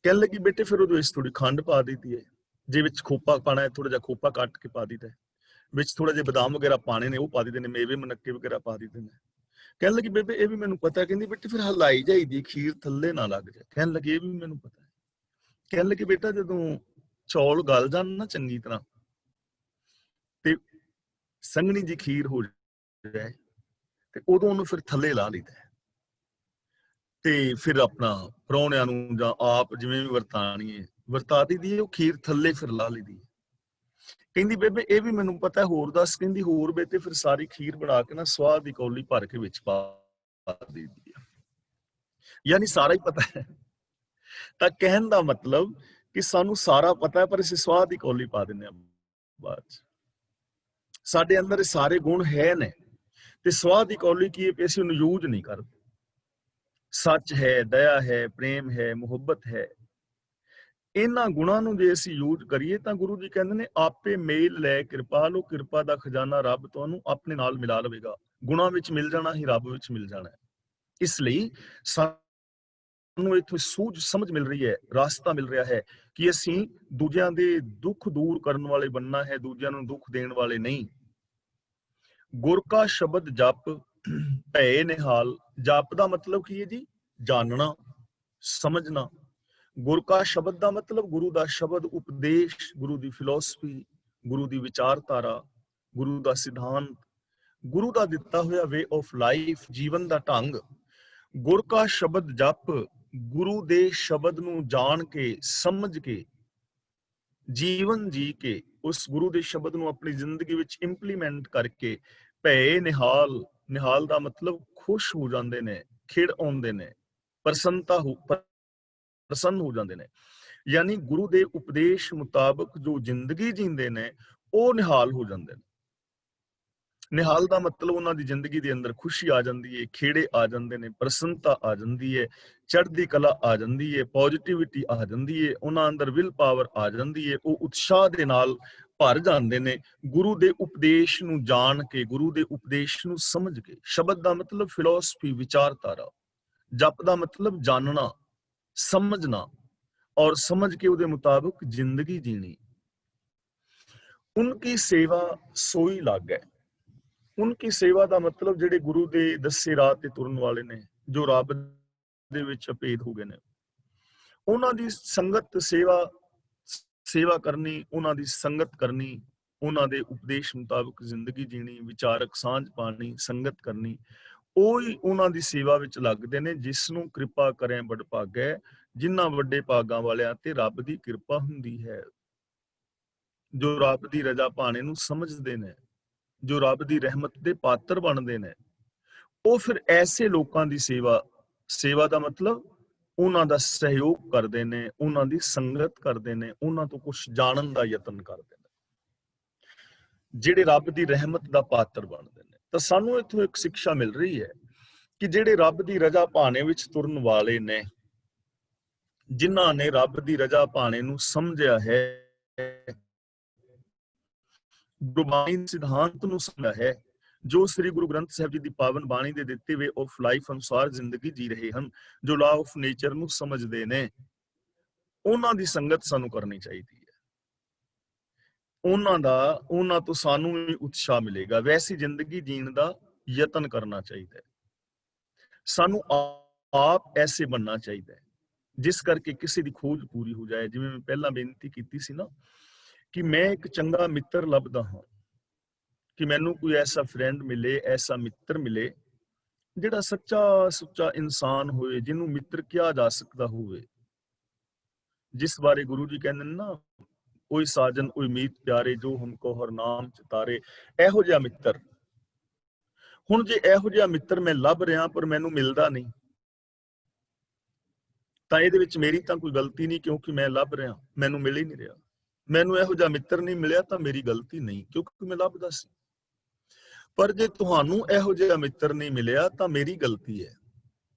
ਕਹਿਣ ਲੱਗੀ ਬੇਟੇ ਫਿਰ ਉਹਦੇ ਵਿੱਚ ਥੋੜੀ ਖੰਡ ਪਾ ਦਿੱਤੀ ਹੈ। ਜੇ ਵਿੱਚ ਖੋਪਾ ਪਾਣਾ ਹੈ, ਥੋੜਾ ਜਿਹਾ ਖੋਪਾ ਕੱਟ ਕੇ ਪਾ ਦਿੱਤਾ ਹੈ। ਵਿੱਚ ਥੋੜਾ ਜਿਹਾ ਬਦਾਮ ਵਗੈਰਾ ਪਾਣੇ ਨੇ, ਉਹ ਪਾ ਦਿੱਤੇ ਨੇ, ਮੇਵੇ ਮਨੱਕੇ ਵਗੈਰਾ ਪਾ ਦਿੱਤੇ ਨੇ। ਕਹਿਣ ਲੱਗੀ ਬੇਬੇ ਇਹ ਵੀ ਮੈਨੂੰ ਪਤਾ ਹੈ। ਕਹਿੰਦੀ ਬੇਟੇ ਫਿਰ ਹਲਾਈ ਜਾਈਦੀ, ਖੀਰ ਥੱਲੇ ਨਾ ਲੱਗ ਜਾਏ। ਕਹਿਣ ਲੱਗੀ ਇਹ ਵੀ ਮੈਨੂੰ ਪਤਾ ਹੈ। ਕਹਿਣ ਲੱਗੀ ਬੇਟਾ ਜਦੋਂ ਚੌਲ ਗਲ ਜਾਣ ਨਾ ਚੰਗੀ ਤਰ੍ਹਾਂ ਤੇ ਸੰਘਣੀ ਜੀ ਖੀਰ ਹੋ ਜਾਏ ਤੇ ਉਦੋਂ ਉਹਨੂੰ ਫਿਰ ਥੱਲੇ ਲਾ ਲਈਦਾ ਤੇ ਫਿਰ ਆਪਣਾ ਪ੍ਰਾਹੁਣਿਆਂ ਨੂੰ ਜਾਂ ਆਪ ਜਿਵੇਂ ਵੀ ਵਰਤਾਣੀ ਹੈ ਵਰਤਾ ਦਈਦੀ, ਉਹ ਖੀਰ ਥੱਲੇ ਫਿਰ ਲਾ ਲਈਦੀ। ਕਹਿੰਦੀ ਬੇਬੇ ਇਹ ਵੀ ਮੈਨੂੰ ਪਤਾ, ਹੋਰ ਦੱਸ। ਕਹਿੰਦੀ ਹੋਰ ਬੇਟੇ ਫਿਰ ਸਾਰੀ ਖੀਰ ਬਣਾ ਕੇ ਨਾ ਸਵਾਦ ਦੀ ਕੌਲੀ ਭਰ ਕੇ ਵਿੱਚ ਪਾ ਦਈਦੀ ਹੈ। ਯਾਨੀ ਸਾਰਾ ਹੀ ਪਤਾ ਹੈ। ਤਾਂ ਕਹਿਣ ਦਾ ਮਤਲਬ ਕਿ ਸਾਨੂੰ ਸਾਰਾ ਪਤਾ ਹੈ, ਪਰ ਅਸੀਂ ਸਵਾਦ ਦੀ ਕੌਲੀ ਪਾ ਦਿੰਦੇ ਹਾਂ ਬਾਅਦ ਚ। ਸਾਡੇ ਅੰਦਰ ਸਾਰੇ ਗੁਣ ਹੈ ਨੇ ਤੇ ਸਵਾਦ ਦੀ ਕੌਲੀ ਕੀ ਹੈ, ਅਸੀਂ ਉਹਨੂੰ ਯੂਜ਼ ਨਹੀਂ ਕਰਦੇ। ਸੱਚ ਹੈ, ਦਇਆ ਹੈ, ਪ੍ਰੇਮ ਹੈ, ਮੁਹੱਬਤ ਹੈ। ਇਹਨਾਂ ਗੁਣਾਂ ਨੂੰ ਜੇ ਅਸੀਂ ਯੂਜ਼ ਕਰੀਏ ਤਾਂ ਗੁਰੂ ਜੀ ਕਹਿੰਦੇ ਨੇ ਆਪੇ ਮੇਲ ਲੈ ਕਿਰਪਾ ਲੋ, ਕਿਰਪਾ ਦਾ ਖਜ਼ਾਨਾ ਰੱਬ ਤੁਹਾਨੂੰ ਆਪਣੇ ਨਾਲ ਮਿਲਾ ਲਵੇਗਾ। ਗੁਣਾਂ ਵਿੱਚ ਮਿਲ ਜਾਣਾ ਹੀ ਰੱਬ ਵਿੱਚ ਮਿਲ ਜਾਣਾ ਹੈ। ਇਸ ਲਈ ਸਾਨੂੰ ਇੱਥੋਂ ਸੂਝ ਸਮਝ ਮਿਲ ਰਹੀ ਹੈ, ਰਾਸਤਾ ਮਿਲ ਰਿਹਾ ਹੈ ਕਿ ਅਸੀਂ ਦੂਜਿਆਂ ਦੇ ਦੁੱਖ ਦੂਰ ਕਰਨ ਵਾਲੇ ਬਣਨਾ ਹੈ, ਦੂਜਿਆਂ ਨੂੰ ਦੁੱਖ ਦੇਣ ਵਾਲੇ ਨਹੀਂ। ਗੁਰ ਕਾ ਸ਼ਬਦ ਜਪ ਭੈ ਨਿਹਾਲ। ਜਪ ਦਾ ਮਤਲਬ ਕੀ ਹੈ ਜੀ? ਜਾਣਨਾ, ਸਮਝਣਾ। ਗੁਰ ਕਾ ਸ਼ਬਦ ਦਾ ਮਤਲਬ ਗੁਰੂ ਦਾ ਸ਼ਬਦ, ਉਪਦੇਸ਼, ਗੁਰੂ ਦੀ ਫਿਲਾਸਫੀ, ਗੁਰੂ ਦੀ ਵਿਚਾਰਧਾਰਾ, ਗੁਰੂ ਦਾ ਸਿਧਾਂਤ, ਗੁਰੂ ਦਾ ਦਿੱਤਾ ਹੋਇਆ ਵੇ ਆਫ ਲਾਈਫ, ਜੀਵਨ ਦਾ ਢੰਗ। ਗੁਰ ਕਾ ਸ਼ਬਦ ਜਪ, ਗੁਰੂ ਦੇ ਸ਼ਬਦ ਨੂੰ ਜਾਣ ਕੇ, ਸਮਝ ਕੇ, ਜੀਵਨ ਜੀ ਕੇ, ਉਸ ਗੁਰੂ ਦੇ ਸ਼ਬਦ ਨੂੰ ਆਪਣੀ ਜ਼ਿੰਦਗੀ ਵਿੱਚ ਇੰਪਲੀਮੈਂਟ ਕਰਕੇ ਭੈ ਨਿਹਾਲ। ਨਿਹਾਲ ਦਾ ਮਤਲਬ ਖੁਸ਼ ਹੋ ਜਾਂਦੇ ਨੇ, ਖਿੜ ਆਉਂਦੇ ਨੇ, ਪ੍ਰਸੰਨ ਹੋ ਜਾਂਦੇ ਨੇ। ਯਾਨੀ ਗੁਰੂ ਦੇ ਉਪਦੇਸ਼ ਮੁਤਾਬਕ ਜੋ ਜ਼ਿੰਦਗੀ ਜੀਂਦੇ ਨੇ ਉਹ ਨਿਹਾਲ ਹੋ ਜਾਂਦੇ ਨੇ। ਨਿਹਾਲ ਦਾ ਮਤਲਬ ਉਹਨਾਂ ਦੀ ਜ਼ਿੰਦਗੀ ਦੇ ਅੰਦਰ ਖੁਸ਼ੀ ਆ ਜਾਂਦੀ ਹੈ, ਖੇੜੇ ਆ ਜਾਂਦੇ ਨੇ, ਪ੍ਰਸੰਨਤਾ ਆ ਜਾਂਦੀ ਹੈ, ਚੜ੍ਹਦੀ ਕਲਾ ਆ ਜਾਂਦੀ ਹੈ, ਪੋਜ਼ਿਟਿਵਿਟੀ ਆ ਜਾਂਦੀ ਹੈ, ਉਹਨਾਂ ਅੰਦਰ ਵਿਲ ਪਾਵਰ ਆ ਜਾਂਦੀ ਹੈ। ਉਹ ਉਤਸ਼ਾਹ ਦੇ ਨਾਲ ਭਰ ਜਾਂਦੇ ਨੇ ਗੁਰੂ ਦੇ ਉਪਦੇਸ਼ ਨੂੰ ਜਾਣ ਕੇ, ਗੁਰੂ ਦੇ ਉਪਦੇਸ਼ ਨੂੰ ਸਮਝ ਕੇ। ਸ਼ਬਦ ਦਾ ਮਤਲਬ ਫਿਲਾਸਫੀ, ਵਿਚਾਰਧਾਰਾ। ਜਪ ਦਾ ਮਤਲਬ ਜਾਣਨਾ, ਸਮਝਣਾ, ਔਰ ਸਮਝ ਕੇ ਉਹਦੇ ਮੁਤਾਬਕ ਜ਼ਿੰਦਗੀ ਜੀਣੀ। उनकी सेवा सोई लागै। उनकी सेवा ਦਾ ਮਤਲਬ ਜਿਹੜੇ ਗੁਰੂ ਦੇ ਦੱਸੇ ਰਾਹ ਤੇ ਤੁਰਨ ਵਾਲੇ ਨੇ, ਜੋ ਰੱਬ ਦੇ ਵਿੱਚ ਅਭੇਦ ਹੋ ਗਏ ਨੇ, ਉਹਨਾਂ ਦੀ ਸੰਗਤ ਸੇਵਾ ਕਰਨੀ, ਉਹਨਾਂ ਦੀ ਸੰਗਤ ਕਰਨੀ, ਉਹਨਾਂ ਦੇ ਉਪਦੇਸ਼ ਮੁਤਾਬਕ ਜ਼ਿੰਦਗੀ ਜੀਣੀ, ਵਿਚਾਰਕ ਸਾਂਝ ਪਾਣੀ, ਸੰਗਤ ਕਰਨੀ, ਉਹੀ ਉਹਨਾਂ ਦੀ ਸੇਵਾ ਵਿੱਚ ਲੱਗਦੇ ਨੇ। ਜਿਸ ਨੂੰ ਕਿਰਪਾ ਕਰੇ ਬੜ ਭਾਗੈ, ਜਿਨ੍ਹਾਂ ਵੱਡੇ ਭਾਗਾਂ ਵਾਲਿਆਂ ਤੇ ਰੱਬ ਦੀ ਕਿਰਪਾ ਹੁੰਦੀ ਹੈ, ਜੋ ਰੱਬ ਦੀ ਰਜ਼ਾ ਪਾਣੇ ਨੂੰ ਸਮਝਦੇ ਨੇ, ਜੋ ਰੱਬ ਦੀ ਰਹਿਮਤ ਦੇ ਪਾਤਰ ਬਣਦੇ ਨੇ, ਉਹ ਫਿਰ ਐਸੇ ਲੋਕਾਂ ਦੀ ਸੇਵਾ ਦਾ ਮਤਲਬ ਉਹਨਾਂ ਦਾ ਸਹਿਯੋਗ ਕਰਦੇ ਨੇ, ਉਹਨਾਂ ਦੀ ਸੰਗਤ ਕਰਦੇ ਨੇ, ਉਹਨਾਂ ਤੋਂ ਕੁਝ ਜਾਣਨ ਦਾ ਯਤਨ ਕਰਦੇ ਨੇ, ਜਿਹੜੇ ਰੱਬ ਦੀ ਰਹਿਮਤ ਦਾ ਪਾਤਰ ਬਣਦੇ ਨੇ। ਤਾਂ ਸਾਨੂੰ ਇੱਥੋਂ ਇੱਕ ਸਿੱਖਿਆ ਮਿਲ ਰਹੀ ਹੈ ਕਿ ਜਿਹੜੇ ਰੱਬ ਦੀ ਰਜ਼ਾ ਪਾਣੇ ਵਿੱਚ ਤੁਰਨ ਵਾਲੇ ਨੇ, ਜਿਨ੍ਹਾਂ ਨੇ ਰੱਬ ਦੀ ਰਜ਼ਾ ਪਾਣੇ ਨੂੰ ਸਮਝਿਆ ਹੈ, ਗੁਰਬਾਣੀ ਸਿਧਾਂਤ ਨੂੰ ਸਮਝਿਆ ਹੈ, ਜੋ ਸ੍ਰੀ ਗੁਰੂ ਗ੍ਰੰਥ ਸਾਹਿਬ ਜੀ ਦੀ ਪਾਵਨ ਬਾਣੀ ਦੇ ਦਿੱਤੇ ਵੇ ਆਫ ਲਾਈਫ ਅਨੁਸਾਰ ਜ਼ਿੰਦਗੀ ਜੀ ਰਹੇ ਹਨ, ਜੋ ਲਾ ਆਫ ਨੇਚਰ ਨੂੰ ਸਮਝਦੇ ਨੇ, ਉਹਨਾਂ ਦੀ ਸੰਗਤ ਸਾਨੂੰ ਕਰਨੀ ਚਾਹੀਦੀ ਹੈ। ਉਹਨਾਂ ਤੋਂ ਸਾਨੂੰ ਵੀ ਉਤਸ਼ਾਹ ਮਿਲੇਗਾ। ਵੈਸੀ ਜ਼ਿੰਦਗੀ ਜੀਣ ਦਾ ਯਤਨ ਕਰਨਾ ਚਾਹੀਦਾ ਹੈ। ਸਾਨੂੰ ਆਪ ਐਸੇ ਬਣਨਾ ਚਾਹੀਦਾ ਹੈ ਜਿਸ ਕਰਕੇ ਕਿਸੇ ਦੀ ਖੋਜ ਪੂਰੀ ਹੋ ਜਾਏ। ਜਿਵੇਂ ਮੈਂ ਪਹਿਲਾਂ ਬੇਨਤੀ ਕੀਤੀ ਸੀ ਨਾ ਕਿ ਮੈਂ ਇੱਕ ਚੰਗਾ ਮਿੱਤਰ ਲੱਭਦਾ ਹਾਂ, ਕਿ ਮੈਨੂੰ ਕੋਈ ਐਸਾ ਫਰੈਂਡ ਮਿਲੇ, ਐਸਾ ਮਿੱਤਰ ਮਿਲੇ ਜਿਹੜਾ ਸੱਚਾ ਸੁੱਚਾ ਇਨਸਾਨ ਹੋਵੇ, ਜਿਹਨੂੰ ਮਿੱਤਰ ਕਿਹਾ ਜਾ ਸਕਦਾ ਹੋਵੇ, ਜਿਸ ਬਾਰੇ ਗੁਰੂ ਜੀ ਕਹਿੰਦੇ ਨੇ ਨਾ, ਕੋਈ ਸਾਜਨ ਕੋਈ ਮੀਤ ਪਿਆਰੇ, ਜੋ ਹਮਕੋ ਹਰ ਨਾਮ ਚਿਤਾਰੇ। ਇਹੋ ਜਿਹਾ ਮਿੱਤਰ। ਹੁਣ ਜੇ ਇਹੋ ਜਿਹਾ ਮਿੱਤਰ ਮੈਂ ਲੱਭ ਰਿਹਾ ਪਰ ਮੈਨੂੰ ਮਿਲਦਾ ਨਹੀਂ, ਤਾਂ ਇਹਦੇ ਵਿੱਚ ਮੇਰੀ ਤਾਂ ਕੋਈ ਗਲਤੀ ਨਹੀਂ, ਕਿਉਂਕਿ ਮੈਂ ਲੱਭ ਰਿਹਾ, ਮੈਨੂੰ ਮਿਲ ਹੀ ਨਹੀਂ ਰਿਹਾ। ਮੈਨੂੰ ਇਹੋ ਜਿਹਾ ਮਿੱਤਰ ਨਹੀਂ ਮਿਲਿਆ ਤਾਂ ਮੇਰੀ ਗਲਤੀ ਨਹੀਂ, ਕਿਉਂਕਿ ਮੈਂ ਲੱਭਦਾ ਸੀ। ਪਰ ਜੇ ਤੁਹਾਨੂੰ ਇਹੋ ਜਿਹਾ ਮਿੱਤਰ ਨਹੀਂ ਮਿਲਿਆ ਤਾਂ ਮੇਰੀ ਗਲਤੀ ਹੈ,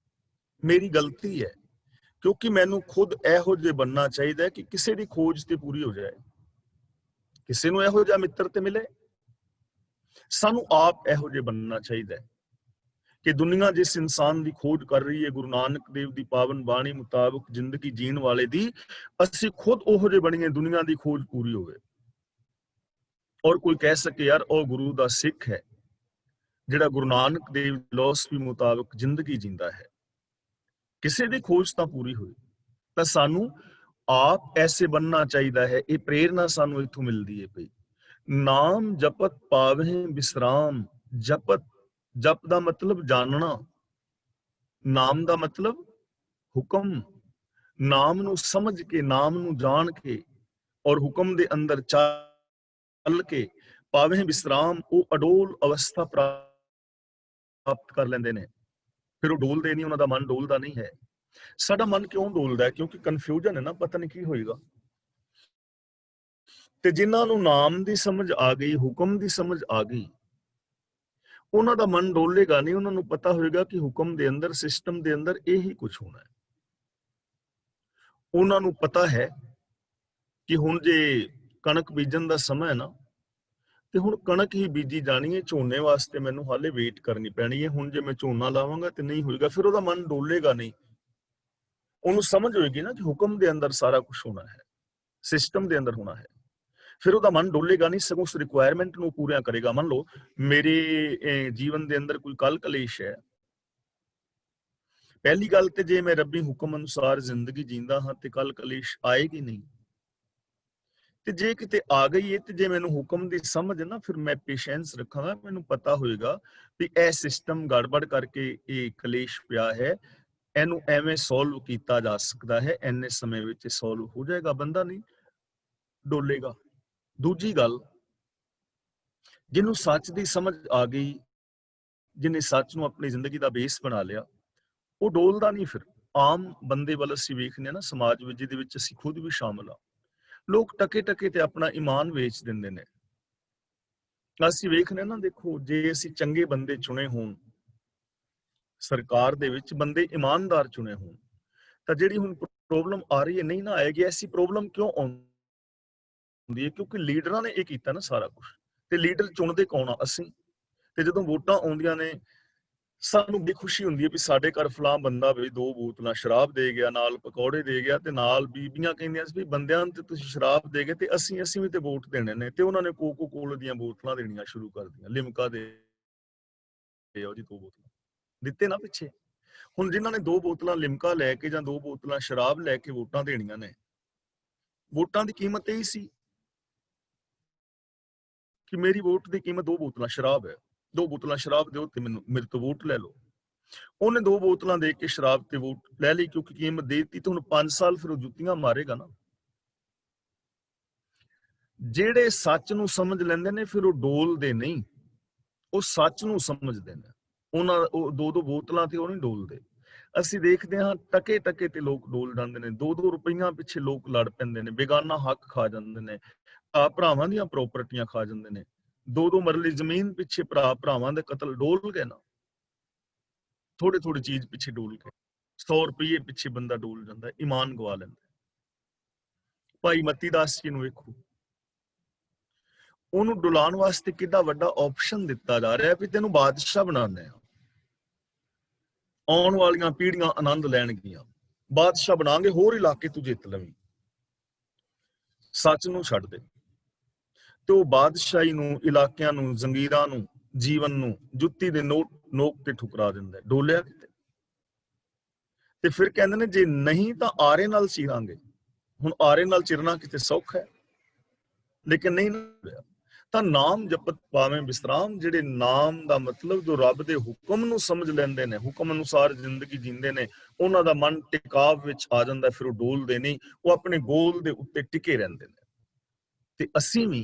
ਮੇਰੀ ਗਲਤੀ ਹੈ, ਕਿਉਂਕਿ ਮੈਨੂੰ ਖੁਦ ਇਹੋ ਜਿਹੇ ਬਣਨਾ ਚਾਹੀਦਾ ਹੈ ਕਿ ਕਿਸੇ ਦੀ ਖੋਜ ਤੇ ਪੂਰੀ ਹੋ ਜਾਏ, ਕਿਸੇ ਨੂੰ ਇਹੋ ਜਿਹਾ ਮਿੱਤਰ ਤੇ ਮਿਲੇ। ਸਾਨੂੰ ਆਪ ਇਹੋ ਜਿਹੇ ਬਣਨਾ ਚਾਹੀਦਾ ਹੈ ਕਿ ਦੁਨੀਆ ਜਿਸ ਇਨਸਾਨ ਦੀ ਖੋਜ ਕਰ ਰਹੀ ਹੈ, ਗੁਰੂ ਨਾਨਕ ਦੇਵ ਦੀ ਪਾਵਨ ਬਾਣੀ ਮੁਤਾਬਕ ਜ਼ਿੰਦਗੀ ਜੀਣ ਵਾਲੇ ਦੀ, ਅਸੀਂ ਖੁਦ ਉਹੋ ਜਿਹੇ ਬਣੀਏ, ਦੁਨੀਆ ਦੀ ਖੋਜ ਪੂਰੀ ਹੋਵੇ ਔਰ ਕੋਈ ਕਹਿ ਸਕੇ ਯਾਰ ਉਹ ਗੁਰੂ ਦਾ ਸਿੱਖ ਹੈ, ਜਿਹੜਾ ਗੁਰੂ ਨਾਨਕ ਦੇਵ ਦੀ ਫਿਲਾਸਫੀ ਮੁਤਾਬਕ ਜ਼ਿੰਦਗੀ ਜੀਂਦਾ ਹੈ। ਕਿਸੇ ਦੀ ਖੋਜ ਤਾਂ ਪੂਰੀ ਹੋਈ। ਤਾਂ ਸਾਨੂੰ ਆਪ ਐਸੇ ਬਣਨਾ ਚਾਹੀਦਾ ਹੈ। ਇਹ ਪ੍ਰੇਰਨਾ ਸਾਨੂੰ ਇੱਥੋਂ ਮਿਲਦੀ ਹੈ ਭਈ, ਨਾਮ ਜਪਤ ਪਾਵਹਿ ਬਿਸਰਾਮ। ਜਪ ਦਾ ਮਤਲਬ ਜਾਣਨਾ, ਨਾਮ ਦਾ ਮਤਲਬ ਹੁਕਮ। ਨਾਮ ਨੂੰ ਸਮਝ ਕੇ, ਨਾਮ ਨੂੰ ਜਾਣ ਕੇ ਔਰ ਹੁਕਮ ਦੇ ਅੰਦਰ ਚੱਲ ਕੇ ਪਾਵਹਿ ਬਿਸਰਾਮ, ਉਹ ਅਡੋਲ ਅਵਸਥਾ ਪ੍ਰਾਪਤ ਕਰ ਲੈਂਦੇ ਨੇ। ਫਿਰ ਉਹ ਡੋਲਦੇ ਨਹੀਂ, ਉਹਨਾਂ ਦਾ ਮਨ ਡੋਲਦਾ ਨਹੀਂ ਹੈ। ਸਾਡਾ ਮਨ ਕਿਉਂ ਡੋਲਦਾ ਹੈ? ਕਿਉਂਕਿ ਕਨਫਿਊਜ਼ਨ ਹੈ ਨਾ, ਪਤਾ ਨਹੀਂ ਕੀ ਹੋਏਗਾ। ਤੇ ਜਿਨ੍ਹਾਂ ਨੂੰ ਨਾਮ ਦੀ ਸਮਝ ਆ ਗਈ, ਹੁਕਮ ਦੀ ਸਮਝ ਆ ਗਈ, ਉਹਨਾਂ ਦਾ ਮਨ ਡੋਲੇਗਾ ਨਹੀਂ। ਉਹਨਾਂ ਨੂੰ ਪਤਾ ਹੋਏਗਾ ਕਿ ਹੁਕਮ ਦੇ ਅੰਦਰ, ਸਿਸਟਮ ਦੇ ਅੰਦਰ ਇਹੀ ਕੁਝ ਹੋਣਾ ਹੈ। ਉਹਨਾਂ ਨੂੰ ਪਤਾ ਹੈ ਕਿ ਹੁਣ ਜੇ ਕਣਕ ਬੀਜਣ ਦਾ ਸਮਾਂ ਹੈ ਨਾ, ਤੇ ਹੁਣ ਕਣਕ ਹੀ ਬੀਜੀ ਜਾਣੀ ਹੈ। ਝੋਨੇ ਵਾਸਤੇ ਮੈਨੂੰ ਹਾਲੇ ਵੇਟ ਕਰਨੀ ਪੈਣੀ ਹੈ। ਹੁਣ ਜੇ ਮੈਂ ਝੋਨਾ ਲਾਵਾਂਗਾ ਤੇ ਨਹੀਂ ਹੋਏਗਾ, ਫਿਰ ਉਹਦਾ ਮਨ ਡੋਲੇਗਾ ਨਹੀਂ। ਉਹਨੂੰ ਸਮਝ ਹੋਏਗੀ ਨਾ ਕਿ ਹੁਕਮ ਦੇ ਅੰਦਰ ਸਾਰਾ ਕੁਝ ਹੋਣਾ ਹੈ, ਸਿਸਟਮ ਦੇ ਅੰਦਰ ਹੋਣਾ ਹੈ। ਫਿਰ ਉਹਦਾ ਮਨ ਡੋਲੇਗਾ ਨਹੀਂ, ਸਗੋਂ ਉਸ ਰਿਕੁਆਇਰਮੈਂਟ ਨੂੰ ਪੂਰੀਆਂ ਕਰੇਗਾ। ਮੰਨ ਲਓ ਮੇਰੇ ਜੀਵਨ ਦੇ ਅੰਦਰ ਕੋਈ ਕਲ ਕਲੇਸ਼ ਹੈ। ਪਹਿਲੀ ਗੱਲ ਤੇ ਜੇ ਮੈਂ ਰੱਬੀ ਹੁਕਮ ਅਨੁਸਾਰ ਜ਼ਿੰਦਗੀ ਜੀਂਦਾ ਹਾਂ ਤੇ ਕਲ ਕਲੇਸ਼ ਆਏਗੀ ਨਹੀਂ। ਤੇ ਜੇ ਕਿਤੇ ਆ ਗਈ ਹੈ ਤੇ ਜੇ ਮੈਨੂੰ ਹੁਕਮ ਦੀ ਸਮਝ ਨਾ, ਫਿਰ ਮੈਂ ਪੇਸ਼ੈਂਸ ਰੱਖਾਂਗਾ। ਮੈਨੂੰ ਪਤਾ ਹੋਏਗਾ ਵੀ ਇਹ ਸਿਸਟਮ ਗੜਬੜ ਕਰਕੇ ਇਹ ਕਲੇਸ਼ ਪਿਆ ਹੈ, ਇਹਨੂੰ ਐਵੇਂ ਸੋਲਵ ਕੀਤਾ ਜਾ ਸਕਦਾ ਹੈ, ਇੰਨੇ ਸਮੇਂ ਵਿੱਚ ਸੋਲਵ ਹੋ ਜਾਏਗਾ, ਬੰਦਾ ਨਹੀਂ ਡੋਲੇਗਾ। ਦੂਜੀ ਗੱਲ, ਜਿਹਨੂੰ ਸੱਚ ਦੀ ਸਮਝ ਆ ਗਈ, ਜਿਹਨੇ ਸੱਚ ਨੂੰ ਆਪਣੀ ਜ਼ਿੰਦਗੀ ਦਾ ਬੇਸ ਬਣਾ ਲਿਆ, ਉਹ ਡੋਲਦਾ ਨਹੀਂ। ਫਿਰ ਆਮ ਬੰਦੇ ਵੱਲ ਅਸੀਂ ਵੇਖਦੇ ਹਾਂ ਨਾ, ਸਮਾਜ ਵਿੱਚ, ਜਿਹਦੇ ਵਿੱਚ ਅਸੀਂ ਖੁਦ ਵੀ ਸ਼ਾਮਲ ਹਾਂ, ਲੋਕ ਟਕੇ ਟਕੇ ਤੇ ਆਪਣਾ ਈਮਾਨ ਵੇਚ ਦਿੰਦੇ ਨੇ। ਅਸੀਂ ਵੇਖਦੇ ਨਾ, ਦੇਖੋ ਜੇ ਅਸੀਂ ਚੰਗੇ ਬੰਦੇ ਚੁਣੇ ਹੋਣ, ਸਰਕਾਰ ਦੇ ਵਿੱਚ ਬੰਦੇ ਇਮਾਨਦਾਰ ਚੁਣੇ ਹੋਣ, ਤਾਂ ਜਿਹੜੀ ਹੁਣ ਪ੍ਰੋਬਲਮ ਆ ਰਹੀ ਹੈ ਨਹੀਂ ਨਾ ਆਏਗੀ। ਐਸੀ ਪ੍ਰੋਬਲਮ ਕਿਉਂ ਆਉਂਦੀ ਹੈ? ਕਿਉਂਕਿ ਲੀਡਰਾਂ ਨੇ ਇਹ ਕੀਤਾ ਨਾ ਸਾਰਾ ਕੁਝ। ਤੇ ਲੀਡਰ ਚੁਣਦੇ ਕੌਣ ਆ? ਅਸੀਂ। ਤੇ ਜਦੋਂ ਵੋਟਾਂ ਆਉਂਦੀਆਂ ਨੇ ਸਾਨੂੰ ਬੜੀ ਖੁਸ਼ੀ ਹੁੰਦੀ ਹੈ ਵੀ ਸਾਡੇ ਘਰ ਫਲਾਂ ਬੰਦਾ ਵੀ 2 ਬੋਤਲਾਂ ਸ਼ਰਾਬ ਦੇ ਗਿਆ, ਨਾਲ ਪਕੌੜੇ ਦੇ ਗਿਆ, ਤੇ ਨਾਲ ਬੀਬੀਆਂ ਕਹਿੰਦੀਆਂ ਸੀ ਵੀ ਬੰਦਿਆਂ ਨੂੰ ਤੇ ਤੁਸੀਂ ਸ਼ਰਾਬ ਦੇ ਗਏ ਤੇ ਅਸੀਂ ਵੀ ਤੇ ਵੋਟ ਦੇਣੇ ਨੇ, ਤੇ ਉਹਨਾਂ ਨੇ ਕੋਕੋ ਕੋਲਾ ਦੀਆਂ ਬੋਤਲਾਂ ਦੇਣੀਆਂ ਸ਼ੁਰੂ ਕਰ ਦਿੱਤੀਆਂ, ਲਿਮਕਾ ਦੇ ਆਓ ਜੀ 2 ਬੋਤਲਾਂ ਦਿੱਤੇ ਨਾ ਪਿੱਛੇ। ਹੁਣ ਜਿਨ੍ਹਾਂ ਨੇ 2 ਬੋਤਲਾਂ ਲਿਮਕਾ ਲੈ ਕੇ ਜਾਂ 2 ਬੋਤਲਾਂ ਸ਼ਰਾਬ ਲੈ ਕੇ ਵੋਟਾਂ ਦੇਣੀਆਂ ਨੇ, ਵੋਟਾਂ ਦੀ ਕੀਮਤ ਇਹੀ ਸੀ ਕਿ ਮੇਰੀ ਵੋਟ ਦੀ ਕੀਮਤ 2 ਬੋਤਲਾਂ ਸ਼ਰਾਬ ਹੈ, 2 ਬੋਤਲਾਂ ਸ਼ਰਾਬ ਦਿਓ ਤੇ ਮੈਨੂੰ ਮੇਰੇ ਤੋਂ ਵੋਟ ਲੈ ਲਓ। ਉਹਨੇ 2 ਬੋਤਲਾਂ ਦੇ ਕੇ ਸ਼ਰਾਬ ਤੇ ਵੋਟ ਲੈ ਲਈ, ਕਿਉਂਕਿ ਕੀਮਤ ਦੇ ਦਿੱਤੀ, ਤੇ ਹੁਣ 5 ਸਾਲ ਫਿਰ ਉਹ ਜੁੱਤੀਆਂ ਮਾਰੇਗਾ ਨਾ। ਜਿਹੜੇ ਸੱਚ ਨੂੰ ਸਮਝ ਲੈਂਦੇ ਨੇ ਫਿਰ ਉਹ ਡੋਲਦੇ ਨਹੀਂ, ਉਹ ਸੱਚ ਨੂੰ ਸਮਝਦੇ ਨੇ। ਉਹਨਾਂ ਉਹ 2 ਬੋਤਲਾਂ ਤੇ ਉਹ ਨਹੀਂ ਡੋਲਦੇ। ਅਸੀਂ ਦੇਖਦੇ ਹਾਂ ਟਕੇ ਟਕੇ ਤੇ ਲੋਕ ਡੋਲ ਜਾਂਦੇ ਨੇ, 2 ਰੁਪਈਆਂ ਪਿੱਛੇ ਲੋਕ ਲੜ ਪੈਂਦੇ ਨੇ, ਬੇਗਾਨਾ ਹੱਕ ਖਾ ਜਾਂਦੇ ਨੇ, ਭਰਾਵਾਂ ਦੀਆਂ ਪ੍ਰਾਪਰਟੀਆਂ ਖਾ ਜਾਂਦੇ ਨੇ, 2 ਮਰਲੀ ਜ਼ਮੀਨ ਪਿੱਛੇ ਭਰਾਵਾਂ ਦੇ ਕਤਲ ਡੋਲ ਗਏ ਨਾ, ਥੋੜੀ ਚੀਜ਼ ਪਿੱਛੇ ਡੋਲ ਕੇ 100 ਰੁਪਏ ਪਿੱਛੇ ਬੰਦਾ ਡੋਲ ਜਾਂਦਾ, ਈਮਾਨ ਗਵਾ ਲੈਂਦਾ। ਭਾਈ ਮਤੀ ਦਾਸ ਜੀ ਨੂੰ ਵੇਖੋ, ਉਹਨੂੰ ਡੁਲਾਉਣ ਵਾਸਤੇ ਕਿੰਨਾ ਵੱਡਾ ਆਪਸ਼ਨ ਦਿੱਤਾ ਜਾ ਰਿਹਾ ਵੀ ਤੈਨੂੰ ਬਾਦਸ਼ਾਹ ਬਣਾਉਂਦੇ ਆ, ਆਉਣ ਵਾਲੀਆਂ ਪੀੜ੍ਹੀਆਂ ਆਨੰਦ ਲੈਣਗੀਆਂ, ਬਾਦਸ਼ਾਹ ਬਣਾਂਗੇ, ਹੋਰ ਇਲਾਕੇ ਤੂੰ ਜਿੱਤ ਲਵੀਂ, ਸੱਚ ਨੂੰ ਛੱਡ ਦੇ। ਤੇ ਉਹ ਬਾਦਸ਼ਾਹੀ ਨੂੰ, ਇਲਾਕਿਆਂ ਨੂੰ, ਜ਼ੰਗੀਰਾਂ ਨੂੰ, ਜੀਵਨ ਨੂੰ ਜੁੱਤੀ ਦੇ ਨੋਕ ਤੇ ਠੁਕਰਾ ਦਿੰਦਾ, ਡੋਲਿਆ ਕਿਤੇ। ਤੇ ਫਿਰ ਕਹਿੰਦੇ ਨੇ ਜੇ ਨਹੀਂ ਤਾਂ ਆਰੇ ਨਾਲ ਚੀਰਾਂਗੇ। ਹੁਣ ਆਰੇ ਨਾਲ ਚਿਰਨਾ ਕਿਤੇ ਸੌਖਾ ਹੈ, ਲੇਕਿਨ ਨਹੀਂ ਹੋਇਆ ਤਾਂ ਨਾਮ ਜਪਤ ਪਾਵੇਂ ਵਿਸਰਾਮ। ਜਿਹੜੇ ਨਾਮ ਦਾ ਮਤਲਬ ਜੋ ਰੱਬ ਦੇ ਹੁਕਮ ਨੂੰ ਸਮਝ ਲੈਂਦੇ ਨੇ, ਹੁਕਮ ਅਨੁਸਾਰ ਜ਼ਿੰਦਗੀ ਜੀਂਦੇ ਨੇ, ਉਹਨਾਂ ਦਾ ਮਨ ਟਿਕਾਵ ਵਿੱਚ ਆ ਜਾਂਦਾ, ਫਿਰ ਉਹ ਡੋਲਦੇ ਨਹੀਂ, ਉਹ ਆਪਣੇ ਗੋਲ ਦੇ ਉੱਤੇ ਟਿਕੇ ਰਹਿੰਦੇ ਨੇ। ਤੇ ਅਸੀਂ ਵੀ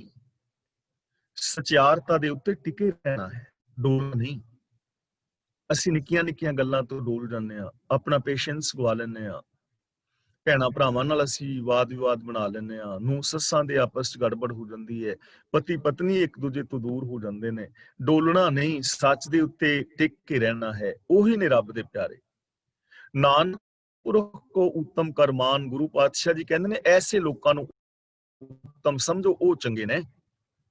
ਸਚਿਆਰਤਾ ਦੇ ਉੱਤੇ ਟਿਕੇ ਰਹਿਣਾ ਹੈ, ਡੋਲ ਨਹੀਂ। ਅਸੀਂ ਨਿੱਕੀਆਂ ਨਿੱਕੀਆਂ ਗੱਲਾਂ ਤੋਂ ਡੋਲ ਜਾਂਦੇ ਆ, ਆਪਣਾ ਪੇਸ਼ੈਂਸ ਗਵਾ ਲੈਂਦੇ ਆ, ਭੈਣਾਂ ਭਰਾਵਾਂ ਨਾਲ ਅਸੀਂ ਵਾਦ ਵਿਵਾਦ ਬਣਾ ਲੈਂਦੇ ਆ, ਨੂੰ ਸੱਸਾਂ ਦੇ ਆਪਸ ਚ ਗੜਬੜ ਹੋ ਜਾਂਦੀ ਹੈ, ਪਤੀ ਪਤਨੀ ਇੱਕ ਦੂਜੇ ਤੋਂ ਦੂਰ ਹੋ ਜਾਂਦੇ ਨੇ। ਡੋਲਣਾ ਨਹੀਂ, ਸੱਚ ਦੇ ਉੱਤੇ ਟਿਕ ਕੇ ਰਹਿਣਾ ਹੈ, ਉਹੀ ਨੇ ਰੱਬ ਦੇ ਪਿਆਰੇ। ਨਾਨਕ ਪੁਰਖ ਕੋ ਉੱਤਮ ਕਰਮਾਨ, ਗੁਰੂ ਪਾਤਸ਼ਾਹ ਜੀ ਕਹਿੰਦੇ ਨੇ ਐਸੇ ਲੋਕਾਂ ਨੂੰ ਉੱਤਮ ਸਮਝੋ, ਉਹ ਚੰਗੇ ਨੇ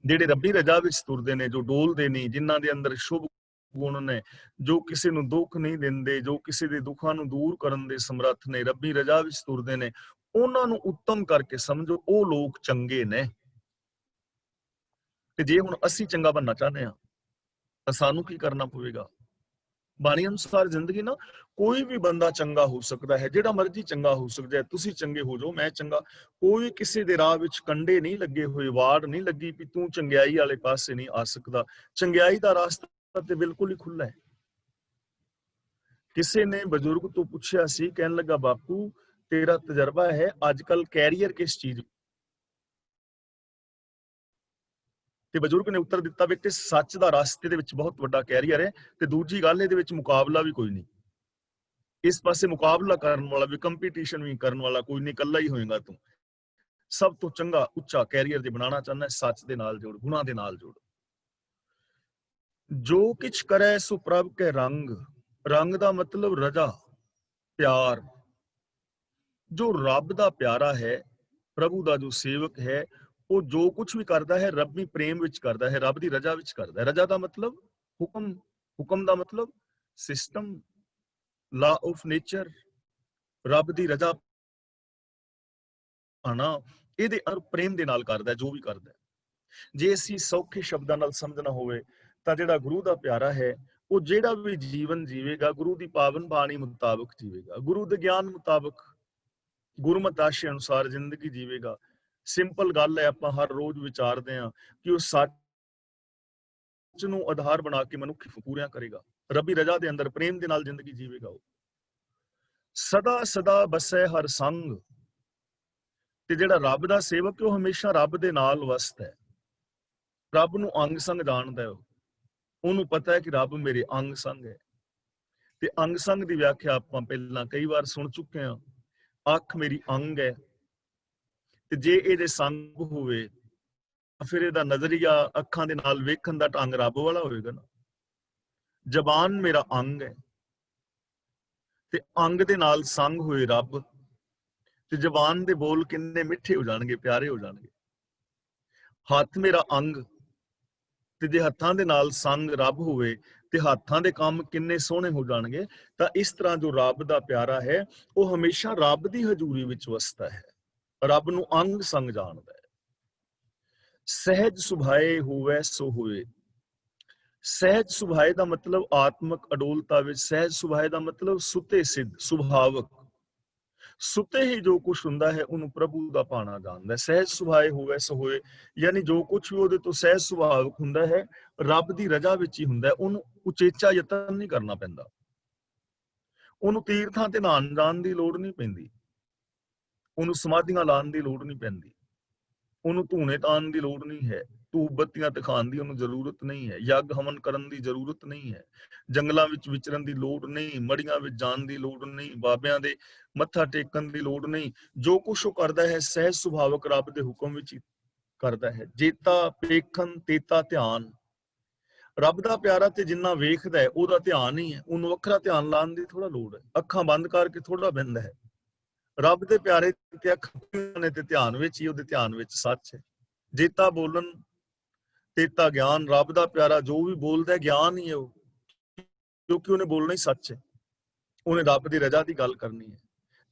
ਜਿਹੜੇ ਰੱਬੀ ਰਜਾ ਵਿੱਚ ਤੁਰਦੇ ਨੇ, ਜੋ ਡੋਲਦੇ ਨਹੀਂ, ਜਿਨ੍ਹਾਂ ਦੇ ਅੰਦਰ ਸ਼ੁਭ ਗੁਣ ਨੇ, ਜੋ ਕਿਸੇ ਨੂੰ ਦੁੱਖ ਨਹੀਂ ਦਿੰਦੇ, ਜੋ ਕਿਸੇ ਦੇ ਦੁੱਖਾਂ ਨੂੰ ਦੂਰ ਕਰਨ ਦੇ ਸਮਰੱਥ ਨੇ, ਰੱਬੀ ਰਜਾ ਵਿੱਚ ਤੁਰਦੇ ਨੇ, ਉਹਨਾਂ ਨੂੰ ਉੱਤਮ ਕਰਕੇ ਸਮਝੋ, ਉਹ ਲੋਕ ਚੰਗੇ ਨੇ। ਤੇ ਜੇ ਹੁਣ ਅਸੀਂ ਚੰਗਾ ਬਣਨਾ ਚਾਹੁੰਦੇ ਹਾਂ ਤਾਂ ਸਾਨੂੰ ਕੀ ਕਰਨਾ ਪਵੇਗਾ? ਬਾਣੀ ਅਨੁਸਾਰ ਜ਼ਿੰਦਗੀ ਨਾ ਕੋਈ ਵੀ ਬੰਦਾ ਚੰਗਾ ਹੋ ਸਕਦਾ ਹੈ, ਜਿਹੜਾ ਮਰਜ਼ੀ ਚੰਗਾ ਹੋ ਸਕਦਾ ਹੈ। ਤੁਸੀਂ ਚੰਗੇ ਹੋ ਜਾਓ, ਮੈਂ ਚੰਗਾ, ਕੋਈ ਕਿਸੇ ਦੇ ਰਾਹ ਵਿੱਚ ਕੰਡੇ ਨਹੀਂ ਲੱਗੇ ਹੋਏ, ਵਾੜ ਨਹੀਂ ਲੱਗੀ ਵੀ ਤੂੰ ਚੰਗਿਆਈ ਵਾਲੇ ਪਾਸੇ ਨਹੀਂ ਆ ਸਕਦਾ। ਚੰਗਿਆਈ ਦਾ ਰਾਸਤਾ ਤੇ ਬਿਲਕੁਲ ਹੀ ਖੁੱਲਾ ਹੈ। ਕਿਸੇ ਨੇ ਬਜ਼ੁਰਗ ਤੋਂ ਪੁੱਛਿਆ ਸੀ, ਕਹਿਣ ਲੱਗਾ ਬਾਪੂ ਤੇਰਾ ਤਜਰਬਾ ਹੈ, ਅੱਜ ਕੱਲ ਕੈਰੀਅਰ ਕਿਸ ਚੀਜ਼? ਤੇ ਬਜ਼ੁਰਗ ਨੇ ਉੱਤਰ ਦਿੱਤਾ, ਬੇਟੇ ਸੱਚ ਦਾ ਰਾਸਤੇ ਦੇ ਵਿੱਚ ਬਹੁਤ ਵੱਡਾ ਕੈਰੀਅਰ ਹੈ, ਤੇ ਦੂਜੀ ਗੱਲ ਇਹਦੇ ਵਿੱਚ ਮੁਕਾਬਲਾ ਵੀ ਕੋਈ ਨਹੀਂ। ਇਸ ਪਾਸੇ ਮੁਕਾਬਲਾ ਕਰਨ ਵਾਲਾ ਵੀ, ਕੰਪੀਟੀਸ਼ਨ ਵੀ ਕਰਨ ਵਾਲਾ ਕੋਈ ਨਹੀਂ, ਇਕੱਲਾ ਹੀ ਹੋਏਗਾ ਤੂੰ। ਸਭ ਤੋਂ ਚੰਗਾ ਉੱਚਾ ਕੈਰੀਅਰ ਜੇ ਬਣਾਉਣਾ ਚਾਹੁੰਦਾ, ਸੱਚ ਦੇ ਨਾਲ ਜੋੜ, ਗੁਣਾਂ ਦੇ ਨਾਲ ਜੋੜ। ਜੋ ਕਿਛ ਕਰੈ ਸੋ ਪ੍ਰਭ ਕੇ ਰੰਗ, ਰੰਗ ਦਾ ਮਤਲਬ ਰਜਾ, ਪਿਆਰ। ਜੋ ਰੱਬ ਦਾ ਪਿਆਰਾ ਹੈ, ਪ੍ਰਭੂ ਦਾ ਜੋ ਸੇਵਕ ਹੈ, ਉਹ ਜੋ ਕੁਝ ਵੀ ਕਰਦਾ ਹੈ ਰੱਬੀ ਪ੍ਰੇਮ ਵਿੱਚ ਕਰਦਾ ਹੈ, ਰੱਬ ਦੀ ਰਜਾ ਵਿੱਚ ਕਰਦਾ ਹੈ। ਰਜਾ ਦਾ ਮਤਲਬ ਹੁਕਮ, ਹੁਕਮ ਦਾ ਮਤਲਬ ਸਿਸਟਮ, ਲਾ ਆਫ ਨੇਚਰ, ਰੱਬ ਦੀ ਰਜਾ ਆਣਾ, ਇਹਦੇ ਪ੍ਰੇਮ ਦੇ ਨਾਲ ਕਰਦਾ ਜੋ ਵੀ ਕਰਦਾ। ਜੇ ਅਸੀਂ ਸੌਖੇ ਸ਼ਬਦਾਂ ਨਾਲ ਸਮਝਣਾ ਹੋਵੇ ਤਾਂ ਜਿਹੜਾ ਗੁਰੂ ਦਾ ਪਿਆਰਾ ਹੈ, ਉਹ ਜਿਹੜਾ ਵੀ ਜੀਵਨ ਜੀਵੇਗਾ ਗੁਰੂ ਦੀ ਪਾਵਨ ਬਾਣੀ ਮੁਤਾਬਕ ਜੀਵੇਗਾ, ਗੁਰੂ ਦੇ ਗਿਆਨ ਮੁਤਾਬਕ, ਗੁਰਮਤਿ ਆਸ਼ੇ ਅਨੁਸਾਰ ਜ਼ਿੰਦਗੀ ਜੀਵੇਗਾ। ਸਿੰਪਲ ਗੱਲ ਹੈ, ਆਪਾਂ ਹਰ ਰੋਜ਼ ਵਿਚਾਰਦੇ ਹਾਂ ਕਿ ਉਹ ਸੱਚ ਨੂੰ ਆਧਾਰ ਬਣਾ ਕੇ ਮਨੁੱਖ ਪੂਰੀਆਂ ਕਰੇਗਾ, ਰੱਬੀ ਰਜਾ ਦੇ ਅੰਦਰ ਪ੍ਰੇਮ ਦੇ ਨਾਲ ਜ਼ਿੰਦਗੀ ਜੀਵੇਗਾ। ਉਹ ਸਦਾ ਸਦਾ ਬਸੈ ਹਰ ਸੰਗ। ਤੇ ਜਿਹੜਾ ਰੱਬ ਦਾ ਸੇਵਕ ਹੈ, ਉਹ ਹਮੇਸ਼ਾ ਰੱਬ ਦੇ ਨਾਲ ਵਸਦਾ ਹੈ, ਰੱਬ ਨੂੰ ਅੰਗ ਸੰਗ ਜਾਣਦਾ। ਉਹਨੂੰ ਪਤਾ ਹੈ ਕਿ ਰੱਬ ਮੇਰੇ ਅੰਗ ਸੰਗ ਹੈ। ਤੇ ਅੰਗ ਸੰਗ ਦੀ ਵਿਆਖਿਆ ਆਪਾਂ ਪਹਿਲਾਂ ਕਈ ਵਾਰ ਸੁਣ ਚੁੱਕੇ ਹਾਂ। ਅੱਖ ਮੇਰੀ ਅੰਗ ਹੈ, ਤੇ ਜੇ ਇਹਦੇ ਸੰਗ ਹੋਵੇ ਫਿਰ ਇਹਦਾ ਨਜ਼ਰੀਆ, ਅੱਖਾਂ ਦੇ ਨਾਲ ਵੇਖਣ ਦਾ ਢੰਗ ਰੱਬ ਵਾਲਾ ਹੋਏਗਾ ਨਾ। ਜ਼ਬਾਨ ਮੇਰਾ ਅੰਗ ਹੈ, ਤੇ ਅੰਗ ਦੇ ਨਾਲ ਸੰਗ ਹੋਏ ਰੱਬ, ਤੇ ਜ਼ਬਾਨ ਦੇ ਬੋਲ ਕਿੰਨੇ ਮਿੱਠੇ ਹੋ ਜਾਣਗੇ, ਪਿਆਰੇ ਹੋ ਜਾਣਗੇ। ਹੱਥ ਮੇਰਾ ਅੰਗ, ਤੇ ਜੇ ਹੱਥਾਂ ਦੇ ਨਾਲ ਸੰਗ ਰੱਬ ਹੋਵੇ ਤੇ ਹੱਥਾਂ ਦੇ ਕੰਮ ਕਿੰਨੇ ਸੋਹਣੇ ਹੋ ਜਾਣਗੇ। ਤਾਂ ਇਸ ਤਰ੍ਹਾਂ ਜੋ ਰੱਬ ਦਾ ਪਿਆਰਾ ਹੈ ਉਹ ਹਮੇਸ਼ਾ ਰੱਬ ਦੀ ਹਜ਼ੂਰੀ ਵਿੱਚ ਵਸਦਾ ਹੈ, ਰੱਬ ਨੂੰ ਅੰਗ ਸੰਗ ਜਾਣਦਾ ਹੈ। ਸਹਿਜ ਸੁਭਾਏ ਹੋਵੇ ਸੋ ਹੋਏ। ਸਹਿਜ ਸੁਭਾਏ ਦਾ ਮਤਲਬ ਆਤਮਕ ਅਡੋਲਤਾ ਵਿੱਚ, ਸਹਿਜ ਸੁਭਾਏ ਦਾ ਮਤਲਬ ਸੁਤੇ ਸਿੱਧ, ਸੁਭਾਵਕ। ਸੁਤੇ ਹੀ ਜੋ ਕੁਝ ਹੁੰਦਾ ਹੈ ਉਹਨੂੰ ਪ੍ਰਭੂ ਦਾ ਭਾਣਾ ਜਾਣਦਾ ਹੈ। ਸਹਿਜ ਸੁਭਾਏ ਹੋਵੇ ਸੋ ਹੋਏ, ਯਾਨੀ ਜੋ ਕੁਝ ਵੀ ਉਹਦੇ ਤੋਂ ਸਹਿਜ ਸੁਭਾਵਕ ਹੁੰਦਾ ਹੈ ਰੱਬ ਦੀ ਰਜ਼ਾ ਵਿੱਚ ਹੀ ਹੁੰਦਾ ਹੈ। ਉਹਨੂੰ ਉਚੇਚਾ ਯਤਨ ਨਹੀਂ ਕਰਨਾ ਪੈਂਦਾ, ਉਹਨੂੰ ਤੀਰਥਾਂ ਤੇ ਨਹਾਉਣ ਜਾਣ ਦੀ ਲੋੜ ਨਹੀਂ ਪੈਂਦੀ, ਉਹਨੂੰ ਸਮਾਧੀਆਂ ਲਾਉਣ ਦੀ ਲੋੜ ਨਹੀਂ ਪੈਂਦੀ, ਉਹਨੂੰ ਧੂਣੇ ਤਾਣ ਦੀ ਲੋੜ ਨਹੀਂ ਹੈ, ਧੂਪ ਬੱਤੀਆਂ ਦਿਖਾਉਣ ਦੀ ਉਹਨੂੰ ਜ਼ਰੂਰਤ ਨਹੀਂ ਹੈ, ਯੱਗ ਹਵਨ ਕਰਨ ਦੀ ਜ਼ਰੂਰਤ ਨਹੀਂ ਹੈ, ਜੰਗਲਾਂ ਵਿੱਚ ਵਿਚਰਨ ਦੀ ਲੋੜ ਨਹੀਂ, ਮੜੀਆਂ ਵਿੱਚ ਜਾਣ ਦੀ ਲੋੜ ਨਹੀਂ, ਬਾਬਿਆਂ ਦੇ ਮੱਥਾ ਟੇਕਣ ਦੀ ਲੋੜ ਨਹੀਂ। ਜੋ ਕੁਛ ਉਹ ਕਰਦਾ ਹੈ ਸਹਿਜ ਸੁਭਾਵਕ ਰੱਬ ਦੇ ਹੁਕਮ ਵਿੱਚ ਹੀ ਕਰਦਾ ਹੈ। ਜੇਤਾ ਪੇਖਨ ਤੇਤਾ ਧਿਆਨ। ਰੱਬ ਦਾ ਪਿਆਰਾ ਤੇ ਜਿੰਨਾ ਵੇਖਦਾ ਹੈ ਉਹਦਾ ਧਿਆਨ ਹੀ ਹੈ, ਉਹਨੂੰ ਵੱਖਰਾ ਧਿਆਨ ਲਾਉਣ ਦੀ ਥੋੜਾ ਲੋੜ ਹੈ, ਅੱਖਾਂ ਬੰਦ ਕਰਕੇ ਥੋੜਾ ਬਹਿੰਦਾ ਹੈ। ਰੱਬ ਦੇ ਪਿਆਰੇ ਤੇ ਅੱਖਾਂ ਨੇ ਤੇ ਧਿਆਨ ਵਿੱਚ ਹੀ, ਉਹਦੇ ਧਿਆਨ ਵਿੱਚ ਸੱਚ ਹੈ। ਜੇਤਾ ਬੋਲਣ ਤੇਤਾ ਗਿਆਨ। ਰੱਬ ਦਾ ਪਿਆਰਾ ਜੋ ਵੀ ਬੋਲਦਾ ਗਿਆਨ ਹੀ ਹੈ ਉਹ, ਕਿਉਂਕਿ ਉਹਨੇ ਬੋਲਣਾ ਹੀ ਸੱਚ ਹੈ, ਉਹਨੇ ਰੱਬ ਦੀ ਰਜ਼ਾ ਦੀ ਗੱਲ ਕਰਨੀ ਹੈ।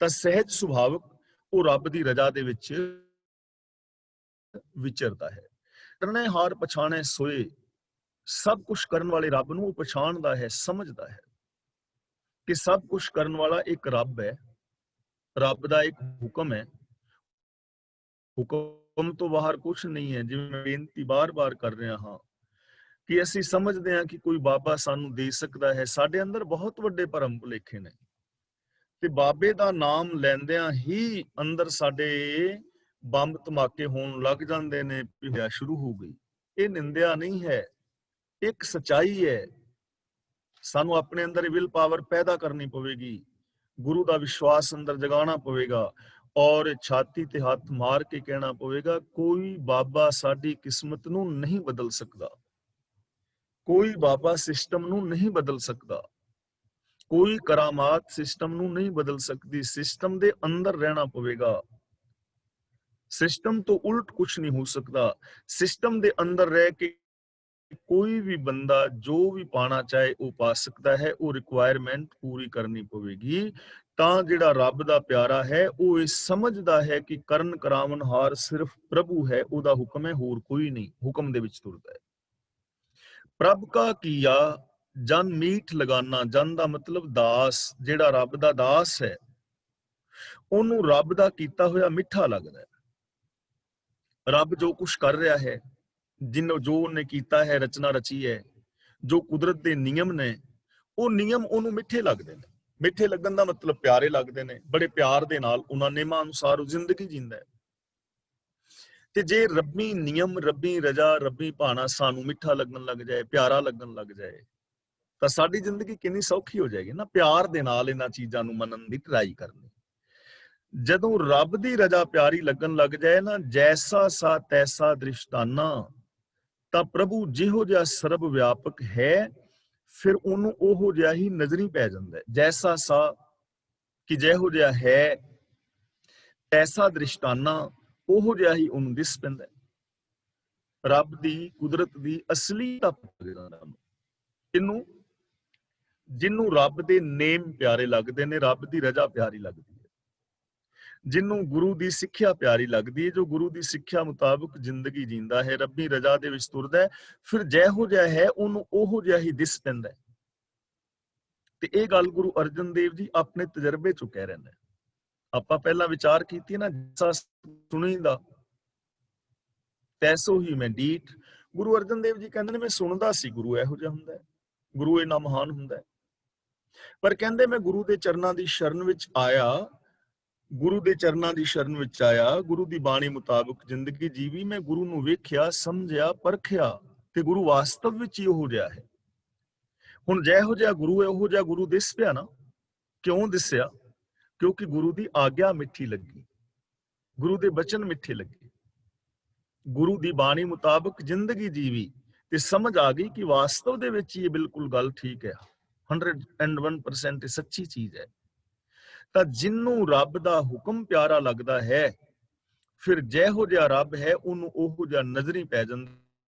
ਤਾਂ ਸਹਿਜ ਸੁਭਾਵਕ ਉਹ ਰੱਬ ਦੀ ਰਜ਼ਾ ਦੇ ਵਿੱਚ ਵਿਚਰਦਾ ਹੈ। ਕਰਨੇ ਹਾਰ ਪਛਾਣੇ ਸੋਏ। ਸਭ ਕੁਝ ਕਰਨ ਵਾਲੇ ਰੱਬ ਨੂੰ ਉਹ ਪਛਾਣਦਾ ਹੈ, ਸਮਝਦਾ ਹੈ ਕਿ ਸਭ ਕੁਝ ਕਰਨ ਵਾਲਾ ਇੱਕ ਰੱਬ ਹੈ, ਰੱਬ ਦਾ ਇੱਕ ਹੁਕਮ ਹੈ, ਹੁਕਮ ਤੋਂ ਬਾਹਰ ਕੁਝ ਨਹੀਂ ਹੈ। ਜਿਵੇਂ ਮੈਂ ਬੇਨਤੀ ਬਾਰ-ਬਾਰ ਕਰ ਰਿਹਾ ਹਾਂ ਕਿ ਅਸੀਂ ਸਮਝਦੇ ਹਾਂ ਕਿ ਕੋਈ ਬਾਬਾ ਸਾਨੂੰ ਦੇ ਸਕਦਾ ਹੈ, ਸਾਡੇ ਅੰਦਰ ਬਹੁਤ ਵੱਡੇ ਭਰਮ ਭੁਲੇਖੇ ਨੇ ਤੇ ਬਾਬੇ ਦਾ ਨਾਮ ਲੈਂਦਿਆਂ ਹੀ ਅੰਦਰ ਸਾਡੇ ਬੰਬ ਧਮਾਕੇ ਹੋਣ ਲੱਗ ਜਾਂਦੇ ਨੇ, ਪਿਆ ਸ਼ੁਰੂ ਹੋ ਗਈ। ਇਹ ਨਿੰਦਿਆ ਨਹੀਂ ਹੈ, ਇੱਕ ਸਚਾਈ ਹੈ। ਸਾਨੂੰ ਆਪਣੇ ਅੰਦਰ ਵਿਲ ਪਾਵਰ ਪੈਦਾ ਕਰਨੀ ਪਵੇਗੀ, ਗੁਰੂ ਦਾ ਵਿਸ਼ਵਾਸ ਅੰਦਰ ਜਗਾਉਣਾ ਪਵੇਗਾ ਔਰ ਛਾਤੀ ਤੇ ਹੱਥ ਮਾਰ ਕੇ ਕਹਿਣਾ ਪਵੇਗਾ ਕੋਈ ਬਾਬਾ ਸਾਡੀ ਕਿਸਮਤ ਨੂੰ ਨਹੀਂ ਬਦਲ ਸਕਦਾ, ਕੋਈ ਬਾਬਾ ਸਿਸਟਮ ਨੂੰ ਨਹੀਂ ਬਦਲ ਸਕਦਾ, ਕੋਈ ਕਰਾਮਾਤ ਸਿਸਟਮ ਨੂੰ ਨਹੀਂ ਬਦਲ ਸਕਦੀ। ਸਿਸਟਮ ਦੇ ਅੰਦਰ ਰਹਿਣਾ ਪਵੇਗਾ, ਸਿਸਟਮ ਤੋਂ ਉਲਟ ਕੁਝ ਨਹੀਂ ਹੋ ਸਕਦਾ। ਸਿਸਟਮ ਦੇ ਅੰਦਰ ਰਹਿ ਕੇ ਕੋਈ ਵੀ ਬੰਦਾ ਜੋ ਵੀ ਪਾਣਾ ਚਾਹੇ ਉਹ ਪਾ ਸਕਦਾ ਹੈ, ਉਹ ਰਿਕੁਆਇਰਮੈਂਟ ਪੂਰੀ ਕਰਨੀ ਪਵੇਗੀ। ਤਾਂ ਜਿਹੜਾ ਰੱਬ ਦਾ ਪਿਆਰਾ ਹੈ ਉਹ ਇਹ ਸਮਝਦਾ ਹੈ ਕਿ ਕਰਨ ਕਰਾਵਨਹਾਰ ਸਿਰਫ ਪ੍ਰਭੂ ਹੈ, ਉਹਦਾ ਹੁਕਮ ਹੈ, ਹੋਰ ਕੋਈ ਨਹੀਂ। ਹੁਕਮ ਦੇ ਵਿੱਚ ਤੁਰਦਾ ਹੈ। ਪ੍ਰਭ ਕਾ ਕੀਆ ਜਨ ਮੀਠ ਲਗਾਨਾ। ਜਨ ਦਾ ਮਤਲਬ ਦਾਸ, ਜਿਹੜਾ ਰੱਬ ਦਾ ਦਾਸ ਹੈ ਉਹਨੂੰ ਰੱਬ ਦਾ ਕੀਤਾ ਹੋਇਆ ਮਿੱਠਾ ਲੱਗਦਾ ਹੈ। ਰੱਬ ਜੋ ਕੁਝ ਕਰ ਰਿਹਾ ਹੈ, ਜਿਹਨੂੰ ਜੋ ਉਹਨੇ ਕੀਤਾ ਹੈ, ਰਚਨਾ ਰਚੀ ਹੈ, ਜੋ ਕੁਦਰਤ ਦੇ ਨਿਯਮ ਨੇ, ਉਹ ਨਿਯਮ ਉਹਨੂੰ ਮਿੱਠੇ ਲੱਗਦੇ ਨੇ। ਮਿੱਠੇ ਲੱਗਣ ਦਾ ਮਤਲਬ ਪਿਆਰੇ ਲੱਗਦੇ ਨੇ, ਬੜੇ ਪਿਆਰ ਦੇ ਨਾਲ ਉਹਨਾਂ ਨਿਯਮਾਂ ਅਨੁਸਾਰ ਉਹ ਜ਼ਿੰਦਗੀ ਜੀਂਦਾ ਹੈ। ਤੇ ਜੇ ਰੱਬੀ ਨਿਯਮ, ਰੱਬੀ ਰਜ਼ਾ, ਰੱਬੀ ਭਾਣਾ ਸਾਨੂੰ ਮਿੱਠਾ ਲੱਗਣ ਲੱਗ ਜਾਏ, ਪਿਆਰਾ ਲੱਗਣ ਲੱਗ ਜਾਏ, ਤਾਂ ਸਾਡੀ ਜ਼ਿੰਦਗੀ ਕਿੰਨੀ ਸੌਖੀ ਹੋ ਜਾਏਗੀ ਨਾ। ਪਿਆਰ ਦੇ ਨਾਲ ਇਹਨਾਂ ਚੀਜ਼ਾਂ ਨੂੰ ਮੰਨਣ ਦੀ ਟਰਾਈ ਕਰਨੀ। ਜਦੋਂ ਰੱਬ ਦੀ ਰਜ਼ਾ ਪਿਆਰੀ ਲੱਗਣ ਲੱਗ ਜਾਏ ਨਾ, ਜੈਸਾ ਸਾ ਤੈਸਾ ਦ੍ਰਿਸ਼ਟਾਨਾ, ਤਾਂ ਪ੍ਰਭੂ ਜਿਹੋ ਜਿਹਾ ਸਰਬ ਵਿਆਪਕ ਹੈ ਫਿਰ ਉਹਨੂੰ ਉਹੋ ਜਿਹਾ ਹੀ ਨਜ਼ਰੀ ਪੈ ਜਾਂਦਾ ਹੈ। ਜੈਸਾ ਸਾ ਕਿ ਜਿਹੋ ਜਿਹਾ ਹੈ, ਤੈਸਾ ਦ੍ਰਿਸ਼ਟਾਨਾ ਉਹੋ ਜਿਹਾ ਹੀ ਉਹਨੂੰ ਦਿਸ ਪੈਂਦਾ। ਰੱਬ ਦੀ ਕੁਦਰਤ ਦੀ ਅਸਲੀਅਤ ਇਹਨੂੰ, ਜਿਹਨੂੰ ਰੱਬ ਦੇ ਨੇਮ ਪਿਆਰੇ ਲੱਗਦੇ ਨੇ, ਰੱਬ ਦੀ ਰਜ਼ਾ ਪਿਆਰੀ ਲੱਗਦੀ ਹੈ, ਜਿਹਨੂੰ ਗੁਰੂ ਦੀ ਸਿੱਖਿਆ ਪਿਆਰੀ ਲੱਗਦੀ ਹੈ, ਜੋ ਗੁਰੂ ਦੀ ਸਿੱਖਿਆ ਮੁਤਾਬਕ ਜ਼ਿੰਦਗੀ ਜੀਂਦਾ ਹੈ, ਰੱਬੀ ਰਜ਼ਾ ਦੇ ਵਿੱਚ ਤੁਰਦਾ ਹੈ, ਫਿਰ ਜਿਹੋ ਜਿਹਾ ਹੈ ਉਹਨੂੰ ਉਹੋ ਜਿਹਾ ਹੀ ਦਿਸ ਪੈਂਦਾ। ਤੇ ਇਹ ਗੱਲ ਗੁਰੂ ਅਰਜਨ ਦੇਵ ਜੀ ਆਪਣੇ ਤਜਰਬੇ ਚੋਂ ਕਹਿ ਰਹੇ ਨੇ। ਆਪਾਂ ਪਹਿਲਾਂ ਵਿਚਾਰ ਕੀਤੀ ਨਾ, ਜੈਸਾ ਸੁਣੀਦਾ ਤੈਸੋ ਹੀ ਮੈਂ ਡੀਠ। ਗੁਰੂ ਅਰਜਨ ਦੇਵ ਜੀ ਕਹਿੰਦੇ ਨੇ ਮੈਂ ਸੁਣਦਾ ਸੀ ਗੁਰੂ ਇਹੋ ਜਿਹਾ ਹੁੰਦਾ ਹੈ, ਗੁਰੂ ਇੰਨਾ ਮਹਾਨ ਹੁੰਦਾ ਹੈ, ਪਰ ਕਹਿੰਦੇ ਮੈਂ ਗੁਰੂ ਦੇ ਚਰਨਾਂ ਦੀ ਸ਼ਰਨ ਵਿੱਚ ਆਇਆ, ਗੁਰੂ ਦੇ ਚਰਨਾਂ ਦੀ ਸ਼ਰਨ ਵਿੱਚ ਆਇਆ, ਗੁਰੂ ਦੀ ਬਾਣੀ ਮੁਤਾਬਕ ਜ਼ਿੰਦਗੀ ਜੀਵੀ, ਮੈਂ ਗੁਰੂ ਨੂੰ ਵੇਖਿਆ, ਸਮਝਿਆ, ਪਰਖਿਆ ਤੇ ਗੁਰੂ ਵਾਸਤਵ ਵਿੱਚ ਹੀ ਉਹੋ ਜਿਹਾ ਹੈ। ਹੁਣ ਜਿਹੋ ਜਿਹਾ ਗੁਰੂ ਹੈ ਉਹੋ ਜਿਹਾ ਗੁਰੂ ਦਿਸ ਪਿਆ ਨਾ। ਕਿਉਂ ਦਿਸਿਆ? ਕਿਉਂਕਿ ਗੁਰੂ ਦੀ ਆਗਿਆ ਮਿੱਠੀ ਲੱਗੀ, ਗੁਰੂ ਦੇ ਬਚਨ ਮਿੱਠੇ ਲੱਗੇ, ਗੁਰੂ ਦੀ ਬਾਣੀ ਮੁਤਾਬਕ ਜ਼ਿੰਦਗੀ ਜੀਵੀ ਤੇ ਸਮਝ ਆ ਗਈ ਕਿ ਵਾਸਤਵ ਦੇ ਵਿੱਚ ਇਹ ਬਿਲਕੁਲ ਗੱਲ ਠੀਕ ਹੈ, 101% ਸੱਚੀ ਚੀਜ਼ ਹੈ। ਤਾਂ ਜਿਹਨੂੰ ਰੱਬ ਦਾ ਹੁਕਮ ਪਿਆਰਾ ਲੱਗਦਾ ਹੈ, ਫਿਰ ਜਿਹੋ ਜਿਹਾ ਰੱਬ ਹੈ ਉਹਨੂੰ ਉਹੋ ਜਿਹਾ ਨਜ਼ਰੀ ਪੈ ਜਾਂਦਾ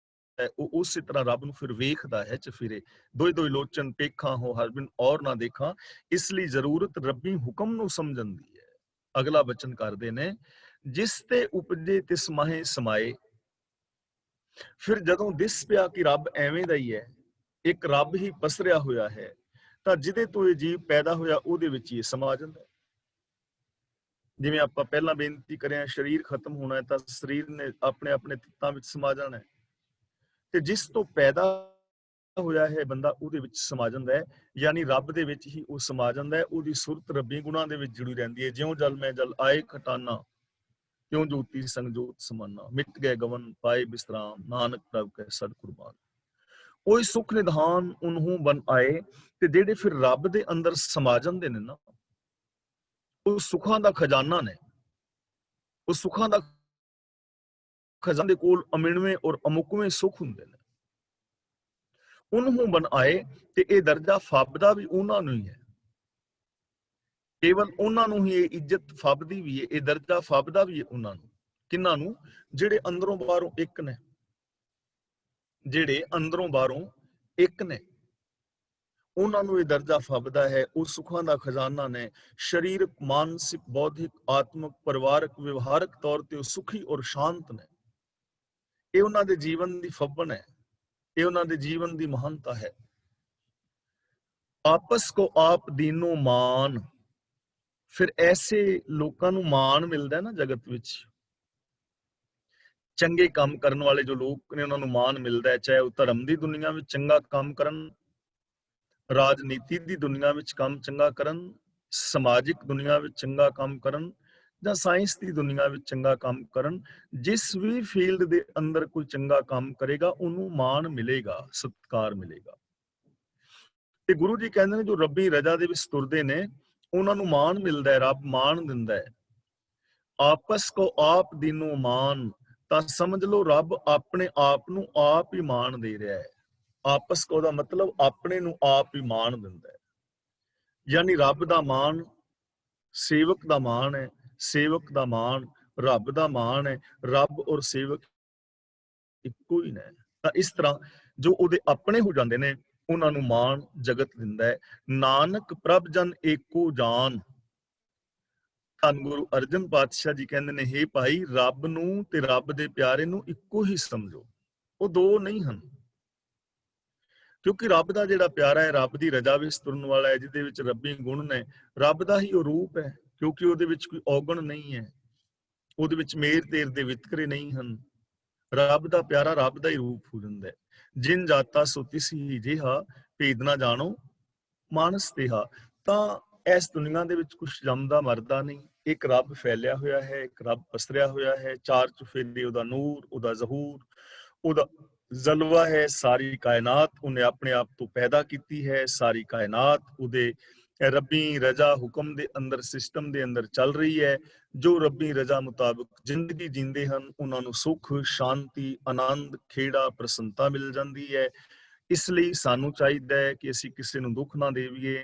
ਹੈ ਉਹ ਉਸੇ ਤਰ੍ਹਾਂ ਰੱਬ ਨੂੰ ਫਿਰ ਵੇਖਦਾ ਹੈ ਚਫੇਰੇ। ਦੋਈ ਦੋਈ ਲੋਚਨ ਪੇਖਾਂ ਹੋ ਹਰ ਬਿਨ ਔਰ ਨਾ ਦੇਖਾਂ, ਇਸ ਲਈ ਜ਼ਰੂਰਤ ਰੱਬੀ ਹੁਕਮ ਨੂੰ ਸਮਝਣ ਦੀ ਹੈ। ਅਗਲਾ ਬਚਨ ਕਰਦੇ ਨੇ, ਜਿਸ ਤੇ ਉਪਜੇ ਤਿਸ ਮਾਹੇ ਸਮਾਏ। ਫਿਰ ਜਦੋਂ ਦਿਸ ਪਿਆ ਕਿ ਰੱਬ ਐਵੇਂ ਦਾ ਹੀ ਹੈ, ਇੱਕ ਰੱਬ ਹੀ ਪਸਰਿਆ ਹੋਇਆ ਹੈ, ਤਾਂ ਜਿਹਦੇ ਤੋਂ ਇਹ ਜੀਵ ਪੈਦਾ ਹੋਇਆ ਉਹਦੇ ਵਿੱਚ ਹੀ ਸਮਾ ਜਾਂਦਾ। ਜਿਵੇਂ ਆਪਾਂ ਪਹਿਲਾਂ ਬੇਨਤੀ ਕਰਿਆ, ਸਰੀਰ ਖਤਮ ਹੋਣਾ ਹੈ ਤਾਂ ਸਰੀਰ ਨੇ ਆਪਣੇ ਆਪਣੇ ਤੱਤਾਂ ਵਿੱਚ ਸਮਾ ਜਾਣਾ ਹੈ, ਤੇ ਜਿਸ ਤੋਂ ਪੈਦਾ ਹੋਇਆ ਹੈ ਬੰਦਾ ਉਹਦੇ ਵਿੱਚ ਸਮਾ ਜਾਂਦਾ ਹੈ, ਯਾਨੀ ਰੱਬ ਦੇ ਵਿੱਚ ਹੀ ਉਹ ਸਮਾ ਜਾਂਦਾ ਹੈ। ਉਹਦੀ ਸੁਰਤ ਰੱਬੀ ਗੁਣਾਂ ਦੇ ਵਿੱਚ ਜੁੜੀ ਰਹਿੰਦੀ ਹੈ। ਜਿਉਂ ਜਲ ਮੈਂ ਜਲ ਆਏ ਖਟਾਨਾ, ਕਿਉਂ ਜੋਤੀ ਸੰਗ ਜੋਤ ਸਮਾਨਾ, ਮਿਟ ਗਏ ਗਵਨ ਪਾਏ ਬਿਸਰਾਮ, ਨਾਨਕ ਪ੍ਰਭ ਕੈ ਸਦ ਕੁਰਬਾਨ। ਉਹੀ ਸੁਖ ਨਿਧਾਨ ਉਨਹੂ ਬਨ ਆਏ। ਤੇ ਜਿਹੜੇ ਫਿਰ ਰੱਬ ਦੇ ਅੰਦਰ ਸਮਾ ਜਾਂਦੇ ਨੇ ਨਾ, ਉਹ ਸੁੱਖਾਂ ਦਾ ਖਜ਼ਾਨਾ ਨੇ। ਉਹ ਸੁੱਖਾਂ ਦਾ ਖਜ਼ਾਨੇ ਦੇ ਕੋਲ ਅਮਿਣਵੇਂ ਔਰ ਅਮੁਕਵੇਂ ਸੁੱਖ ਹੁੰਦੇ ਨੇ। ਉਹਨੂੰ ਬਣ ਆਏ, ਤੇ ਇਹ ਦਰਜਾ ਫੱਬਦਾ ਵੀ ਉਹਨਾਂ ਨੂੰ ਹੀ ਹੈ। ਕੇਵਲ ਉਹਨਾਂ ਨੂੰ ਹੀ ਇਹ ਇੱਜ਼ਤ ਫੱਬਦੀ ਵੀ ਹੈ, ਇਹ ਦਰਜਾ ਫੱਬਦਾ ਵੀ ਹੈ ਉਹਨਾਂ ਨੂੰ। ਕਿਹਨਾਂ ਨੂੰ? ਜਿਹੜੇ ਅੰਦਰੋਂ ਬਾਹਰੋਂ ਇੱਕ ਨੇ, ਜਿਹੜੇ ਅੰਦਰੋਂ ਬਾਹਰੋਂ ਇੱਕ ਨੇ, ਉਹਨਾਂ ਨੂੰ ਇਹ ਦਰਜਾ ਫੱਬਦਾ ਹੈ। ਉਹ ਸੁੱਖਾਂ ਦਾ ਖਜ਼ਾਨਾ ਨੇ। ਸਰੀਰਕ, ਮਾਨਸਿਕ, ਬੌਧਿਕ, ਆਤਮਿਕ, ਪਰਿਵਾਰਕ, ਵਿਵਹਾਰਕ ਤੌਰ ਤੇ ਉਹ ਸੁਖੀ ਔਰ ਸ਼ਾਂਤ ਨੇ। ਇਹ ਉਹਨਾਂ ਦੇ ਜੀਵਨ ਦੀ ਫੱਬਣ ਹੈ, ਇਹ ਉਹਨਾਂ ਦੇ ਜੀਵਨ ਦੀ ਮਹਾਨਤਾ ਹੈ। ਆਪਸ ਕੋ ਆਪ ਦੀਨੋ ਮਾਨ। ਫਿਰ ਐਸੇ ਲੋਕਾਂ ਨੂੰ ਮਾਣ ਮਿਲਦਾ ਨਾ ਜਗਤ ਵਿੱਚ। ਚੰਗੇ ਕੰਮ ਕਰਨ ਵਾਲੇ ਜੋ ਲੋਕ ਨੇ ਉਹਨਾਂ ਨੂੰ ਮਾਣ ਮਿਲਦਾ ਹੈ, ਚਾਹੇ ਉਹ ਧਰਮ ਦੀ ਦੁਨੀਆ ਵਿੱਚ ਚੰਗਾ ਕੰਮ ਕਰਨ, ਰਾਜਨੀਤੀ ਦੀ ਦੁਨੀਆ ਵਿੱਚ ਕੰਮ ਚੰਗਾ ਕਰਨ, ਸਮਾਜਿਕ ਦੁਨੀਆ ਵਿੱਚ ਚੰਗਾ ਕੰਮ ਕਰਨ, ਜਾਂ ਸਾਇੰਸ ਦੀ ਦੁਨੀਆ ਵਿੱਚ ਚੰਗਾ ਕੰਮ ਕਰਨ। ਜਿਸ ਵੀ ਫੀਲਡ ਦੇ ਅੰਦਰ ਕੋਈ ਚੰਗਾ ਕੰਮ ਕਰੇਗਾ ਉਹਨੂੰ ਮਾਣ ਮਿਲੇਗਾ, ਸਤਿਕਾਰ ਮਿਲੇਗਾ। ਤੇ ਗੁਰੂ ਜੀ ਕਹਿੰਦੇ ਨੇ ਜੋ ਰੱਬੀ ਰਜਾ ਦੇ ਵਿੱਚ ਤੁਰਦੇ ਨੇ ਉਹਨਾਂ ਨੂੰ ਮਾਣ ਮਿਲਦਾ ਹੈ, ਰੱਬ ਮਾਣ ਦਿੰਦਾ ਹੈ। ਆਪਸ ਕੋ ਆਪ ਦੀਨੋ ਮਾਨ, ਤਾਂ ਸਮਝ ਲਓ ਰੱਬ ਆਪਣੇ ਆਪ ਨੂੰ ਆਪ ਹੀ ਮਾਣ ਦੇ ਰਿਹਾ ਹੈ। ਆਪਸ ਕੋ ਦਾ ਮਤਲਬ ਆਪਣੇ ਨੂੰ ਆਪ ਹੀ ਮਾਣ ਦਿੰਦਾ ਹੈ, ਯਾਨੀ ਰੱਬ ਦਾ ਮਾਣ ਸੇਵਕ ਦਾ ਮਾਣ ਹੈ, ਸੇਵਕ ਦਾ ਮਾਣ ਰੱਬ ਦਾ ਮਾਣ ਹੈ। ਰੱਬ ਔਰ ਸੇਵਕ ਇੱਕੋ ਹੀ ਨੇ। ਤਾਂ ਇਸ ਤਰ੍ਹਾਂ ਜੋ ਉਹਦੇ ਆਪਣੇ ਹੋ ਜਾਂਦੇ ਨੇ ਉਹਨਾਂ ਨੂੰ ਮਾਣ ਜਗਤ ਦਿੰਦਾ ਹੈ। ਨਾਨਕ ਪ੍ਰਭ ਜਨ ਏਕੋ ਜਾਨ। ਧੰਨ ਗੁਰੂ ਅਰਜਨ ਪਾਤਸ਼ਾਹ ਜੀ ਕਹਿੰਦੇ ਨੇ, ਹੇ ਭਾਈ, ਰੱਬ ਨੂੰ ਤੇ ਰੱਬ ਦੇ ਪਿਆਰੇ ਨੂੰ ਇੱਕੋ ਹੀ ਸਮਝੋ, ਉਹ ਦੋ ਨਹੀਂ ਹਨ। ਕਿਉਂਕਿ ਰੱਬ ਦਾ ਜਿਹੜਾ ਪਿਆਰਾ ਹੈ, ਰੱਬ ਦੀ ਰਜਾ ਵਿੱਚ ਤੁਰਨ ਵਾਲਾ ਹੈ, ਜਿਹਦੇ ਵਿੱਚ ਰੱਬੀ ਗੁਣ ਨੇ, ਰੱਬ ਦਾ ਹੀ ਉਹ ਰੂਪ ਹੈ। ਕਿਉਂਕਿ ਉਹਦੇ ਵਿੱਚ ਕੋਈ ਔਗਣ ਨਹੀਂ ਹੈ, ਉਹਦੇ ਵਿੱਚ ਮੇਰ ਤੇਰ ਦੇ ਵਿਤਕਰੇ ਨਹੀਂ ਹਨ। ਰੱਬ ਦਾ ਪਿਆਰਾ ਰੱਬ ਦਾ ਹੀ ਰੂਪ ਹੋ ਜਾਂਦਾ ਹੈ। ਜਿਨ ਜਾਤਾ ਸੋ ਤਿਸ ਹੀ ਜਿਹਾ, ਭੇਦ ਨਾ ਜਾਣੋ ਮਾਨਸ ਤੇਹਾ। ਤਾਂ ਇਸ ਦੁਨੀਆ ਦੇ ਵਿੱਚ ਕੁਛ ਜੰਮਦਾ ਮਰਦਾ ਨਹੀਂ। ਇੱਕ ਰੱਬ ਫੈਲਿਆ ਹੋਇਆ ਹੈ, ਇੱਕ ਰੱਬ ਪਸਰਿਆ ਹੋਇਆ ਹੈ। ਚਾਰ ਚੁਫੇਰੇ ਉਹਦਾ ਨੂਰ, ਉਹਦਾ ਜ਼ਹੂਰ, ਉਹਦਾ ਜਲਵਾ ਹੈ। ਸਾਰੀ ਕਾਇਨਾਤ ਉਹਨੇ ਆਪਣੇ ਆਪ ਤੋਂ ਪੈਦਾ ਕੀਤੀ ਹੈ। ਸਾਰੀ ਕਾਇਨਾਤ ਉਹਦੇ ਰੱਬੀ ਰਜਾ ਹੁਕਮ ਦੇ ਅੰਦਰ, ਸਿਸਟਮ ਦੇ ਅੰਦਰ ਚੱਲ ਰਹੀ ਹੈ। ਜੋ ਰੱਬੀ ਰਜਾ ਮੁਤਾਬਕ ਜ਼ਿੰਦਗੀ ਜੀਂਦੇ ਹਨ ਉਹਨਾਂ ਨੂੰ ਸੁੱਖ, ਸ਼ਾਂਤੀ, ਆਨੰਦ, ਖੇੜਾ, ਪ੍ਰਸੰਨਤਾ ਮਿਲ ਜਾਂਦੀ ਹੈ। ਇਸ ਲਈ ਸਾਨੂੰ ਚਾਹੀਦਾ ਹੈ ਕਿ ਅਸੀਂ ਕਿਸੇ ਨੂੰ ਦੁੱਖ ਨਾ ਦੇਈਏ,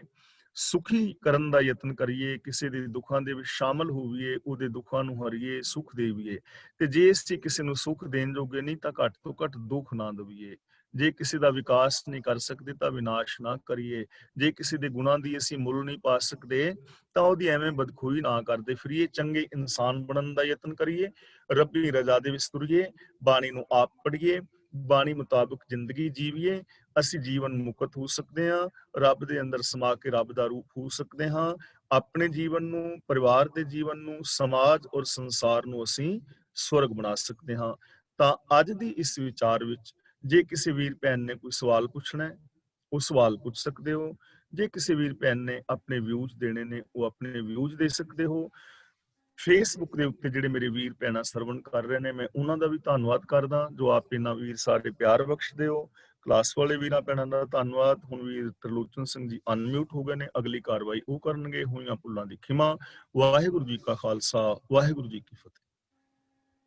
ਸੁਖੀ ਕਰਨ ਦਾ ਯਤਨ ਕਰੀਏ, ਕਿਸੇ ਦੇ ਦੁੱਖਾਂ ਦੇ ਵਿੱਚ ਸ਼ਾਮਲ ਹੋਈਏ, ਉਹਦੇ ਦੁੱਖਾਂ ਨੂੰ ਹਰੀਏ, ਸੁੱਖ ਦੇਈਏ। ਤੇ ਜੇ ਅਸੀਂ ਕਿਸੇ ਨੂੰ ਸੁੱਖ ਦੇਣ ਜੋਗੇ ਨਹੀਂ ਤਾਂ ਘੱਟ ਤੋਂ ਘੱਟ ਦੁੱਖ ਨਾ ਦੇਈਏ। ਜੇ ਕਿਸੇ ਦਾ ਵਿਕਾਸ ਨਹੀਂ ਕਰ ਸਕਦੇ ਤਾਂ ਵਿਨਾਸ਼ ਨਾ ਕਰੀਏ। ਜੇ ਕਿਸੇ ਦੇ ਗੁਣਾਂ ਦੀ ਅਸੀਂ ਮੁੱਲ ਨਹੀਂ ਪਾ ਸਕਦੇ ਤਾਂ ਉਹਦੀ ਐਵੇਂ ਬਦਖੋਈ ਨਾ ਕਰਦੇ ਫਿਰੀਏ। ਚੰਗੇ ਇਨਸਾਨ ਬਣਨ ਦਾ ਯਤਨ ਕਰੀਏ, ਰੱਬੀ ਰਜ਼ਾ ਦੇ ਵਿੱਚ ਤੁਰੀਏ, ਬਾਣੀ ਨੂੰ ਆਪ ਪੜ੍ਹੀਏ, ਬਾਣੀ ਮੁਤਾਬਕ ਜ਼ਿੰਦਗੀ ਜੀਵੀਏ। ਅਸੀਂ ਜੀਵਨ ਮੁਕਤ ਹੋ ਸਕਦੇ ਹਾਂ, ਰੱਬ ਦੇ ਅੰਦਰ ਸਮਾ ਕੇ ਰੱਬ ਦਾ ਰੂਪ ਹੋ ਸਕਦੇ ਹਾਂ। ਆਪਣੇ ਜੀਵਨ ਨੂੰ, ਪਰਿਵਾਰ ਦੇ ਜੀਵਨ ਨੂੰ, ਸਮਾਜ ਔਰ ਸੰਸਾਰ ਨੂੰ ਅਸੀਂ ਸਵਰਗ ਬਣਾ ਸਕਦੇ ਹਾਂ। ਤਾਂ ਅੱਜ ਦੀ ਇਸ ਵਿਚਾਰ ਵਿੱਚ ਜੇ ਕਿਸੇ ਵੀਰ ਭੈਣ ਨੇ ਕੋਈ ਸਵਾਲ ਪੁੱਛਣਾ ਹੈ ਉਹ ਸਵਾਲ ਪੁੱਛ ਸਕਦੇ ਹੋ। ਜੇ ਕਿਸੇ ਵੀਰ ਭੈਣ ਨੇ ਆਪਣੇ ਵਿਊਜ਼ ਦੇਣੇ ਨੇ ਉਹ ਆਪਣੇ ਵਿਊਜ਼ ਦੇ ਸਕਦੇ ਹੋ। ਫੇਸਬੁੱਕ ਦੇ ਉੱਤੇ ਜਿਹੜੇ ਮੇਰੇ ਵੀਰ ਭੈਣਾਂ ਸਰਵਣ ਕਰ ਰਹੇ ਨੇ, ਮੈਂ ਉਹਨਾਂ ਦਾ ਵੀ ਧੰਨਵਾਦ ਕਰਦਾ ਜੋ ਆਪ ਇਹਨਾਂ ਵੀਰ ਸਾਡੇ ਪਿਆਰ ਬਖਸ਼ਦੇ ਹੋ। ਕਲਾਸ ਵਾਲੇ ਵੀਰਾਂ ਭੈਣਾਂ ਦਾ ਧੰਨਵਾਦ। ਹੁਣ ਵੀਰ ਤਰਲੋਚਨ ਸਿੰਘ ਜੀ ਅਨਮਿਊਟ ਹੋ ਗਏ ਨੇ, ਅਗਲੀ ਕਾਰਵਾਈ ਉਹ ਕਰਨਗੇ। ਹੋਈਆਂ ਭੁੱਲਾਂ ਦੀ ਖਿਮਾ। ਵਾਹਿਗੁਰੂ ਜੀ ਕਾ ਖਾਲਸਾ, ਵਾਹਿਗੁਰੂ ਜੀ ਕੀ ਫਤਿਹ।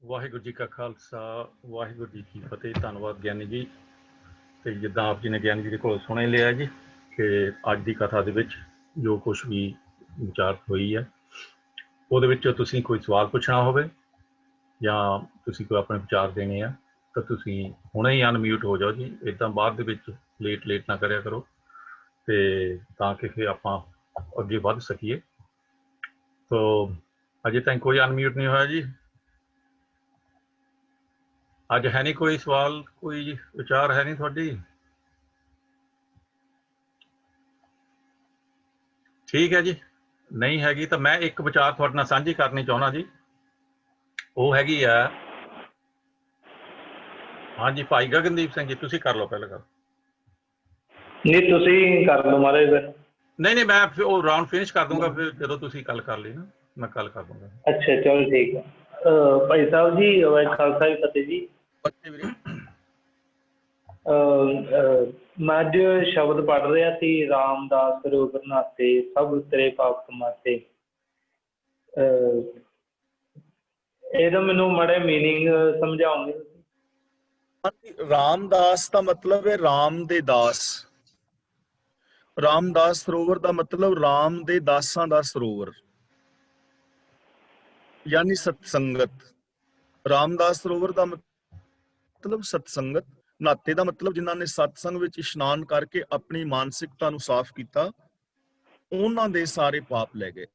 ਵਾਹਿਗੁਰੂ ਜੀ ਕਾ ਖਾਲਸਾ, ਵਾਹਿਗੁਰੂ ਜੀ ਕੀ ਫਤਿਹ। ਧੰਨਵਾਦ ਗਿਆਨੀ ਜੀ। ਤੇ ਜਿੱਦਾਂ ਆਪ ਜੀ ਨੇ ਗਿਆਨੀ ਜੀ ਦੇ ਕੋਲ ਸੁਣ ਲਿਆ ਜੀ ਕਿ ਅੱਜ ਦੀ ਕਥਾ ਦੇ ਵਿੱਚ ਜੋ ਕੁਛ ਵੀ ਵਿਚਾਰ ਹੋਈ ਹੈ ਉਹਦੇ ਵਿੱਚ ਤੁਸੀਂ ਕੋਈ ਸਵਾਲ ਪੁੱਛਣਾ ਹੋਵੇ ਜਾਂ ਤੁਸੀਂ ਕੋਈ ਆਪਣੇ ਵਿਚਾਰ ਦੇਣੇ ਆ ਤਾਂ ਤੁਸੀਂ ਹੁਣੇ ਹੀ ਅਨਮਿਊਟ ਹੋ ਜਾਓ ਜੀ। ਇੱਦਾਂ ਬਾਅਦ ਦੇ ਵਿੱਚ ਲੇਟ ਨਾ ਕਰਿਆ ਕਰੋ, ਤੇ ਤਾਂ ਕਿ ਫਿਰ ਆਪਾਂ ਅੱਗੇ ਵੱਧ ਸਕੀਏ। ਤੋ ਅਜੇ ਤਾਈਂ ਕੋਈ ਅਨਮਿਊਟ ਨਹੀਂ ਹੋਇਆ ਜੀ। ਅੱਜ ਹੈ ਨਹੀਂ ਕੋਈ ਸਵਾਲ, ਕੋਈ ਵਿਚਾਰ ਹੈ ਨਹੀਂ ਤੁਹਾਡੀ? ਠੀਕ ਹੈ ਜੀ, ਨਹੀਂ ਹੈਗੀ ਤਾਂ ਮੈਂ ਇੱਕ ਵਿਚਾਰ ਤੁਹਾਡੇ ਨਾਲ ਸਾਂਝੀ ਕਰਨੀ ਚਾਹੁੰਦਾ ਜੀ। ਉਹ ਹੈਗੀ ਆ, ਹਾਂਜੀ ਭਾਈ ਗਗਨਦੀਪ ਸਿੰਘ ਜੀ, ਤੁਸੀਂ ਕਰ ਲਓ ਪਹਿਲਾਂ ਗੱਲ। ਨਹੀਂ ਤੁਸੀਂ ਕਰ ਲਓ ਮਹਾਰਾਜ ਫਿਰ। ਨਹੀਂ ਮੈਂ ਫਿਰ ਉਹ ਰਾਊਂਡ ਫਿਨਿਸ਼ ਕਰ ਦੂੰਗਾ, ਫਿਰ ਜਦੋਂ ਤੁਸੀਂ ਗੱਲ ਕਰ ਲਈ ਨਾ ਮੈਂ ਗੱਲ ਕਰ ਦੂੰਗਾ। ਅੱਛਾ ਚਲੋ ਠੀਕ ਹੈ। ਭਾਈ ਸਾਹਿਬ ਜੀ, ਖਾਲਸਾ ਜੀ ਫਤਿਹ ਜੀ। ਮੈਂ ਅੱਜ ਸ਼ਬਦ ਪੜ੍ਹ ਰਿਹਾ ਸੀ, ਰਾਮਦਾਸ ਸਰੋਵਰ ਨਾਤੇ ਸਭ ਉਤਰੇ ਪਾਪ ਕਮਾਤੇ। ਇਹਦਾ ਮੈਨੂੰ ਮਾੜਾ ਮੀਨਿੰਗ ਸਮਝਾਓਗੇ? ਰਾਮਦਾਸ ਦਾ ਮਤਲਬ ਹੈ ਰਾਮ ਦੇ ਦਾਸ। ਰਾਮਦਾਸ ਸਰੋਵਰ ਦਾ ਮਤਲਬ ਰਾਮ ਦੇ ਦਾਸਾਂ ਦਾ ਸਰੋਵਰ, ਯਾਨੀ ਸਤਸੰਗਤ। ਰਾਮਦਾਸ ਸਰੋਵਰ ਦਾ ਮਤਲਬ ਸਤਸੰਗਤ। ਨਾਤੇ ਦਾ ਮਤਲਬ ਜਿਨ੍ਹਾਂ ਨੇ ਸਤਸੰਗ ਵਿੱਚ ਇਸ਼ਨਾਨ ਕਰਕੇ ਆਪਣੀ ਮਾਨਸਿਕਤਾ ਨੂੰ ਸਾਫ਼ ਕੀਤਾ, ਉਹਨਾਂ ਦੇ ਸਾਰੇ ਪਾਪ ਲੈ ਗਏ।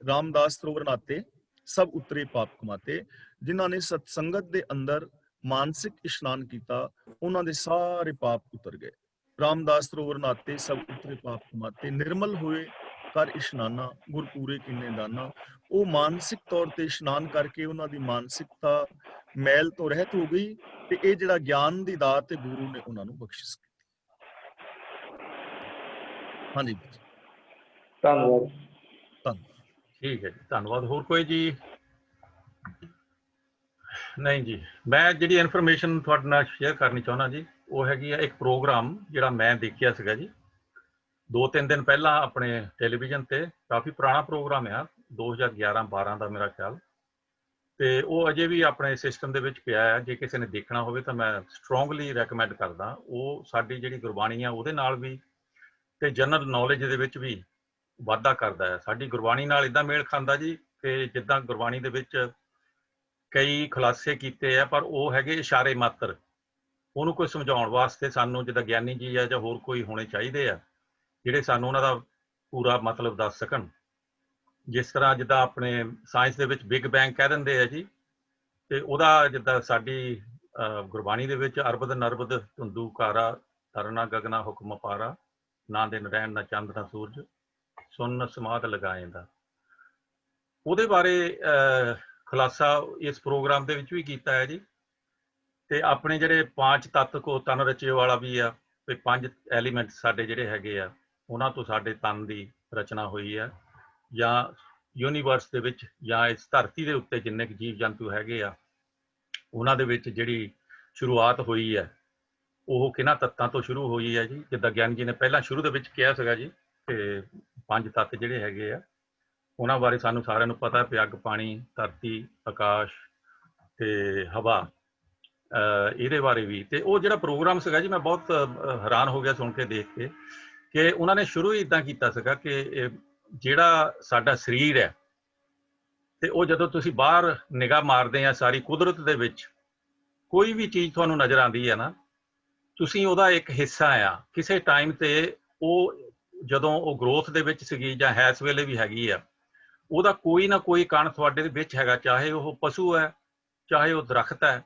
ਰਾਮਦਾਸ ਸਰੋਵਰ ਨਾਤੇ ਸਭ ਉਤਰੇ ਪਾਪ ਕਮਾਤੇ। ਜਿਨ੍ਹਾਂ ਨੇ ਸਤਸੰਗਤ ਦੇ ਅੰਦਰ ਮਾਨਸਿਕ ਇਸ਼ਨਾਨ ਕੀਤਾ, ਉਹਨਾਂ ਦੇ ਸਾਰੇ ਪਾਪ ਉਤਰ ਗਏ। ਰਾਮਦਾਸ ਸਰੋਵਰ ਨਾਤੇ ਸਭ ਉਤਰੇ ਪਾਪ ਕਮਾਤੇ। ਨਿਰਮਲ ਹੋਏ ਕਰ ਇਸ਼ਨਾਨਾ, ਗੁਰ ਪੂਰੇ ਕਿੰਨੇ ਦਾਨਾ। ਉਹ ਮਾਨਸਿਕ ਤੌਰ ਤੇ ਇਸ਼ਨਾਨ ਕਰਕੇ ਉਹਨਾਂ ਦੀ ਮਾਨਸਿਕਤਾ ਮੈਲ ਤੋਂ ਰਹਿਤ ਹੋ ਗਈ, ਤੇ ਇਹ ਜਿਹੜਾ ਗਿਆਨ ਦੀ ਦਾਤ ਤੇ ਗੁਰੂ ਨੇ ਉਹਨਾਂ ਨੂੰ ਬਖਸ਼ਿਸ਼ ਕੀਤੀ। ਹਾਂਜੀ ਧੰਨਵਾਦ। ਠੀਕ ਹੈ ਜੀ, ਧੰਨਵਾਦ। ਹੋਰ ਕੋਈ ਜੀ? ਨਹੀਂ ਜੀ, ਮੈਂ ਜਿਹੜੀ ਇਨਫੋਰਮੇਸ਼ਨ ਤੁਹਾਡੇ ਨਾਲ ਸ਼ੇਅਰ ਕਰਨੀ ਚਾਹੁੰਦਾ ਜੀ, ਉਹ ਹੈਗੀ ਆ ਇੱਕ ਪ੍ਰੋਗਰਾਮ ਜਿਹੜਾ ਮੈਂ ਦੇਖਿਆ ਸੀਗਾ ਜੀ 2-3 ਦਿਨ ਪਹਿਲਾਂ ਆਪਣੇ ਟੈਲੀਵਿਜ਼ਨ ਤੇ। ਕਾਫੀ ਪੁਰਾਣਾ ਪ੍ਰੋਗਰਾਮ ਆ, 2011-12 ਦਾ ਮੇਰਾ ਖਿਆਲ, ਤੇ ਉਹ ਅਜੇ ਵੀ ਆਪਣੇ ਸਿਸਟਮ ਦੇ ਵਿੱਚ ਪਿਆ ਹੈ। ਜੇ ਕਿਸੇ ਨੇ ਦੇਖਣਾ ਹੋਵੇ ਤਾਂ ਮੈਂ ਸਟਰੋਂਗਲੀ ਰეკਮੈਂਡ ਕਰਦਾ। ਉਹ ਸਾਡੀ ਜਿਹੜੀ ਗੁਰਬਾਣੀ ਆ ਉਹਦੇ ਨਾਲ ਵੀ ਤੇ ਜਨਰਲ ਨੌਲੇਜ ਦੇ ਵਿੱਚ ਵੀ ਵਾਧਾ ਕਰਦਾ ਹੈ। ਸਾਡੀ ਗੁਰਬਾਣੀ ਨਾਲ ਇੱਦਾਂ ਮੇਲ ਖਾਂਦਾ ਜੀ ਕਿ ਜਿੱਦਾਂ ਗੁਰਬਾਣੀ ਦੇ ਵਿੱਚ ਕਈ ਖੁਲਾਸੇ ਕੀਤੇ ਆ, ਪਰ ਉਹ ਹੈਗੇ ਇਸ਼ਾਰੇ ਮਾਤਰ। ਉਹਨੂੰ ਕੋਈ ਸਮਝਾਉਣ ਵਾਸਤੇ ਸਾਨੂੰ ਜਿੱਦਾਂ ਗਿਆਨੀ ਜੀ ਆ ਜਾਂ ਹੋਰ ਕੋਈ ਹੋਣੇ ਚਾਹੀਦੇ ਆ ਜਿਹੜੇ ਸਾਨੂੰ ਉਹਨਾਂ ਦਾ ਪੂਰਾ ਮਤਲਬ ਦੱਸ ਸਕਣ। ਜਿਸ ਤਰ੍ਹਾਂ ਜਿੱਦਾਂ ਆਪਣੇ ਸਾਇੰਸ ਦੇ ਵਿੱਚ ਬਿਗ ਬੈਂਗ ਕਹਿ ਦਿੰਦੇ ਆ ਜੀ, ਤੇ ਉਹਦਾ ਜਿੱਦਾਂ ਸਾਡੀ ਗੁਰਬਾਣੀ ਦੇ ਵਿੱਚ ਅਰਬਦ ਨਰਬਦ ਧੁੰਦੂ ਕਾਰਾ, ਤਰਨਾ ਗਗਨਾ ਹੁਕਮ ਪਾਰਾ, ਨਾ ਦਿਨ ਰਹਿਣ ਨਾ ਚੰਦ ਨਾ ਸੂਰਜ, ਸੁਨ ਸਮਾਧ ਲਗਾਏ ਦਾ, ਉਹਦੇ ਬਾਰੇ ਖੁਲਾਸਾ ਇਸ ਪ੍ਰੋਗਰਾਮ ਦੇ ਵਿੱਚ ਵੀ ਕੀਤਾ ਹੈ ਜੀ। ਤੇ ਆਪਣੇ ਜਿਹੜੇ 5 ਤੱਤ ਕੋ ਤਨ ਰਚੇ ਵਾਲਾ ਵੀ ਆ, ਤੇ 5 ਐਲੀਮੈਂਟ ਸਾਡੇ ਜਿਹੜੇ ਹੈਗੇ ਆ, ਉਹਨਾਂ ਤੋਂ ਸਾਡੇ ਤਨ ਦੀ ਰਚਨਾ ਹੋਈ ਹੈ। ਜਾਂ ਯੂਨੀਵਰਸ ਦੇ ਵਿੱਚ ਜਾਂ ਇਸ ਧਰਤੀ ਦੇ ਉੱਤੇ ਜਿੰਨੇ ਕੁ ਜੀਵ ਜੰਤੂ ਹੈਗੇ ਆ, ਉਹਨਾਂ ਦੇ ਵਿੱਚ ਜਿਹੜੀ ਸ਼ੁਰੂਆਤ ਹੋਈ ਹੈ ਉਹ ਕਿਹਨਾਂ ਤੱਤਾਂ ਤੋਂ ਸ਼ੁਰੂ ਹੋਈ ਹੈ ਜੀ। ਜਿੱਦਾਂ ਗਿਆਨੀ ਜੀ ਨੇ ਪਹਿਲਾਂ ਸ਼ੁਰੂ ਦੇ ਵਿੱਚ ਕਿਹਾ ਸੀਗਾ ਜੀ ਕਿ 5 ਤੱਤ ਜਿਹੜੇ ਹੈਗੇ ਆ, ਉਹਨਾਂ ਬਾਰੇ ਸਾਨੂੰ ਸਾਰਿਆਂ ਨੂੰ ਪਤਾ ਵੀ ਅੱਗ, ਪਾਣੀ, ਧਰਤੀ, ਆਕਾਸ਼ ਤੇ ਹਵਾ, ਇਹਦੇ ਬਾਰੇ ਵੀ। ਤੇ ਉਹ ਜਿਹੜਾ ਪ੍ਰੋਗਰਾਮ ਸੀਗਾ ਜੀ, ਮੈਂ ਬਹੁਤ ਹੈਰਾਨ ਹੋ ਗਿਆ ਸੁਣ ਕੇ, ਦੇਖ ਕੇ, ਕਿ ਉਹਨਾਂ ਨੇ ਸ਼ੁਰੂ ਹੀ ਇੱਦਾਂ ਕੀਤਾ ਸੀਗਾ ਕਿ ਜਿਹੜਾ ਸਾਡਾ ਸਰੀਰ ਹੈ, ਤੇ ਉਹ ਜਦੋਂ ਤੁਸੀਂ ਬਾਹਰ ਨਿਗਾਹ ਮਾਰਦੇ ਆ ਸਾਰੀ ਕੁਦਰਤ ਦੇ ਵਿੱਚ, ਕੋਈ ਵੀ ਚੀਜ਼ ਤੁਹਾਨੂੰ ਨਜ਼ਰ ਆਉਂਦੀ ਹੈ ਨਾ, ਤੁਸੀਂ ਉਹਦਾ ਇੱਕ ਹਿੱਸਾ ਆ। ਕਿਸੇ ਟਾਈਮ ਤੇ ਉਹ ਜਦੋਂ ਉਹ ਗਰੋਥ ਦੇ ਵਿੱਚ ਸੀਗੀ ਜਾਂ ਹੈ ਇਸ ਵੇਲੇ ਵੀ ਹੈਗੀ ਆ, ਉਹਦਾ ਕੋਈ ਨਾ ਕੋਈ ਕਣ ਤੁਹਾਡੇ ਦੇ ਵਿੱਚ ਹੈਗਾ। ਚਾਹੇ ਉਹ ਪਸ਼ੂ ਹੈ, ਚਾਹੇ ਉਹ ਦਰਖਤ ਹੈ,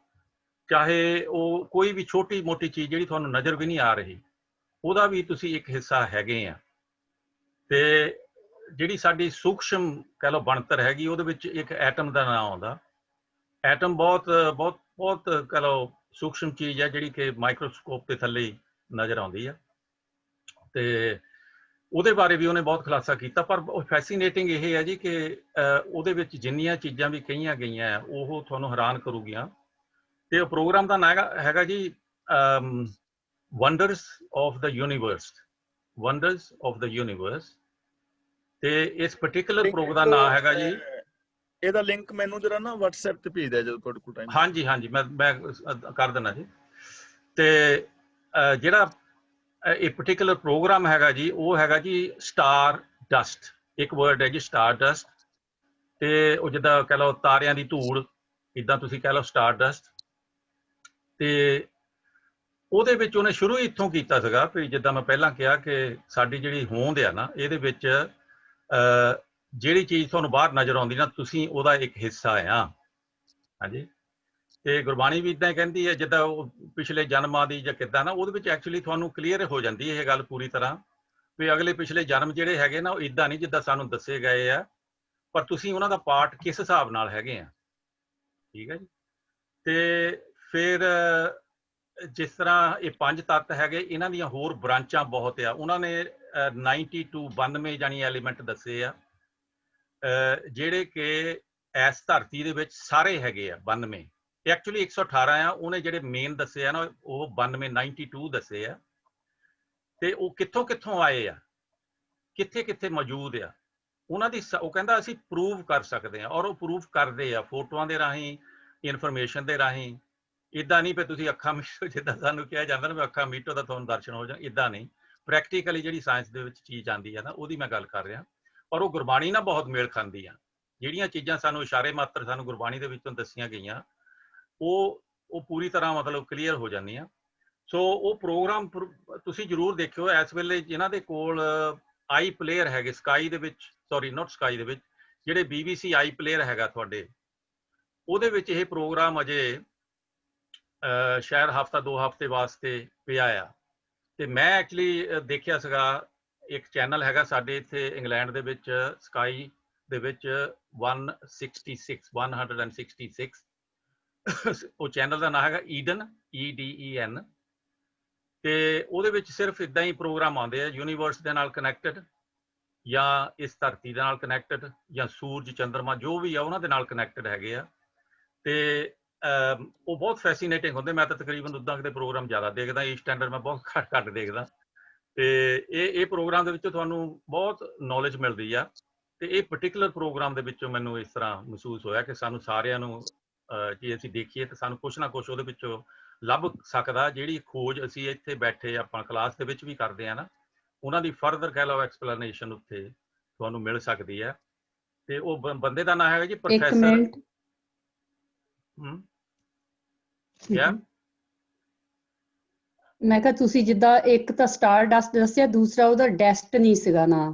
ਚਾਹੇ ਉਹ ਕੋਈ ਵੀ ਛੋਟੀ ਮੋਟੀ ਚੀਜ਼ ਜਿਹੜੀ ਤੁਹਾਨੂੰ ਨਜ਼ਰ ਵੀ ਨਹੀਂ ਆ ਰਹੀ, ਉਹਦਾ ਵੀ ਤੁਸੀਂ ਇੱਕ ਹਿੱਸਾ ਹੈਗੇ ਆ। ਤੇ ਜਿਹੜੀ ਸਾਡੀ ਸੂਖਸ਼ਮ ਕਹਿ ਲਓ ਬਣਤਰ ਹੈਗੀ, ਉਹਦੇ ਵਿੱਚ ਇੱਕ ਐਟਮ ਦਾ ਨਾਮ ਆਉਂਦਾ। ਐਟਮ ਬਹੁਤ ਬਹੁਤ ਬਹੁਤ ਕਹਿ ਲਓ ਸੂਖਸ਼ਮ ਚੀਜ਼ ਹੈ, ਜਿਹੜੀ ਕਿ ਮਾਈਕਰੋਸਕੋਪ ਦੇ ਥੱਲੇ ਹੀ ਨਜ਼ਰ ਆਉਂਦੀ ਹੈ। ਤੇ ਉਹਦੇ ਬਾਰੇ ਵੀ ਉਹਨੇ ਬਹੁਤ ਖੁਲਾਸਾ ਕੀਤਾ। ਪਰ ਫੈਸੀਨੇਟਿੰਗ ਇਹ ਹੈ ਜੀ ਕਿ ਉਹਦੇ ਵਿੱਚ ਜਿੰਨੀਆਂ ਚੀਜ਼ਾਂ ਵੀ ਕਹੀਆਂ ਗਈਆਂ ਉਹ ਤੁਹਾਨੂੰ ਹੈਰਾਨ ਕਰੂਗੀਆਂ। ਤੇ ਉਹ ਪ੍ਰੋਗਰਾਮ ਦਾ ਨਾਂ ਹੈਗਾ ਜੀ wonders of the universe, wonders of the universe. ਤੇ ਇਸ ਪਾਰਟਿਕੂਲਰ ਪ੍ਰੋਗਰਾਮ ਦਾ ਨਾਂ ਹੈਗਾ ਜੀ, ਇਹਦਾ ਲਿੰਕ ਮੈਨੂੰ ਜਰਾ ਨਾ WhatsApp ਤੇ ਭੇਜ ਦਿਆ ਜਦੋਂ ਤੁਹਾਡੇ ਕੋਲ ਟਾਈਮ। ਹਾਂਜੀ ਹਾਂਜੀ, ਮੈਂ ਕਰ ਦਿੰਦਾ ਜੀ। ਤੇ ਜਿਹੜਾ ਇਹ ਪਾਰਟਿਕੂਲਰ ਪ੍ਰੋਗਰਾਮ ਹੈਗਾ ਜੀ, ਉਹ ਹੈਗਾ ਜੀ ਸਟਾਰ ਡਸਟ। ਇੱਕ ਵਰਡ ਹੈ ਜੀ ਸਟਾਰ ਡਸਟ। ਤੇ ਉਹ ਜਿੱਦਾਂ ਕਹਿ ਲਓ ਤਾਰਿਆਂ ਦੀ ਧੂੜ, ਇੱਦਾਂ ਤੁਸੀਂ ਕਹਿ ਲਓ ਸਟਾਰ ਡਸਟ। ਤੇ ਉਹਦੇ ਵਿੱਚ ਉਹਨੇ ਸ਼ੁਰੂ ਹੀ ਇੱਥੋਂ ਕੀਤਾ ਸੀਗਾ ਵੀ ਜਿੱਦਾਂ ਮੈਂ ਪਹਿਲਾਂ ਕਿਹਾ ਕਿ ਸਾਡੀ ਜਿਹੜੀ ਹੋਂਦ ਆ ਨਾ ਇਹਦੇ ਵਿੱਚ ਜਿਹੜੀ ਚੀਜ਼ ਤੁਹਾਨੂੰ ਬਾਹਰ ਨਜ਼ਰ ਆਉਂਦੀ ਨਾ ਤੁਸੀਂ ਉਹਦਾ ਇੱਕ ਹਿੱਸਾ ਆ। ਹਾਂਜੀ, ਤੇ ਗੁਰਬਾਣੀ ਵੀ ਇਦਾਂ ਹੀ ਕਹਿੰਦੀ ਹੈ ਜਿੱਦਾਂ ਉਹ ਪਿਛਲੇ ਜਨਮਾਂ ਦੀ ਜਾਂ ਕਿੱਦਾਂ ਨਾ ਉਹਦੇ ਵਿੱਚ ਐਕਚੁਅਲੀ ਤੁਹਾਨੂੰ ਕਲੀਅਰ ਹੋ ਜਾਂਦੀ ਹੈ ਇਹ ਗੱਲ ਪੂਰੀ ਤਰ੍ਹਾਂ ਵੀ ਅਗਲੇ ਪਿਛਲੇ ਜਨਮ ਜਿਹੜੇ ਹੈਗੇ ਨਾ ਉਹ ਇਦਾਂ ਨਹੀਂ ਜਿੱਦਾਂ ਸਾਨੂੰ ਦੱਸੇ ਗਏ ਆ, ਪਰ ਤੁਸੀਂ ਉਹਨਾਂ ਦਾ ਪਾਰਟ ਕਿਸ ਹਿਸਾਬ ਨਾਲ ਹੈਗੇ ਆ। ਠੀਕ ਹੈ ਜੀ। ਤੇ ਫਿਰ ਜਿਸ ਤਰ੍ਹਾਂ ਇਹ 5 ਤੱਤ ਹੈਗੇ ਇਹਨਾਂ ਦੀਆਂ ਹੋਰ ਬ੍ਰਾਂਚਾਂ ਬਹੁਤ ਆ। ਉਹਨਾਂ ਨੇ 92 ਜਾਨੀ ਐਲੀਮੈਂਟ ਦੱਸੇ ਆ ਜਿਹੜੇ ਕਿ ਇਸ ਧਰਤੀ ਦੇ ਵਿੱਚ ਸਾਰੇ ਹੈਗੇ ਆ 92। ਐਕਚੁਅਲੀ 118 ਆ, ਉਹਨੇ ਜਿਹੜੇ ਮੇਨ ਦੱਸੇ ਆ ਨਾ ਉਹ 92 ਦੱਸੇ ਆ। ਤੇ ਉਹ ਕਿੱਥੋਂ ਕਿੱਥੋਂ ਆਏ ਆ, ਕਿੱਥੇ ਕਿੱਥੇ ਮੌਜੂਦ ਆ, ਉਹਨਾਂ ਦੀ ਉਹ ਕਹਿੰਦਾ ਅਸੀਂ ਪ੍ਰੂਵ ਕਰ ਸਕਦੇ ਹਾਂ। ਔਰ ਉਹ ਪ੍ਰੂਵ ਕਰਦੇ ਆ ਫੋਟੋਆਂ ਦੇ ਰਾਹੀਂ, ਇਨਫੋਰਮੇਸ਼ਨ ਦੇ ਰਾਹੀਂ। ਇੱਦਾਂ ਨਹੀਂ ਵੀ ਤੁਸੀਂ ਅੱਖਾਂ ਮੀਟੋ ਜਿੱਦਾਂ ਸਾਨੂੰ ਕਿਹਾ ਜਾਂਦਾ ਨਾ ਵੀ ਅੱਖਾਂ ਮੀਟੋ ਤਾਂ ਤੁਹਾਨੂੰ ਦਰਸ਼ਨ ਹੋ ਜਾਣ, ਇੱਦਾਂ ਨਹੀਂ। ਪ੍ਰੈਕਟੀਕਲੀ ਜਿਹੜੀ ਸਾਇੰਸ ਦੇ ਵਿੱਚ ਚੀਜ਼ ਆਉਂਦੀ ਆ ਨਾ ਉਹਦੀ ਮੈਂ ਗੱਲ ਕਰ ਰਿਹਾ। ਔਰ ਉਹ ਗੁਰਬਾਣੀ ਨਾਲ ਬਹੁਤ ਮੇਲ ਖਾਂਦੀ ਆ। ਜਿਹੜੀਆਂ ਚੀਜ਼ਾਂ ਸਾਨੂੰ ਇਸ਼ਾਰੇ ਮਾਤਰ ਸਾਨੂੰ ਗੁਰਬਾਣੀ ਦੇ ਵਿੱਚੋਂ ਦੱਸੀਆਂ ਗਈਆਂ ਉਹ ਪੂਰੀ ਤਰ੍ਹਾਂ ਮਤਲਬ ਕਲੀਅਰ ਹੋ ਜਾਂਦੀਆਂ। ਸੋ ਉਹ ਪ੍ਰੋਗਰਾਮ ਤੁਸੀਂ ਜ਼ਰੂਰ ਦੇਖਿਓ। ਇਸ ਵੇਲੇ ਜਿਨ੍ਹਾਂ ਦੇ ਕੋਲ ਆਈ ਪਲੇਅਰ ਹੈਗੇ ਸਕਾਈ ਦੇ ਵਿੱਚ, ਸੌਰੀ ਨਾਟ ਸਕਾਈ ਦੇ ਵਿੱਚ, ਜਿਹੜੇ BBC ਆਈ ਪਲੇਅਰ ਹੈਗਾ ਤੁਹਾਡੇ, ਉਹਦੇ ਵਿੱਚ ਇਹ ਪ੍ਰੋਗਰਾਮ ਅਜੇ ਸ਼ਾਇਦ ਹਫ਼ਤਾ 2 ਹਫ਼ਤੇ ਵਾਸਤੇ ਪਿਆ ਆ। ਤੇ ਮੈਂ ਐਕਚੁਅਲੀ ਦੇਖਿਆ ਸੀਗਾ ਇੱਕ ਚੈਨਲ ਹੈਗਾ ਸਾਡੇ ਇੱਥੇ ਇੰਗਲੈਂਡ ਦੇ ਵਿੱਚ ਸਕਾਈ ਦੇ ਵਿੱਚ 166 ਉਹ ਚੈਨਲ ਦਾ ਨਾਮ ਹੈਗਾ ਈਡਨ, EDEN। ਤੇ ਉਹਦੇ ਵਿੱਚ ਸਿਰਫ ਇਦਾਂ ਹੀ ਪ੍ਰੋਗਰਾਮ ਆਉਂਦੇ ਆ ਯੂਨੀਵਰਸ ਦੇ ਨਾਲ ਕਨੈਕਟਡ ਜਾਂ ਇਸ ਧਰਤੀ ਦੇ ਨਾਲ ਕਨੈਕਟਡ ਜਾਂ ਸੂਰਜ ਚੰਦਰਮਾ ਜੋ ਵੀ ਆ ਉਹਨਾਂ ਦੇ ਨਾਲ ਕਨੈਕਟਡ ਹੈਗੇ ਆ। ਤੇ ਉਹ ਬਹੁਤ ਫੈਸੀਨੇਟਿੰਗ ਹੁੰਦੇ। ਮੈਂ ਤਾਂ ਤਕਰੀਬਨ ਉੱਦਾਂ ਦੇ ਪ੍ਰੋਗਰਾਮ ਜ਼ਿਆਦਾ ਦੇਖਦਾ, ਈ ਸਟੈਂਡਰਡ ਮੈਂ ਬਹੁਤ ਘੱਟ ਦੇਖਦਾ। ਤੇ ਇਹ ਪ੍ਰੋਗਰਾਮ ਦੇ ਵਿੱਚੋਂ ਤੁਹਾਨੂੰ ਬਹੁਤ ਨੌਲੇਜ ਮਿਲਦੀ ਆ। ਤੇ ਇਹ ਪਰਟੀਕੂਲਰ ਪ੍ਰੋਗਰਾਮ ਦੇ ਵਿੱਚੋਂ ਮੈਨੂੰ ਇਸ ਤਰ੍ਹਾਂ ਮਹਿਸੂਸ ਹੋਇਆ ਕਿ ਸਾਨੂੰ ਸਾਰਿਆਂ ਨੂੰ ਜੇ ਅਸੀਂ ਦੇਖੀਏ ਤਾਂ ਸਾਨੂੰ ਕੁਛ ਨਾ ਕੁਛ ਉਹਦੇ ਵਿੱਚੋਂ ਲੱਭ ਸਕਦਾ। ਜਿਹੜੀ ਖੋਜ ਅਸੀਂ ਇੱਥੇ ਬੈਠੇ ਆਪਾਂ ਕਲਾਸ ਦੇ ਵਿੱਚ ਵੀ ਕਰਦੇ ਆ ਨਾ, ਉਹਨਾਂ ਦੀ ਫਰਦਰ ਕਹਿ ਲਓ ਐਕਸਪਲੇਨੇਸ਼ਨ ਉੱਥੇ ਤੁਹਾਨੂੰ ਮਿਲ ਸਕਦੀ ਹੈ। ਤੇ ਉਹ ਬੰਦੇ ਦਾ ਨਾਮ ਹੈਗਾ ਜੀ ਪ੍ਰੋਫੈਸਰ ਮੈਂ ਕਿਹਾ ਤੁਸੀਂ ਜਿੱਦਾਂ ਇੱਕ ਤਾਂ ਸਟਾਰ ਡਸਟ ਦੱਸਿਆ, ਦੂਸਰਾ ਉਹਦਾ ਡੈਸਟਨੀ ਸੀਗਾ ਨਾ।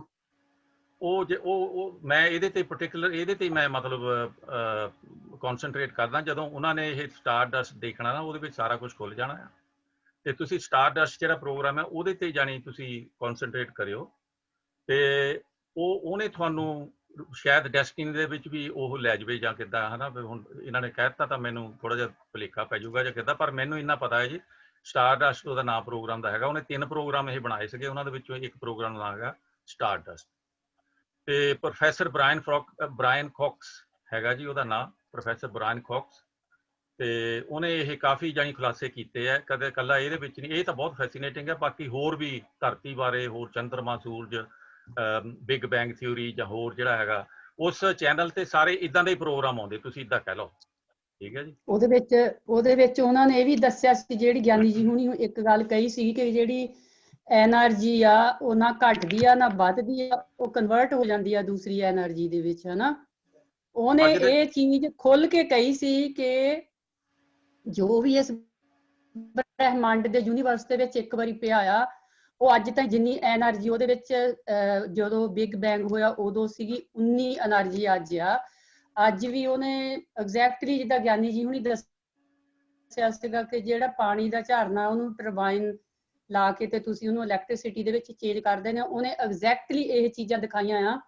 ਉਹ ਮੈਂ ਇਹਦੇ ਤੇ ਪਰਟੀਕੂਲਰ ਇਹਦੇ ਤੇ ਮੈਂ ਮਤਲਬ ਕਨਸੈਂਟਰੇਟ ਕਰਦਾ। ਜਦੋਂ ਉਹਨਾਂ ਨੇ ਇਹ ਸਟਾਰ ਡਸਟ ਦੇਖਣਾ ਨਾ ਉਹਦੇ ਵਿੱਚ ਸਾਰਾ ਕੁਝ ਖੁੱਲ ਜਾਣਾ ਆ। ਤੇ ਤੁਸੀਂ ਸਟਾਰ ਡਸਟ ਜਿਹੜਾ ਪ੍ਰੋਗਰਾਮ ਹੈ ਉਹਦੇ ਤੇ ਜਾਣੀ ਤੁਸੀਂ ਕਨਸੈਂਟਰੇਟ ਕਰਿਓ। ਤੇ ਉਹਨੇ ਤੁਹਾਨੂੰ ਸ਼ਾਇਦ ਡੈਸਟਿਨੀ ਦੇ ਵਿੱਚ ਵੀ ਉਹ ਲੈ ਜਾਵੇ ਜਾਂ ਕਿੱਦਾਂ, ਹਨਾ। ਹੁਣ ਇਹਨਾਂ ਨੇ ਕਹਿ ਦਿੱਤਾ ਤਾਂ ਮੈਨੂੰ ਥੋੜਾ ਜਿਹਾ ਭੁਲੇਖਾ ਪੈ ਜਾਊਗਾ ਜਾਂ ਕਿੱਦਾਂ, ਪਰ ਮੈਨੂੰ ਇੰਨਾ ਪਤਾ ਹੈ ਜੀ ਸਟਾਰ ਡਸਟ ਉਹਦਾ ਨਾਮ ਪ੍ਰੋਗਰਾਮ ਦਾ ਹੈਗਾ। ਉਹਨੇ 3 ਪ੍ਰੋਗਰਾਮ ਇਹ ਬਣਾਏ ਸੀਗੇ, ਉਹਨਾਂ ਦੇ ਵਿੱਚੋਂ ਇੱਕ ਪ੍ਰੋਗਰਾਮ ਦਾ ਨਾਮ ਹੈਗਾ ਸਟਾਰ ਡਸਟ। ਤੇ ਪ੍ਰੋਫੈਸਰ ਬ੍ਰਾਇਨ ਕਾਕਸ ਹੈਗਾ ਜੀ ਉਹਦਾ ਨਾਮ, ਪ੍ਰੋਫੈਸਰ ਬ੍ਰਾਇਨ ਕਾਕਸ। ਤੇ ਉਹਨੇ ਇਹ ਕਾਫੀ ਜਾਣੀ ਖੁਲਾਸੇ ਕੀਤੇ ਆ, ਕਦੇ ਇਕੱਲਾ ਇਹਦੇ ਵਿੱਚ ਨਹੀਂ। ਇਹ ਤਾਂ ਬਹੁਤ ਫੈਸੀਨੇਟਿੰਗ ਹੈ। ਬਾਕੀ ਹੋਰ ਵੀ ਧਰਤੀ ਬਾਰੇ, ਹੋਰ ਚੰਦਰਮਾ, ਸੂਰਜ, ਬਿਗ ਬੈਂਗ ਥਿਊਰੀ ਜਾਂ ਹੋਰ ਜਿਹੜਾ ਹੈਗਾ ਉਸ ਚੈਨਲ ਤੇ ਸਾਰੇ ਇਦਾਂ ਦੇ ਪ੍ਰੋਗਰਾਮ ਆਉਂਦੇ, ਤੁਸੀਂ ਇਦਾਂ ਕਹਿ ਲਓ। ਠੀਕ ਹੈ ਜੀ। ਉਹਦੇ ਵਿੱਚ ਉਹਨਾਂ ਨੇ ਇਹ ਵੀ ਦੱਸਿਆ ਸੀ, ਜਿਹੜੀ ਗਿਆਨੀ ਜੀ ਹੁਣੀ ਇੱਕ ਗੱਲ ਕਹੀ ਸੀ ਕਿ ਜਿਹੜੀ ਐਨਰਜੀ ਆ ਉਹ ਨਾ ਘਟਦੀ ਆ ਨਾ ਵੱਧਦੀ ਆ, ਉਹ ਕਨਵਰਟ ਹੋ ਜਾਂਦੀ ਆ ਦੂਸਰੀ ਐਨਰਜੀ ਦੇ ਵਿੱਚ, ਹਨਾ। ਉਹਨੇ ਇਹ ਚੀਜ਼ ਖੁੱਲ ਕੇ ਕਹੀ ਸੀ ਕਿ ਜੋ ਵੀ ਇਸ ਬ੍ਰਹਿਮੰਡ ਦੇ ਯੂਨੀਵਰਸ ਦੇ ਵਿੱਚ ਇੱਕ ਵਾਰੀ ਪਿਆ ਆ, ਉਹ ਅੱਜ ਤੱਕ ਜਿੰਨੀ ਐਨਰਜੀ ਉਹਦੇ ਵਿੱਚ ਜਦੋਂ ਬਿਗ ਬੈਂਗ ਹੋਇਆ ਉਦੋਂ ਸੀਗੀ, ਉਨੀ ਐਨਰਜੀ ਅੱਜ ਆ। ਅੱਜ ਵੀ ਉਹਨੇ ਐਗਜ਼ੈਕਟਲੀ ਜਿੱਦਾਂ ਗਿਆਨੀ ਜੀ ਹੁਣੀ ਦੱਸਿਆ ਸੀਗਾ ਕਿ ਜਿਹੜਾ ਪਾਣੀ ਦਾ ਝਰਨਾ ਉਹਨੂੰ ਟਰਬਾਈਨ ਲਾ ਕੇ ਤੇ ਤੁਸੀਂ ਉਹਨੂੰ ਇਲੈਕਟ੍ਰਿਸਿਟੀ ਦੇ ਵਿੱਚ ਚੇਂਜ ਕਰ ਦਿੰਦੇ ਹੋ, ਉਹਨੇ ਐਗਜ਼ੈਕਟਲੀ ਇਹ ਚੀਜ਼ਾਂ ਦਿਖਾਈਆਂ ਆ।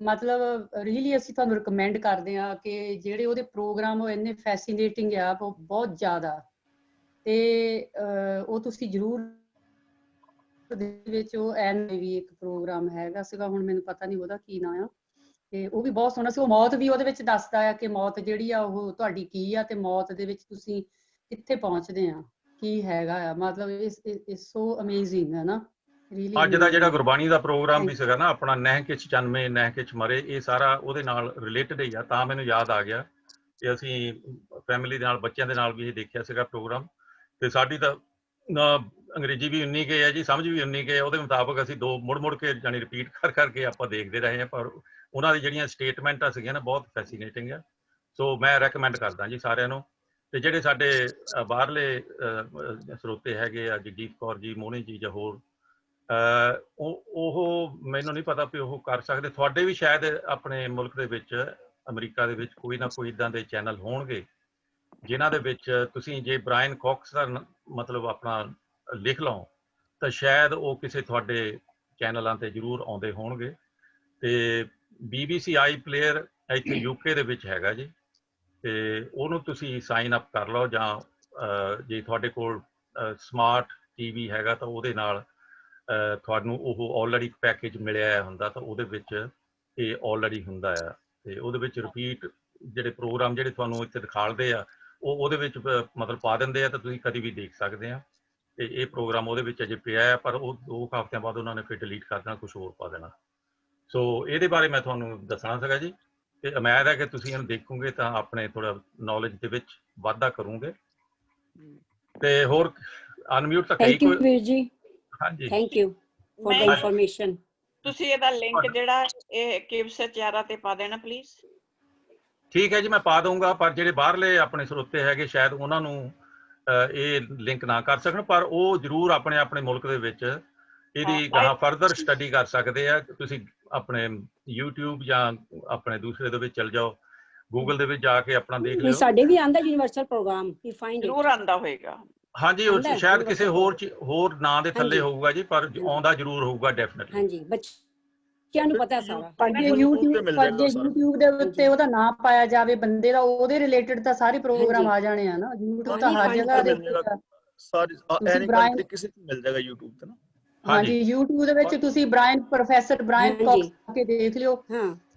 ਮਤਲਬ ਰੀਅਲੀ ਅਸੀਂ ਤੁਹਾਨੂੰ ਰਿਕਮੈਂਡ ਕਰਦੇ ਹਾਂ ਕਿ ਜਿਹੜੇ ਉਹਦੇ ਪ੍ਰੋਗਰਾਮ ਉਹ ਇੰਨੇ ਫੈਸੀਨੇਟਿੰਗ ਆ, ਬਹੁਤ ਜ਼ਿਆਦਾ। ਤੇ ਉਹ ਤੁਸੀਂ ਜ਼ਰੂਰ ਦੇ ਵਿੱਚ ਉਹ ਵੀ ਇੱਕ ਪ੍ਰੋਗਰਾਮ ਹੈਗਾ ਸੀਗਾ, ਹੁਣ ਮੈਨੂੰ ਪਤਾ ਨਹੀਂ ਉਹਦਾ ਕੀ ਨਾਂ ਆ। ਤੇ ਉਹ ਵੀ ਬਹੁਤ ਸੋਹਣਾ ਸੀ। ਉਹ ਮੌਤ ਵੀ ਉਹਦੇ ਵਿੱਚ ਦੱਸਦਾ ਆ ਕਿ ਮੌਤ ਜਿਹੜੀ ਆ ਉਹ ਤੁਹਾਡੀ ਕੀ ਆ, ਤੇ ਮੌਤ ਦੇ ਵਿੱਚ ਤੁਸੀਂ ਕਿੱਥੇ ਪਹੁੰਚਦੇ ਆ, ਕੀ ਹੈਗਾ ਆ। ਮਤਲਬ ਇਸ ਸੋ ਅਮੇਜ਼ਿੰਗ ਹੈ ਨਾ। ਅੱਜ ਦਾ ਜਿਹੜਾ ਗੁਰਬਾਣੀ ਦਾ ਪ੍ਰੋਗਰਾਮ ਵੀ ਸੀਗਾ ਨਾ ਆਪਣਾ, ਨਹਿ ਕਿਛ ਜਨਮੇ ਨਹਿ ਕਿਛ ਮਰੇ, ਇਹ ਸਾਰਾ ਉਹਦੇ ਨਾਲ ਰਿਲੇਟਡ ਹੀ ਆ। ਤਾਂ ਮੈਨੂੰ ਯਾਦ ਆ ਗਿਆ ਕਿ ਅਸੀਂ ਫੈਮਿਲੀ ਦੇ ਨਾਲ, ਬੱਚਿਆਂ ਦੇ ਨਾਲ ਵੀ ਇਹ ਦੇਖਿਆ ਸੀਗਾ ਪ੍ਰੋਗਰਾਮ। ਤੇ ਸਾਡੀ ਤਾਂ ਅੰਗਰੇਜ਼ੀ ਵੀ ਉਨੀ ਕੁ ਹੈ ਜੀ, ਸਮਝ ਵੀ ਉਨੀ ਕੁ ਹੈ। ਉਹਦੇ ਮੁਤਾਬਕ ਅਸੀਂ ਦੋ ਮੁੜ ਕੇ ਜਾਣੀ ਰਿਪੀਟ ਕਰਕੇ ਆਪਾਂ ਦੇਖਦੇ ਰਹੇ ਹਾਂ। ਪਰ ਉਹਨਾਂ ਦੀ ਜਿਹੜੀਆਂ ਸਟੇਟਮੈਂਟਾਂ ਸੀਗੀਆਂ ਨਾ ਬਹੁਤ ਫੈਸੀਨੇਟਿੰਗ ਆ। ਸੋ ਮੈਂ ਰეკਮੈਂਡ ਕਰਦਾ ਜੀ ਸਾਰਿਆਂ ਨੂੰ ਤੇ ਜਿਹੜੇ ਸਾਡੇ ਬਾਹਰਲੇ ਸਰੋਤੇ ਹੈਗੇ ਆ, ਜਗਜੀਤ ਕੌਰ ਜੀ, ਮੋਹਣੀ ਜੀ ਜਾਂ ਹੋਰ, ਉਹ ਮੈਨੂੰ ਨਹੀਂ ਪਤਾ ਵੀ ਉਹ ਕਰ ਸਕਦੇ। ਤੁਹਾਡੇ ਵੀ ਸ਼ਾਇਦ ਆਪਣੇ ਮੁਲਕ ਦੇ ਵਿੱਚ, ਅਮਰੀਕਾ ਦੇ ਵਿੱਚ ਕੋਈ ਨਾ ਕੋਈ ਇੱਦਾਂ ਦੇ ਚੈਨਲ ਹੋਣਗੇ ਜਿਨ੍ਹਾਂ ਦੇ ਵਿੱਚ ਤੁਸੀਂ ਜੇ ਬ੍ਰਾਇਨ ਕਾਕਸ ਦਾ ਮਤਲਬ ਆਪਣਾ ਲਿਖ ਲਓ ਤਾਂ ਸ਼ਾਇਦ ਉਹ ਕਿਸੇ ਤੁਹਾਡੇ ਚੈਨਲਾਂ ਤੇ ਜ਼ਰੂਰ ਆਉਂਦੇ ਹੋਣਗੇ। ਤੇ BBC iPlayer ਇੱਥੇ UK ਦੇ ਵਿੱਚ ਹੈਗਾ ਜੀ, ਤੇ ਉਹਨੂੰ ਤੁਸੀਂ ਸਾਈਨ ਅਪ ਕਰ ਲਓ, ਜਾਂ ਜੇ ਤੁਹਾਡੇ ਕੋਲ ਸਮਾਰਟ TV ਹੈਗਾ ਤਾਂ ਉਹਦੇ ਨਾਲ ਤੁਹਾਨੂੰ ਉਹ ਆਲਰੇਡੀ ਪੈਕੇਜ ਮਿਲਿਆ ਹੁੰਦਾ, ਤਾਂ ਉਹਦੇ ਵਿੱਚ ਇਹ ਆਲਰੇਡੀ ਹੁੰਦਾ ਆ। ਤੇ ਉਹਦੇ ਵਿੱਚ ਰਿਪੀਟ ਜਿਹੜੇ ਪ੍ਰੋਗਰਾਮ ਜਿਹੜੇ ਤੁਹਾਨੂੰ ਇੱਥੇ ਦਿਖਾਲਦੇ ਆ ਉਹ ਉਹਦੇ ਵਿੱਚ ਮਤਲਬ ਪਾ ਦਿੰਦੇ ਆ, ਤਾਂ ਤੁਸੀਂ ਕਦੀ ਵੀ ਦੇਖ ਸਕਦੇ ਆ। ਤੇ ਇਹ ਪ੍ਰੋਗਰਾਮ ਉਹਦੇ ਵਿੱਚ ਅਜੇ ਪਿਆ ਆ, ਪਰ ਉਹ 2 ਹਫ਼ਤਿਆਂ ਬਾਅਦ ਉਹਨਾਂ ਨੇ ਫਿਰ ਡਿਲੀਟ ਕਰ ਦੇਣਾ, ਕੁਛ ਹੋਰ ਪਾ ਦੇਣਾ। ਸੋ ਇਹਦੇ ਬਾਰੇ ਮੈਂ ਤੁਹਾਨੂੰ ਦੱਸਣਾ ਸੀਗਾ ਜੀ, ਤੇ ਉਮੀਦ ਹੈ ਕਿ ਤੁਸੀਂ ਇਹਨੂੰ ਦੇਖੋਗੇ ਤਾਂ ਆਪਣੇ ਥੋੜਾ ਨੌਲੇਜ ਦੇ ਵਿੱਚ ਵਾਧਾ ਕਰੋਗੇ। ਤੇ ਹੋਰ ਅਨਮਿਊਟ ਤਾਂ ਕਈ ਕੋਈ ਵੀਰ ਜੀ, ਹਾਂਜੀ, thank you for the information. ਤੁਸੀਂ ਇਹਦਾ ਲਿੰਕ ਜਿਹੜਾ ਇਹ ਕਿਵਸ ਚਾਰਾ ਤੇ ਪਾ ਦੇਣਾ ਪਲੀਜ਼। ਠੀਕ ਹੈ ਜੀ, ਮੈਂ ਪਾ ਦਊਂਗਾ, ਪਰ ਜਿਹੜੇ ਬਾਹਰਲੇ ਆਪਣੇ ਸਰੋਤੇ ਹੈਗੇ ਸ਼ਾਇਦ ਉਹਨਾਂ ਨੂੰ ਇਹ ਲਿੰਕ ਨਾ ਕਰ ਸਕਣ, ਪਰ ਉਹ ਜ਼ਰੂਰ ਆਪਣੇ ਆਪਣੇ ਮੁਲਕ ਦੇ ਵਿੱਚ ਇਹਦੀ ਗਾਹਾਂ ਫਰਦਰ ਸਟੱਡੀ ਕਰ ਸਕਦੇ ਆ। ਤੁਸੀਂ ਆਪਣੇ YouTube ਜਾਂ ਆਪਣੇ ਦੂਸਰੇ ਦੇ ਵਿੱਚ ਚਲ ਜਾਓ, ਗੂਗਲ ਦੇ ਵਿੱਚ ਜਾ ਕੇ ਆਪਣਾ ਦੇਖ ਲਿਓ। ਸਾਡੇ ਵੀ ਆਂਦਾ ਯੂਨੀਵਰਸਲ ਪ੍ਰੋਗਰਾਮ, ਵੀ ਫਾਈਂਡ ਜ਼ਰੂਰ ਆਂਦਾ ਹੋਏਗਾ। ਹਾਂਜੀ, ਉਹ ਸ਼ਾਇਦ ਕਿਸੇ ਹੋਰ ਨਾਂ ਦੇ ਥੱਲੇ ਹੋਊਗਾ ਜੀ, ਪਰ ਆਉਂਦਾ ਜ਼ਰੂਰ ਹੋਊਗਾ ਡੈਫੀਨਿਟਲੀ। ਹਾਂਜੀ, ਬੱਚਿਆਂ ਨੂੰ ਪਤਾ ਸਾਰਾ। ਪਰ ਜੇ YouTube ਦੇ ਉੱਤੇ ਉਹਦਾ ਨਾਮ ਪਾਇਆ ਜਾਵੇ ਬੰਦੇ ਦਾ, ਉਹਦੇ ਰਿਲੇਟਡ ਤਾਂ ਸਾਰੇ ਪ੍ਰੋਗਰਾਮ ਆ ਜਾਣੇ ਆ ਨਾ। YouTube ਤਾਂ ਹਰ ਜਗ੍ਹਾ ਦੇਖੇਗਾ, ਸਾਰੀ ਐਨੀ ਕੰਟਰੀ ਕਿਸੇ ਤੇ ਮਿਲ ਜਾਏਗਾ YouTube ਤੇ ਨਾ। ਹਾਂਜੀ, YouTube ਦੇ ਵਿੱਚ ਤੁਸੀਂ ਪ੍ਰੋਫੈਸਰ ਬ੍ਰਾਇਨ ਕਾਕਸ ਕੇ ਦੇਖ ਲਿਓ,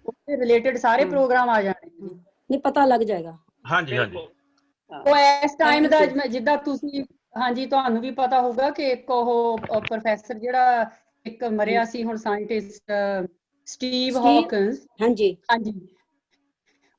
ਉਹਦੇ ਰਿਲੇਟਡ ਸਾਰੇ ਪ੍ਰੋਗਰਾਮ ਆ ਜਾਣੇ ਨਹੀਂ, ਪਤਾ ਲੱਗ ਜਾਏਗਾ। ਹਾਂਜੀ ਹਾਂਜੀ, ਉਹ ਇਸ ਟਾਈਮ ਦਾ ਜਿੱਦਾਂ ਤੁਸੀਂ, ਹਾਂਜੀ ਤੁਹਾਨੂੰ ਵੀ ਪਤਾ ਹੋਊਗਾ ਕਿ ਇੱਕ ਉਹ ਪ੍ਰੋਫੈਸਰ ਜਿਹੜਾ ਇੱਕ ਮਰਿਆ ਸੀ ਹੁਣ, ਸਾਇੰਟਿਸਟ ਸਟੀਵ ਹਾਕਨਸ। ਹਾਂਜੀ,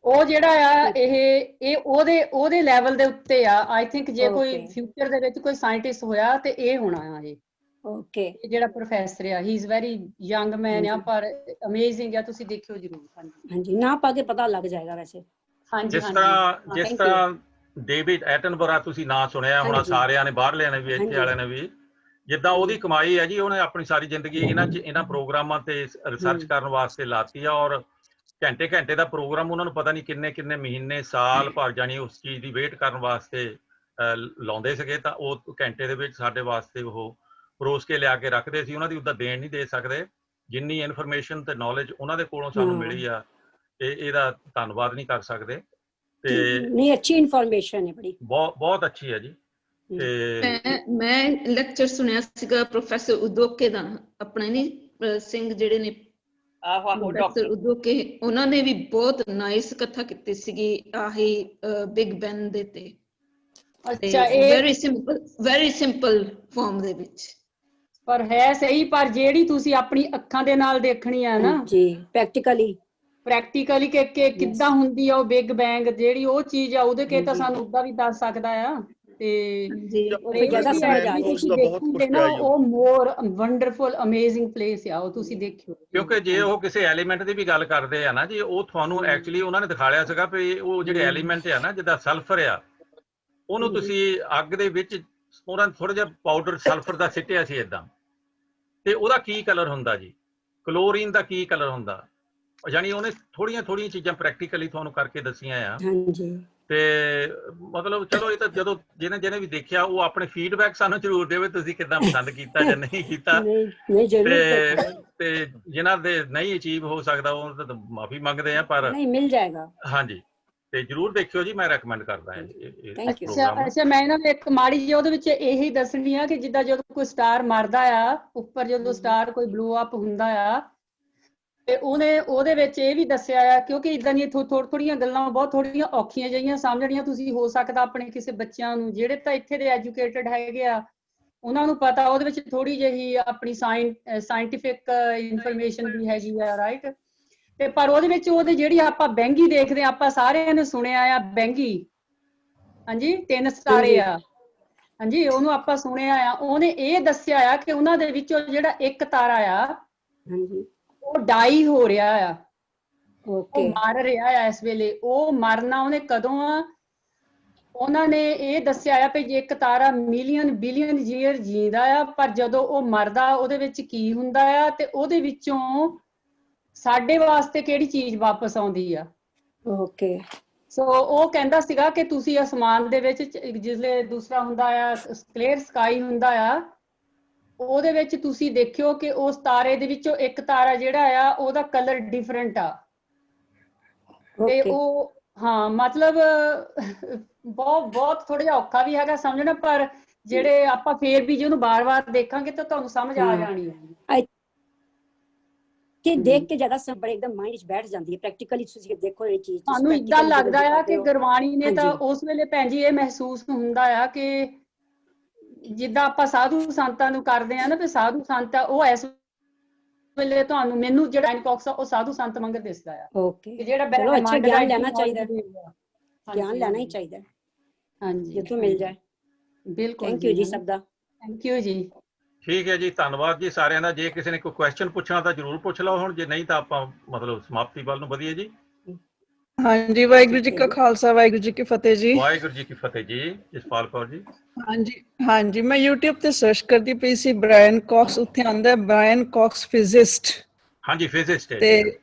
ਉਹ ਜਿਹੜਾ ਆ ਇਹ ਉਹਦੇ ਲੈਵਲ ਦੇ ਉੱਤੇ ਆ। ਆਈ ਥਿੰਕ ਜੇ ਕੋਈ ਫਿਊਚਰ ਦੇ ਵਿੱਚ ਕੋਈ ਸਾਇੰਟਿਸਟ ਹੋਇਆ ਤੇ ਇਹ ਹੋਣਾ ਆ। ਇਹ ਓਕੇ, ਜਿਹੜਾ ਪ੍ਰੋਫੈਸਰ ਆ, ਹੀ ਇਜ਼ ਵੈਰੀ ਯੰਗ ਮੈਨ ਆ, ਪਰ ਅਮੇਜ਼ਿੰਗ ਆ, ਤੁਸੀਂ ਦੇਖਿਓ ਜ਼ਰੂਰ। ਹਾਂਜੀ, ਨਾ ਪਾ ਕੇ ਪਤਾ ਲੱਗ ਜਾਏਗਾ ਵੈਸੇ। ਜਿਸ ਤਰ੍ਹਾਂ ਡੇਵਿਡ ਐਟਨਬਰਾ ਤੁਸੀਂ ਨਾਂ ਸੁਣਿਆ ਹੋਣਾ ਸਾਰਿਆਂ ਨੇ, ਬਾਹਰਲਿਆਂ ਨੇ ਵੀ, ਇੱਥੇ ਵਾਲਿਆਂ ਨੇ ਵੀ। ਜਿੱਦਾਂ ਉਹਦੀ ਕਮਾਈ ਹੈ ਜੀ, ਉਹਨੇ ਆਪਣੀ ਸਾਰੀ ਜ਼ਿੰਦਗੀ ਇਹਨਾਂ ਪ੍ਰੋਗਰਾਮਾਂ ਤੇ ਰਿਸਰਚ ਕਰਨ ਵਾਸਤੇ ਲਾਤੀ ਆ, ਔਰ ਘੰਟੇ ਦਾ ਪ੍ਰੋਗਰਾਮ ਉਹਨਾਂ ਨੂੰ ਪਤਾ ਨਹੀਂ ਕਿੰਨੇ ਮਹੀਨੇ ਸਾਲ ਭਰ ਜਾਣੀ ਉਸ ਚੀਜ਼ ਦੀ ਵੇਟ ਕਰਨ ਵਾਸਤੇ ਲਾਉਂਦੇ ਸੀਗੇ। ਤਾਂ ਉਹ ਘੰਟੇ ਦੇ ਵਿੱਚ ਸਾਡੇ ਵਾਸਤੇ ਉਹ ਪਰੋਸ ਕੇ ਲਿਆ ਕੇ ਰੱਖਦੇ ਸੀ। ਉਹਨਾਂ ਦੀ ਉਹਦਾ ਦੇਣ ਨਹੀਂ ਦੇ ਸਕਦੇ, ਜਿੰਨੀ ਇਨਫੋਰਮੇਸ਼ਨ ਤੇ ਨੌਲੇਜ ਉਹਨਾਂ ਦੇ ਕੋਲੋਂ ਸਾਨੂੰ ਮਿਲੀ ਆ, ਇਹਦਾ ਧੰਨਵਾਦ ਨਹੀਂ ਕਰ ਸਕਦੇ। ਤੇ ਨਹੀਂ, ਅੱਛੀ ਇਨਫੋਰਮੇਸ਼ਨ ਹੈ, ਬੜੀ ਬਹੁਤ ਅੱਛੀ ਹੈ ਜੀ। ਤੇ ਮੈਂ ਲੈਕਚਰ ਸੁਣਿਆ ਸੀਗਾ ਪ੍ਰੋਫੈਸਰ ਉਦੋਕੇ ਦਾ, ਆਪਣੇ ਨਹੀਂ ਸਿੰਘ ਜਿਹੜੇ ਨੇ, ਪ੍ਰੋਫੈਸਰ ਉਦੋਕੇ, ਉਹਨਾਂ ਨੇ ਵੀ ਬਹੁਤ ਨਾਈਸ ਕਥਾ ਕੀਤੀ ਸੀਗੀ ਆਹੀ ਬਿਗ ਬੈਨ ਦੇ ਤੇ। ਅੱਛਾ, ਵੈਰੀ ਸਿੰਪਲ ਫਾਰਮ ਦੇ ਵਿੱਚ, ਪਰ ਹੈ ਸਹੀ। ਪਰ ਜਿਹੜੀ ਤੁਸੀਂ ਆਪਣੀ ਅੱਖਾਂ ਦੇ ਨਾਲ ਦੇਖਣੀ ਆ ਨਾ ਜੀ, ਪ੍ਰੈਕਟੀਕਲੀ ਕਿ ਕਿੱਦਾਂ ਹੁੰਦੀ ਆ ਉਹ ਬਿਗ ਬੈਂਗ, ਜਿਹੜੀ ਉਹ ਚੀਜ਼ ਆ, ਉਹਦੇ ਕੇ ਤਾਂ ਸਾਨੂੰ ਉੱਦਾਂ ਵੀ ਦੱਸ ਸਕਦਾ ਆ। ਤੇ ਜ਼ਿਆਦਾ ਸਮਝ ਆ ਜਾਏਗੀ ਨਾ, ਉਹ ਮੋਰ ਵੰਡਰਫੁਲ ਅਮੇਜ਼ਿੰਗ ਪਲੇਸ ਆ, ਉਹ ਤੁਸੀਂ ਦੇਖਿਓ। ਕਿਉਂਕਿ ਜੇ ਉਹ ਕਿਸੇ ਐਲੀਮੈਂਟ ਦੀ ਵੀ ਗੱਲ ਕਰਦੇ ਆ ਨਾ ਜੀ, ਉਹ ਤੁਹਾਨੂੰ ਐਕਚੁਅਲੀ ਉਹਨਾਂ ਨੇ ਦਿਖਾਇਆ ਸੀਗਾ ਵੀ ਉਹ ਜਿਹੜੇ ਐਲੀਮੈਂਟ ਆ ਨਾ, ਜਿੱਦਾਂ ਸਲਫਰ ਆ, ਉਹਨੂੰ ਤੁਸੀਂ ਅੱਗ ਦੇ ਵਿੱਚ ਉਹਨਾਂ ਨੇ ਥੋੜਾ ਜਿਹਾ ਪਾਊਡਰ ਸਲਫਰ ਦਾ ਸਿੱਟਿਆ ਸੀ ਏਦਾਂ, ਤੇ ਉਹਦਾ ਕੀ ਕਲਰ ਹੁੰਦਾ ਜੀ, ਕਲੋਰੀਨ ਦਾ ਕੀ ਕਲਰ ਹੁੰਦਾ। ਯਾਨੀ ਉਹਨੇ ਥੋੜੀਆਂ ਚੀਜ਼ਾਂ ਪ੍ਰੈਕਟੀਕਲੀ ਤੁਹਾਨੂੰ ਕਰਕੇ ਦੱਸੀਆਂ ਆ। ਤੇ ਮਤਲਬ ਚਲੋ, ਇਹ ਤਾਂ ਜਦੋਂ ਜਿਹਨੇ ਵੀ ਦੇਖਿਆ ਉਹ ਆਪਣੇ ਫੀਡਬੈਕ ਸਾਨੂੰ ਜ਼ਰੂਰ ਦੇਵੇ, ਤੁਸੀਂ ਕਿੱਦਾਂ ਪਸੰਦ ਕੀਤਾ ਜਾਂ ਨਹੀਂ ਕੀਤਾ। ਤੇ ਜਿਨ੍ਹਾਂ ਦੇ ਨਹੀਂ ਅਚੀਵ ਹੋ ਸਕਦਾ ਉਹ ਤਾਂ ਮਾਫੀ ਮੰਗਦੇ ਆ, ਪਰ ਮਿਲ ਜਾਏਗਾ। ਹਾਂਜੀ, ਤੇ ਜ਼ਰੂਰ ਦੇਖਿਓ ਜੀ, ਮੈਂ ਰეკਮੈਂਡ ਕਰਦਾ ਹਾਂ। ਅੱਛਾ, ਮੈਂ ਇਹਨਾਂ ਨੂੰ ਇੱਕ ਮਾੜੀ ਜਿਹੀ ਉਹਦੇ ਵਿੱਚ ਇਹੀ ਦੱਸਣੀ ਆ ਕਿ ਜਿੱਦਾਂ ਜਦੋਂ ਕੋਈ ਸਟਾਰ ਮਰਦਾ ਆ ਉੱਪਰ, ਜਦੋਂ ਸਟਾਰ ਕੋਈ ਬਲੋ ਅਪ ਹੁੰਦਾ ਆ, ਤੇ ਉਹਦੇ ਵਿੱਚ ਇਹ ਵੀ ਦੱਸਿਆ ਆ, ਕਿਉਂਕਿ ਇਦਾਂ ਦੀਆਂ ਥੋੜੀਆਂ ਗੱਲਾਂ ਬਹੁਤ ਥੋੜੀਆਂ ਔਖੀਆਂ ਜਿਹੀਆਂ ਸਮਝਣੀਆਂ ਤੁਸੀਂ ਹੋ ਸਕਦਾ ਆਪਣੇ ਕਿਸੇ ਬੱਚਿਆਂ ਨੂੰ, ਜਿਹੜੇ ਤਾਂ ਇੱਥੇ ਦੇ ਐਜੂਕੇਟਡ ਹੈਗੇ ਆ, ਉਹਨਾਂ ਨੂੰ ਪਤਾ। ਉਹਦੇ ਵਿੱਚ ਥੋੜੀ ਜਿਹੀ ਆਪਣੀ ਸਾਇੰਟੀਫਿਕ ਇਨਫੋਰਮੇਸ਼ਨ ਵੀ ਹੈਗੀ ਆ, ਰਾਈਟ। ਤੇ ਪਰ ਉਹਦੇ ਵਿੱਚ ਉਹਦੇ ਜਿਹੜੀ ਆਪਾਂ ਬੈਂਗੀ ਦੇਖਦੇ ਆ, ਆਪਾਂ ਸਾਰਿਆਂ ਨੇ ਸੁਣਿਆ ਆ ਬੈਂਗੀ, ਹਾਂਜੀ, 3 ਸਿਤਾਰੇ ਆ, ਹਾਂਜੀ, ਉਹਨੂੰ ਆਪਾਂ ਸੁਣਿਆ ਆ। ਉਹਨੇ ਇਹ ਦੱਸਿਆ ਆ ਕਿ ਉਹਨਾਂ ਦੇ ਵਿੱਚੋਂ ਜਿਹੜਾ ਇੱਕ ਤਾਰਾ ਆ, ਉਹ ਡਾਈ ਹੋ ਰਿਹਾ ਆ, ਉਹ ਮਰ ਰਿਹਾ ਆ ਇਸ ਵੇਲੇ। ਉਹ ਮਰਨਾ ਉਹਨੇ ਕਦੋਂ ਆ, ਉਹਨਾਂ ਨੇ ਇਹ ਦੱਸਿਆ ਆ ਵੀ ਜੇ ਇੱਕ ਤਾਰਾ ਮਿਲੀਅਨ ਬਿਲੀਅਨ ਈਅਰ ਜੀਂਦਾ ਆ, ਪਰ ਜਦੋਂ ਉਹ ਮਰਦਾ ਉਹਦੇ ਵਿੱਚ ਕੀ ਹੁੰਦਾ ਆ, ਤੇ ਉਹਦੇ ਵਿੱਚੋਂ ਸਾਡੇ ਵਾਸਤੇ ਕਿਹੜੀ ਚੀਜ਼ ਵਾਪਸ ਆਉਂਦੀ ਆ। ਓਕੇ। ਸੋ ਉਹ ਕਹਿੰਦਾ ਸੀਗਾ ਕਿ ਤੁਸੀਂ ਅਸਮਾਨ ਦੇ ਵਿੱਚ ਜਿਸਲੇ ਦੂਸਰਾ ਹੁੰਦਾ ਆ ਕਲੀਅਰ ਸਕਾਈ ਹੁੰਦਾ ਆ, ਉਹਦੇ ਵਿੱਚ ਤੁਸੀਂ ਦੇਖਿਓ ਕਿ ਉਸ ਤਾਰੇ ਦੇ ਵਿੱਚੋਂ ਇੱਕ ਤਾਰਾ ਜਿਹੜਾ ਆ ਉਹਦਾ ਕਲਰ ਡਿਫਰੈਂਟ ਆ। ਤੇ ਉਹ ਹਾਂ ਮਤਲਬ ਬਹੁਤ ਥੋੜਾ ਜਿਹਾ ਔਖਾ ਵੀ ਹੈਗਾ ਸਮਝਣਾ, ਪਰ ਜਿਹੜੇ ਆਪਾਂ ਫੇਰ ਵੀ ਜੇ ਉਹਨੂੰ ਬਾਰ-ਬਾਰ ਦੇਖਾਂਗੇ ਤਾਂ ਤੁਹਾਨੂੰ ਸਮਝ ਆ ਜਾਣੀ ਹੈ ਕਿ ਦੇਖ ਕੇ ਜ਼ਿਆਦਾ ਬੜੇ ਇੱਕਦਮ ਮਾਈਂਡ 'ਚ ਬੈਠ ਜਾਂਦੀ ਹੈ। ਪ੍ਰੈਕਟੀਕਲੀ ਤੁਸੀਂ ਦੇਖੋ ਇਹ ਚੀਜ਼ ਸਾਨੂੰ ਇਦਾਂ ਲੱਗਦਾ ਆ ਕਿ ਗੁਰਬਾਣੀ ਨੇ ਤਾਂ ਉਸ ਵੇਲੇ ਭੈਣ ਜੀ ਇਹ ਮਹਿਸੂਸ ਹੁੰਦਾ ਆ ਕਿ ਜਿੱਦਾਂ ਆਪਾਂ ਸਾਧੂ ਸੰਤਾਂ ਨੂੰ ਕਰਦੇ ਆ ਨਾ, ਤੇ ਸਾਧੂ ਸੰਤ ਆ ਉਹ ਇਸ ਵੇਲੇ ਤੁਹਾਨੂੰ ਮੈਨੂੰ ਜਿਹੜਾ ਇਨਕੌਕਸ ਆ ਉਹ ਸਾਧੂ ਸੰਤ ਵਾਂਗ ਦਿਸਦਾ ਆ। ਓਕੇ, ਜਿਹੜਾ ਚਲੋ ਅੱਛਾ ਗਿਆਨ ਲੈਣਾ ਚਾਹੀਦਾ, ਗਿਆਨ ਲੈਣਾ ਹੀ ਚਾਹੀਦਾ ਹਾਂਜੀ ਜਿੱਥੋਂ ਮਿਲ ਜਾਏ। ਬਿਲਕੁਲ। ਥੈਂਕ ਯੂ ਜੀ ਸਭ ਦਾ। ਥੈਂਕ ਯੂ ਜੀ। ਠੀਕ ਹੈ ਜੀ, ਧੰਨਵਾਦ ਜੀ ਸਾਰਿਆਂ ਦਾ। ਜੇ ਕਿਸੇ ਨੇ ਕੋਈ ਕੁਐਸਚਨ ਪੁੱਛਣਾ ਤਾਂ ਜ਼ਰੂਰ ਪੁੱਛ ਲਓ ਹੁਣ, ਜੇ ਨਹੀਂ ਤਾਂ ਆਪਾਂ ਮਤਲਬ ਸਮਾਪਤੀ ਵੱਲ ਨੂੰ ਵਧੀਏ ਜੀ। ਹਾਂਜੀ, ਵਾਹਿਗੁਰੂ ਜੀ ਕਾ ਖਾਲਸਾ, ਵਾਹਿਗੁਰੂ ਜੀ ਕੀ ਫਤਿਹ ਜੀ। ਵਾਹਿਗੁਰੂ ਜੀ ਕੀ ਫਤਿਹ ਜੀ। ਜਸਪਾਲ ਕੌਰ ਜੀ। ਹਾਂਜੀ, ਮੈਂ YouTube ਤੇ ਸਰਚ ਕਰਦੀ ਪਈ ਸੀ ਬ੍ਰਾਇਨ ਕਾਕਸ, ਉੱਥੇ ਆਂਦਾ ਬ੍ਰਾਇਨ ਕਾਕਸ ਫਿਜ਼ਿਸਟ। ਹਾਂਜੀ, ਫਿਜ਼ਿਸਟ ਹੈ ਤੇ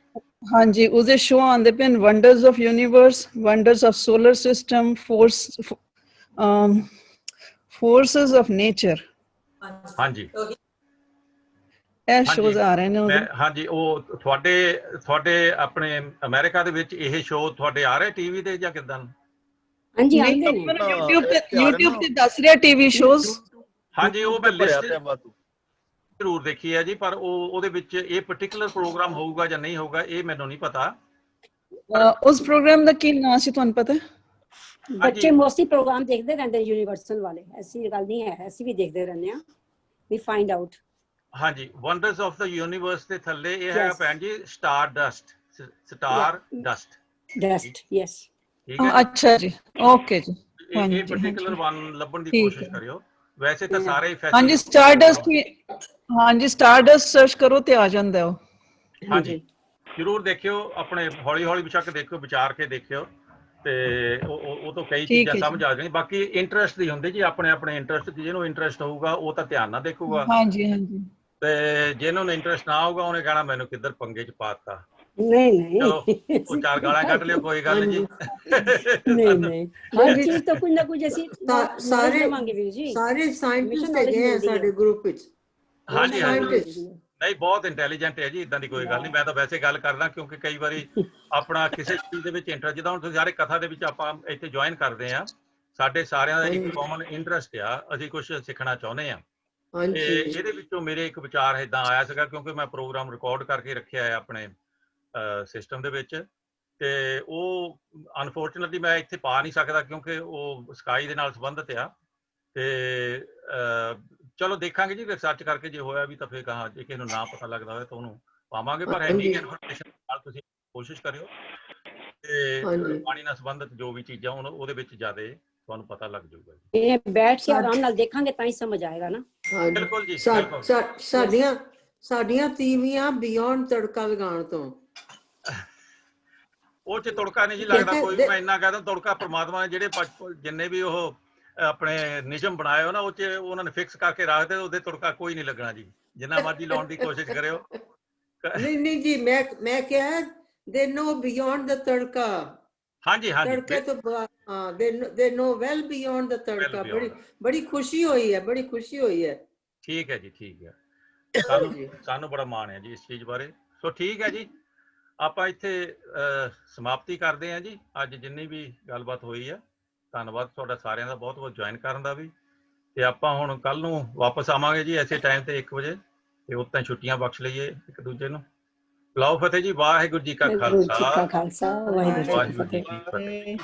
ਹਾਂਜੀ ਉਹਦੇ ਸ਼ੋਅ ਆਉਂਦੇ ਪਏ wonders of universe, wonders of solar system, forces of nature. ਹਾਂਜੀ, ਇਹ ਸ਼ੋਜ਼ ਆ ਰਹੇ ਨੇ। ਹਾਂਜੀ, ਉਹ ਤੁਹਾਡੇ ਆਪਣੇ ਅਮਰੀਕਾ ਦੇ ਵਿੱਚ ਇਹ ਸ਼ੋਅ ਤੁਹਾਡੇ ਆ ਰਹੇ ਟੀਵੀ ਤੇ ਜਾਂ ਕਿਦਾਂ? ਹਾਂਜੀ, ਆਉਂਦੇ ਨੇ YouTube ਤੇ ਦੱਸ ਰਿਹਾ ਟੀਵੀ ਸ਼ੋਜ਼। ਹਾਂਜੀ, ਉਹ ਮੈਂ ਲਿਸਟ ਜ਼ਰੂਰ ਦੇਖੀ ਹੈ ਜੀ, ਪਰ ਉਹਦੇ ਵਿੱਚ ਇਹ ਪਾਰਟਿਕੂਲਰ ਪ੍ਰੋਗਰਾਮ ਹੋਊਗਾ ਜਾਂ ਨਹੀਂ ਹੋਊਗਾ ਇਹ ਮੈਨੂੰ ਨਹੀਂ ਪਤਾ। ਉਸ ਪ੍ਰੋਗਰਾਮ ਦਾ ਕੀ ਨਾਮ ਸੀ ਤੁਹਾਨੂੰ ਪਤਾ? ਬੱਚੇ ਮੋਸਟਲੀ ਪ੍ਰੋਗਰਾਮ ਦੇਖਦੇ ਰਹਿੰਦੇ ਯੂਨੀਵਰਸਲ ਵਾਲੇ, ਐਸੀ ਗੱਲ ਨਹੀਂ ਹੈ, ਅਸੀਂ ਵੀ ਦੇਖਦੇ ਰਹਿੰਦੇ ਹਾਂ। ਵੀ ਫਾਈਂਡ ਆਊਟ। ਹਾਂਜੀ, ਵੰਡਰਸ ਆਫ ਦਾ ਯੂਨੀਵਰਸ ਦੇ ਥੱਲੇ ਇਹ ਹੈ ਭੈਣ ਜੀ ਸਟਾਰ ਡਸਟ। ਯੈਸ। ਅੱਛਾ ਜੀ, ਓਕੇ ਜੀ। ਇਹ ਪਾਰਟਿਕੂਲਰ ਵਨ ਲੱਭਣ ਦੀ ਕੋਸ਼ਿਸ਼ ਕਰਿਓ। ਵੈਸੇ ਤਾਂ ਸਾਰੇ ਹਾਂਜੀ ਸਟਾਰਡਸਟ ਸਰਚ ਕਰੋ ਤੇ ਆ ਜਾਂਦਾ ਉਹ। ਹਾਂਜੀ, ਜ਼ਰੂਰ ਦੇਖਿਓ, ਆਪਣੇ ਹੌਲੀ ਹੌਲੀ ਬੇਸ਼ੱਕ ਦੇਖਿਓ, ਵਿਚਾਰ ਕੇ ਦੇਖਿਓ, ਤੇ ਉਹ ਤੋਂ ਕਈ ਚੀਜ਼ਾਂ ਸਮਝ ਆ ਜਾਣਗੀਆਂ। ਬਾਕੀ ਇੰਟਰਸਟ ਦੀ ਹੁੰਦੀ ਜੀ, ਆਪਣੇ ਆਪਣੇ ਇੰਟਰਸਟ, ਜਿਹਨੂੰ ਇੰਟਰਸਟ ਹੋਊਗਾ ਉਹ ਤਾਂ ਧਿਆਨ ਨਾਲ ਦੇਖੂਗਾ। ਹਾਂਜੀ। ਤੇ ਜਿਹਨੂੰ ਇੰਟਰਸਟ ਨਾ ਹੋਊਗਾ ਉਹਨੇ ਕਹਿਣਾ ਮੈਨੂੰ ਕਿੱਧਰ ਪੰਗੇ 'ਚ ਪਾਤਾ। ਨਹੀਂ, ਚਲੋ ਉਹ ਚਾਰ ਗਾਲਾਂ ਕੱਢ ਲਿਓ, ਕੋਈ ਗੱਲ ਨਹੀਂ ਜੀ। ਨਹੀਂ, ਹਰ ਚੀਜ਼ ਤੋਂ ਕੁਝ ਨਾ ਕੁਝ ਅਸੀਂ ਸਾਰੇ ਸਾਇੰਟਿਸਟ ਹੈਗੇ ਆ ਸਾਡੇ ਗਰੁੱਪ ਵਿੱਚ। ਹਾਂਜੀ, ਨਹੀਂ ਬਹੁਤ ਇੰਟੈਲੀਜੈਂਟ ਹੈ ਜੀ, ਇਦਾਂ ਦੀ ਕੋਈ ਗੱਲ ਨਹੀਂ। ਮੈਂ ਤਾਂ ਵੈਸੇ ਗੱਲ ਕਰਦਾ ਕਿਉਂਕਿ ਕਈ ਵਾਰੀ ਆਪਣਾ ਕਿਸੇ ਚੀਜ਼ ਦੇ ਵਿੱਚ ਇੰਟਰਸਟ, ਜਿੱਦਾਂ ਹੁਣ ਤੁਸੀਂ ਸਾਰੇ ਕਥਾ ਦੇ ਵਿੱਚ ਆਪਾਂ ਇੱਥੇ ਜੁਆਇਨ ਕਰਦੇ ਆ, ਸਾਡੇ ਸਾਰਿਆਂ ਦਾ ਇੱਕ ਕਾਮਨ ਇੰਟਰਸਟ ਆ, ਅਸੀਂ ਕੁਝ ਸਿੱਖਣਾ ਚਾਹੁੰਦੇ ਆ। ਤੇ ਇਹਦੇ ਵਿੱਚੋਂ ਮੇਰੇ ਇੱਕ ਵਿਚਾਰ ਏਦਾਂ ਆਇਆ ਸੀਗਾ, ਕਿਉਂਕਿ ਮੈਂ ਪ੍ਰੋਗਰਾਮ ਰਿਕਾਰਡ ਕਰਕੇ ਰੱਖਿਆ ਹੈ ਆਪਣੇ ਸਿਸਟਮ ਦੇ ਵਿੱਚ, ਤੇ ਉਹ ਅਨਫੋਰਚੂਨੇਟਲੀ ਮੈਂ ਇੱਥੇ ਪਾ ਨਹੀਂ ਸਕਦਾ ਕਿਉਂਕਿ ਉਹ ਸਕਾਈ ਦੇ ਨਾਲ ਸੰਬੰਧਿਤ ਆ। ਤੇ ਚਲੋ ਦੇਖਾਂਗੇ ਜੀ, ਰਿਸਰਚ ਕਰਕੇ ਜੇ ਹੋਇਆ ਵੀ ਤਾਂ ਫਿਰ ਕਹਾਂ, ਜੇ ਕਿਸੇ ਨੂੰ ਨਾ ਪਤਾ ਲੱਗਦਾ ਹੋਇਆ ਤਾਂ ਉਹਨੂੰ ਪਾਵਾਂਗੇ, ਪਰ ਇੰਨੀ ਇਨਫੋਰਮੇਸ਼ਨ ਨਾਲ ਤੁਸੀਂ ਕੋਸ਼ਿਸ਼ ਕਰਿਓ ਤੇ ਪਾਣੀ ਨਾਲ ਸੰਬੰਧਿਤ ਜੋ ਵੀ ਚੀਜ਼ਾਂ ਹੁਣ ਉਹਦੇ ਵਿੱਚ ਜ਼ਿਆਦਾ ਤੁਹਾਨੂੰ ਪਤਾ ਲੱਗ ਜਾਊਗਾ। ਇਹ ਬੈਠ ਕੇ ਆਰਾਮ ਨਾਲ ਦੇਖਾਂਗੇ ਤਾਂ ਹੀ ਸਮਝ ਆਏਗਾ ਨਾ। ਬਿਲਕੁਲ ਜੀ। ਸਾਡੀਆਂ ਤੀਵੀਆਂ ਬਿਯੋਂਡ ਤੜਕਾ ਲਗਾਉਣ ਤੋਂ ਉਹ 'ਚ ਤੜਕਾ ਨਹੀਂ ਜੀ ਲੱਗਦਾ ਕੋਈ। ਮੈਂ ਇੰਨਾ ਕਹਿ ਦਾਂ, ਤੜਕਾ ਪ੍ਰਮਾਤਮਾ ਨੇ ਜਿਹੜੇ ਜਿੰਨੇ ਵੀ ਉਹ ਆਪਣੇ ਨਿਯਮ ਬਣਾਏ ਹੋ ਨਾ, ਉਹ 'ਚ ਉਹਨਾਂ ਨੇ ਫਿਕਸ ਕਰਕੇ ਰੱਖਦੇ, ਉਹਦੇ ਤੜਕਾ ਕੋਈ ਨਹੀਂ ਲੱਗਣਾ ਜੀ, ਜਿੰਨਾ ਮਰਜ਼ੀ ਲਾਉਣ ਦੀ ਕੋਸ਼ਿਸ਼ ਕਰਿਓ। ਨਹੀਂ ਜੀ, ਮੈਂ ਕਿਹਾ ਦੇ ਨੋ ਬਿਯੋਂਡ ਦਾ ਤੜਕਾ। ਹਾਂਜੀ, ਤੜਕੇ ਤੋਂ ਦੇ ਨੋ ਵੈਲ ਬਿਯੋਂਡ ਦਾ ਤੜਕਾ। ਬੜੀ ਖੁਸ਼ੀ ਹੋਈ ਹੈ। ਠੀਕ ਹੈ ਜੀ, ਠੀਕ ਹੈ। ਸਾਨੂੰ ਬੜਾ ਮਾਣ ਹੈ ਜੀ ਇਸ ਚੀਜ਼ ਬਾਰੇ। ਸੋ ਠੀਕ ਹੈ ਜੀ, ਆਪਾਂ ਇੱਥੇ ਸਮਾਪਤੀ ਕਰਦੇ ਹਾਂ ਜੀ। ਅੱਜ ਜਿੰਨੀ ਵੀ ਗੱਲਬਾਤ ਹੋਈ ਹੈ, ਧੰਨਵਾਦ ਤੁਹਾਡਾ ਸਾਰਿਆਂ ਦਾ ਬਹੁਤ ਬਹੁਤ ਜੁਆਇਨ ਕਰਨ ਦਾ ਵੀ। ਤੇ ਆਪਾਂ ਹੁਣ ਕੱਲ ਨੂੰ ਵਾਪਸ ਆਵਾਂਗੇ ਜੀ ਐਸੇ ਟਾਈਮ ਤੇ 1 ਵਜੇ, ਤੇ ਉਦੋਂ ਛੁੱਟੀਆਂ ਬਖਸ਼ ਲਈਏ ਇੱਕ ਦੂਜੇ ਨੂੰ। ਬੁਲਾਓ ਫਤਿਹ ਜੀ। ਵਾਹਿਗੁਰੂ ਜੀ ਕਾ ਖਾਲਸਾ, ਵਾਹਿਗੁਰੂ ਜੀ ਕੀ ਫਤਿਹ।